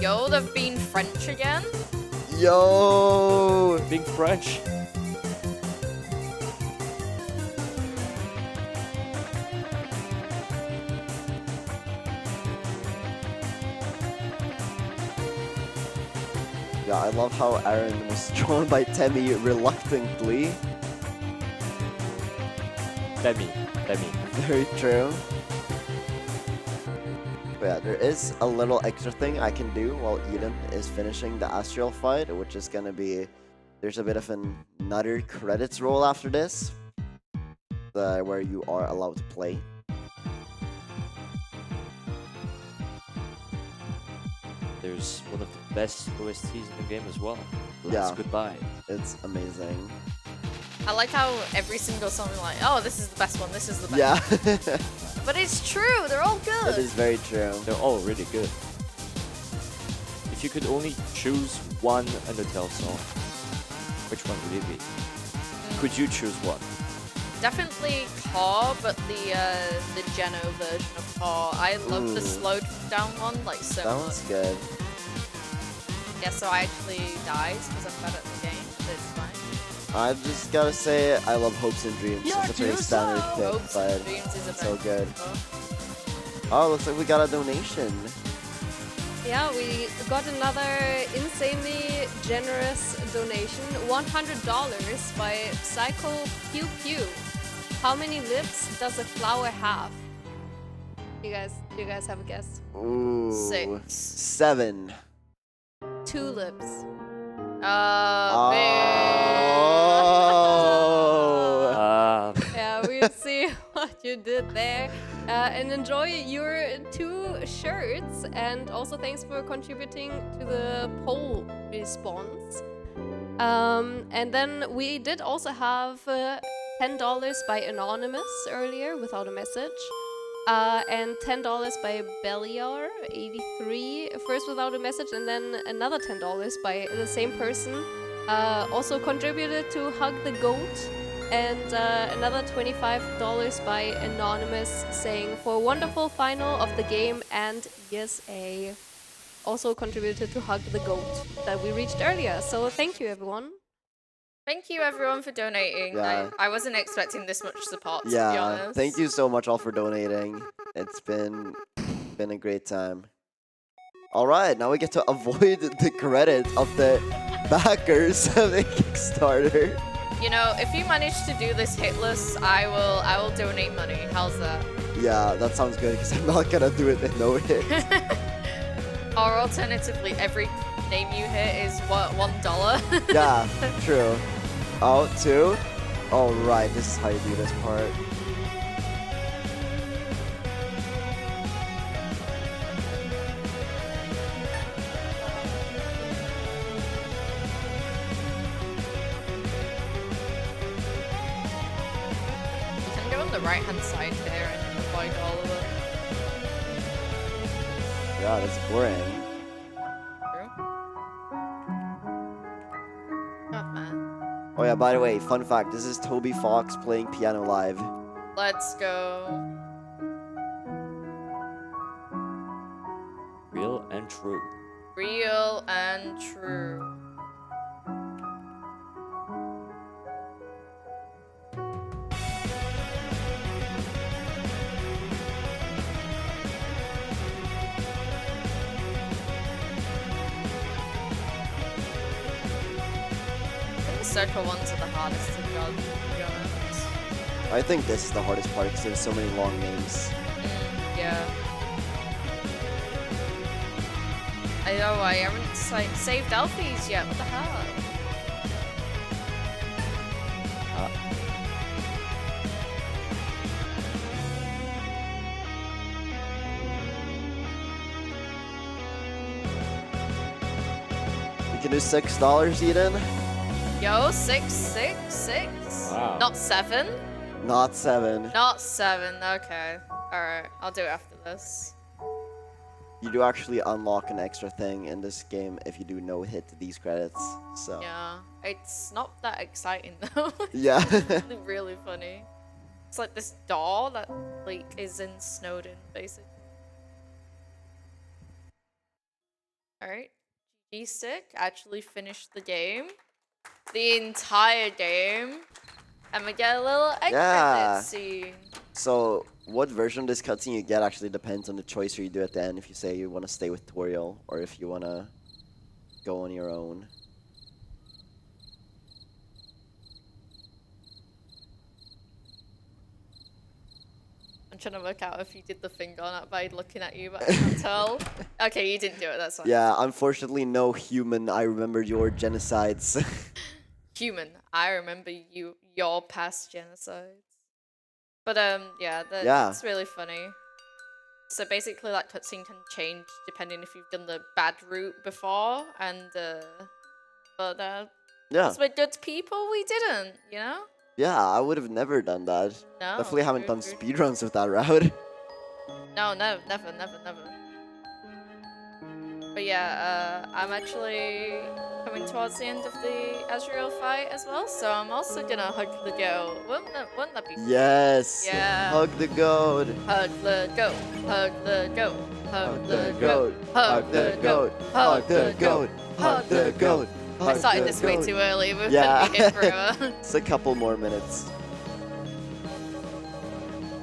Speaker 3: Yo, they've been French again?
Speaker 2: Yo!
Speaker 1: Being French.
Speaker 2: Yeah, I love how Aaron was drawn by Temmie reluctantly.
Speaker 1: Demi.
Speaker 2: Very true. But yeah, there is a little extra thing I can do while Eden is finishing the Astral fight, which is gonna be... There's a bit of another credits roll after this, where you are allowed to play.
Speaker 1: There's one of the best OSTs in the game as well.
Speaker 2: Yeah.
Speaker 1: Last Goodbye.
Speaker 2: It's amazing.
Speaker 3: I like how every single song is like, oh, this is the best one, this is the best
Speaker 2: Yeah,
Speaker 3: one. But it's true, they're all good.
Speaker 2: that is very true.
Speaker 1: They're all really good. If you could only choose one Undertale song, which one would it be? Could you choose one?
Speaker 3: Definitely Car, but the Geno version of Car. I love the
Speaker 2: Ooh.
Speaker 3: slowed down one like so
Speaker 2: That
Speaker 3: much.
Speaker 2: one's good.
Speaker 3: Yeah, so I actually died because I'm bad at the game, but it's fine.
Speaker 2: I've just gotta say, I love Hopes and Dreams. It's a pretty standard pick,
Speaker 3: Hopes
Speaker 2: but
Speaker 3: and Dreams is a
Speaker 2: so
Speaker 3: very
Speaker 2: good.
Speaker 3: good.
Speaker 2: Oh, looks like we got a donation.
Speaker 4: Yeah, we got another insanely generous donation, $100 by Psycho Pew Pew. How many lips does a flower have? Do you guys have a guess?
Speaker 2: Ooh.
Speaker 3: 6.
Speaker 2: 7.
Speaker 4: 2 lips.
Speaker 2: Oh.
Speaker 4: Yeah, we'll see what you did there. And enjoy your 2 shirts. And also thanks for contributing to the poll response. And then we did also have $10 by Anonymous earlier without a message. And $10 by Beliar83, first without a message, and then another $10 by the same person. Also contributed to Hug the Goat, and another $25 by Anonymous saying for a wonderful final of the game and ESA. Also contributed to Hug the Goat that we reached earlier. So thank you, everyone.
Speaker 3: Thank you everyone for donating.
Speaker 2: Yeah.
Speaker 3: I wasn't expecting this much support, to be
Speaker 2: Yeah,
Speaker 3: honest.
Speaker 2: thank you so much all for donating. It's been a great time. All right, now we get to avoid the credit of the backers of the Kickstarter.
Speaker 3: You know, if you manage to do this hitless, I will donate money. How's that?
Speaker 2: Yeah, that sounds good because I'm not gonna do it in no hit.
Speaker 3: Or alternatively, every name you hit is what, $1?
Speaker 2: Yeah, true. Oh, 2. All right, this is how you do this part.
Speaker 3: You can go on the right hand side here and avoid all of it.
Speaker 2: Yeah, that's boring.
Speaker 3: True. Oh man.
Speaker 2: Oh yeah, by the way, fun fact, this is Toby Fox playing piano live.
Speaker 3: Let's go.
Speaker 1: Real and true.
Speaker 3: Real and true. circle ones are the hardest to judge, to be honest.
Speaker 2: I think this is the hardest part because there's so many long names.
Speaker 3: Yeah. I know, I haven't saved Alfie's yet, what the hell?
Speaker 2: We can do $6, Eden.
Speaker 3: Yo, 6.
Speaker 1: Wow.
Speaker 3: Not 7?
Speaker 2: Not 7.
Speaker 3: Not 7, okay. Alright, I'll do it after this.
Speaker 2: You do actually unlock an extra thing in this game if you do no hit these credits. So
Speaker 3: Yeah, it's not that exciting though.
Speaker 2: yeah.
Speaker 3: It's really funny. It's like this doll that like is in Snowdin, basically. Alright. GG Stick actually finished the game. The entire game. And we get a little extra
Speaker 2: Yeah.
Speaker 3: scene.
Speaker 2: So what version of this cutscene you get actually depends on the choice you do at the end. If you say you want to stay with Toriel or if you want to go on your own.
Speaker 3: I'm trying to work out if you did the finger on it by looking at you, but I can't tell. Okay, you didn't do it, that's fine.
Speaker 2: Yeah, unfortunately no human. I remember your genocides.
Speaker 3: Human, I remember your past genocides. But yeah,
Speaker 2: Yeah.
Speaker 3: that's really funny. So basically, that cutscene can change depending if you've done the bad route before, and but
Speaker 2: Yeah.
Speaker 3: because we're good people, we didn't, you know?
Speaker 2: Yeah, I would have never done that.
Speaker 3: No.
Speaker 2: Definitely haven't
Speaker 3: true,
Speaker 2: done
Speaker 3: true.
Speaker 2: speedruns with that route.
Speaker 3: No, never. But yeah, I'm actually coming towards the end of the Azrael fight as well, so I'm also gonna hug the goat. Wouldn't that be fun?
Speaker 2: Yes.
Speaker 3: Yeah.
Speaker 2: Hug the goat.
Speaker 3: Hug the goat, hug the goat, hug the goat,
Speaker 2: Hug the goat. Hug the goat. Hug the goat.
Speaker 3: I started this way too early, we're gonna be here forever.
Speaker 2: It's a couple more minutes.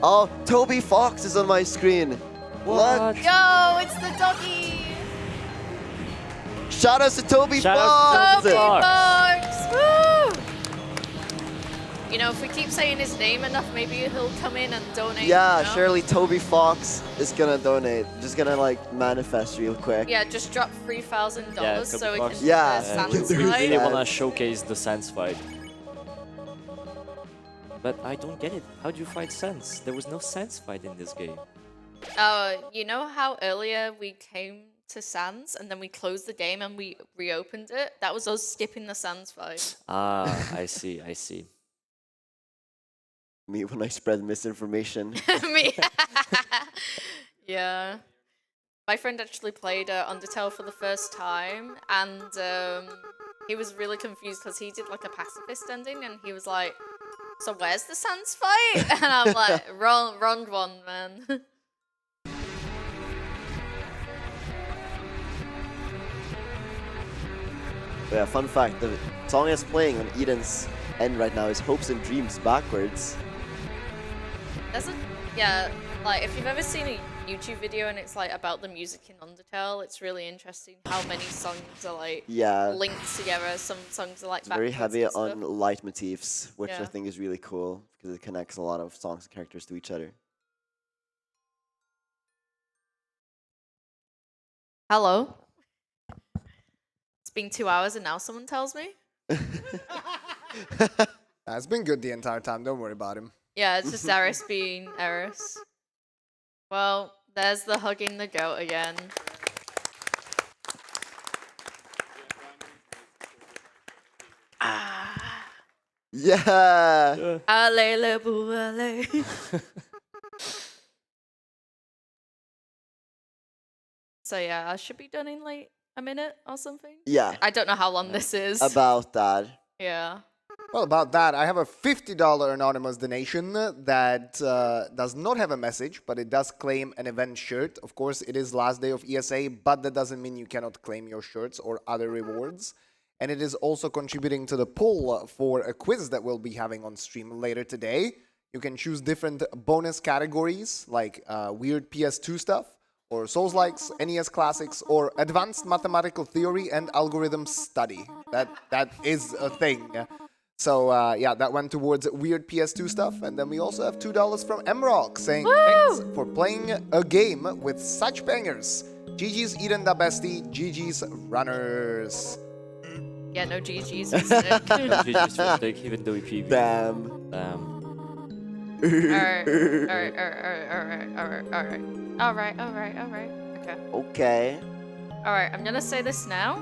Speaker 2: Oh, Toby Fox is on my screen. What?
Speaker 3: Yo, it's the doggy!
Speaker 2: Shout out to Toby
Speaker 1: Shout
Speaker 2: Fox.
Speaker 1: out to
Speaker 3: Toby
Speaker 1: Fox.
Speaker 3: Fox! Woo! You know, if we keep saying his name enough, maybe he'll come in and donate.
Speaker 2: Yeah,
Speaker 3: you know?
Speaker 2: surely Toby Fox is gonna donate. Just gonna like manifest real quick.
Speaker 3: Yeah, just drop $3,000
Speaker 1: Yeah,
Speaker 3: so
Speaker 1: Toby
Speaker 3: we
Speaker 1: Fox.
Speaker 3: can
Speaker 2: Yeah,
Speaker 3: do
Speaker 2: we
Speaker 3: the
Speaker 2: can
Speaker 3: Sans
Speaker 2: do
Speaker 1: We really
Speaker 3: fight.
Speaker 2: that.
Speaker 1: want to showcase the Sans fight. But I don't get it. How do you fight Sans? There was no Sans fight in this game.
Speaker 3: You know how earlier we came to Sans and then we closed the game and we reopened it? That was us skipping the Sans fight.
Speaker 1: Ah, I see, I see.
Speaker 2: Me when I spread misinformation.
Speaker 3: Me. Yeah. My friend actually played Undertale for the first time, and he was really confused because he did like a pacifist ending, and he was like, "So where's the Sans fight?" And I'm like, "Wrong one, man."
Speaker 2: Yeah, fun fact, the song is playing on Eden's end right now is Hopes and Dreams backwards.
Speaker 3: Yeah, like if you've ever seen a YouTube video and it's like about the music in Undertale, it's really interesting how many songs are like
Speaker 2: Yeah,
Speaker 3: linked together. Some songs are like
Speaker 2: it's very
Speaker 3: backwards
Speaker 2: heavy
Speaker 3: and stuff.
Speaker 2: on leitmotifs, which I
Speaker 3: Yeah.
Speaker 2: think is really cool because it connects a lot of songs and characters to each other.
Speaker 3: Hello. It's been 2 hours and now someone tells me.
Speaker 7: It's been good the entire time. Don't worry about him.
Speaker 3: Yeah, it's just Eris being Eris. Well, there's the hugging the goat again.
Speaker 2: Yeah.
Speaker 3: Allez, le bou, allez. So yeah, I should be done in like a minute or something.
Speaker 2: Yeah,
Speaker 3: I don't know how long this is.
Speaker 2: about that.
Speaker 3: Yeah.
Speaker 7: Well, about that, I have a $50 anonymous donation that does not have a message, but it does claim an event shirt. Of course, it is last day of ESA, but that doesn't mean you cannot claim your shirts or other rewards. And it is also contributing to the poll for a quiz that we'll be having on stream later today. You can choose different bonus categories, like weird PS2 stuff, or Souls-likes, NES Classics, or Advanced Mathematical Theory and Algorithm Study. That is a thing. So yeah, that went towards weird PS2 stuff. And then we also have $2 from Mrock saying, thanks for playing a game with such bangers. GG's Eden the bestie, GG's runners.
Speaker 3: Yeah, no GG's for stick.
Speaker 1: GG's for stick, even though we PvP.
Speaker 2: Damn.
Speaker 3: Alright. Okay.
Speaker 2: Okay.
Speaker 3: Alright, I'm gonna say this now.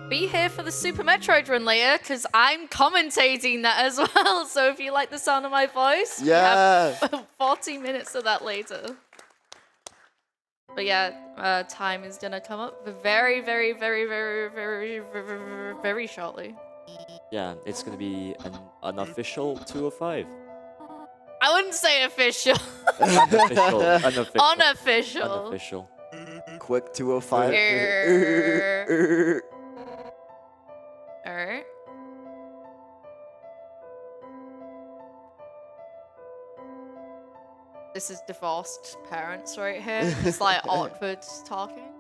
Speaker 3: Be here for the Super Metroid run later, because I'm commentating that as well. So if you like the sound of my voice, we have 40 minutes of that later. But yeah, time is gonna come up very, very, very, very, very, very, very shortly.
Speaker 1: Yeah, it's gonna be an unofficial 205.
Speaker 3: I wouldn't say official.
Speaker 1: Unofficial.
Speaker 2: Quick 205.
Speaker 3: Alright. This is divorced parents right here. It's like awkward talking.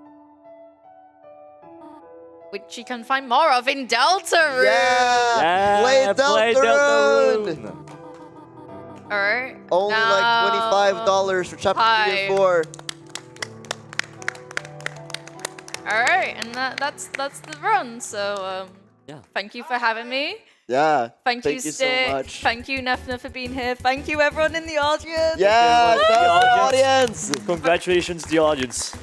Speaker 3: Which you can find more of in Deltarune.
Speaker 2: Yeah! Play Deltarune!
Speaker 3: Alright.
Speaker 2: Only like $25 for chapter 3 and 4.
Speaker 3: Alright, and that's the run. So
Speaker 1: yeah.
Speaker 3: Thank you for having me.
Speaker 2: Yeah.
Speaker 3: Thank you, Stick.
Speaker 2: so much.
Speaker 3: Thank you, Nefna, for being here. Thank you, everyone in the audience.
Speaker 2: Yeah, thanks the audience.
Speaker 1: Congratulations, the audience.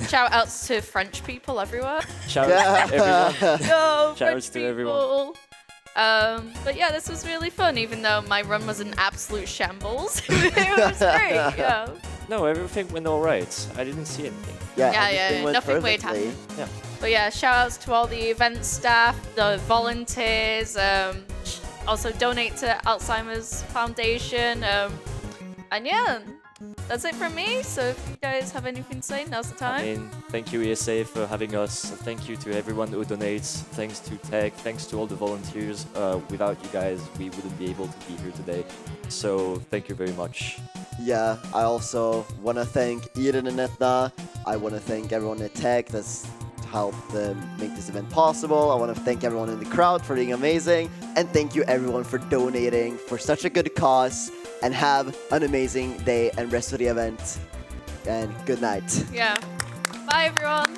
Speaker 3: Shout outs to French people everywhere.
Speaker 1: Shout out to everyone.
Speaker 3: Yo,
Speaker 1: Shout outs to everyone.
Speaker 3: But yeah, this was really fun, even though my run was an absolute shambles. It was great, yeah.
Speaker 1: No, everything went alright. I didn't see anything.
Speaker 2: Yeah,
Speaker 3: nothing weird happened.
Speaker 1: Yeah.
Speaker 3: But yeah, shout outs to all the event staff, the volunteers, also donate to Alzheimer's Foundation, and yeah, that's it from me. So if you guys have anything to say, now's the time.
Speaker 1: I mean, thank you ESA for having us. Thank you to everyone who donates. Thanks to Tech. Thanks to all the volunteers. Without you guys, we wouldn't be able to be here today. So thank you very much.
Speaker 2: Yeah, I also want to thank Eden and Etna. I want to thank everyone at Tech that's helped make this event possible. I want to thank everyone in the crowd for being amazing. And thank you everyone for donating for such a good cause. And have an amazing day and rest of the event. And good night.
Speaker 3: Yeah. Bye, everyone.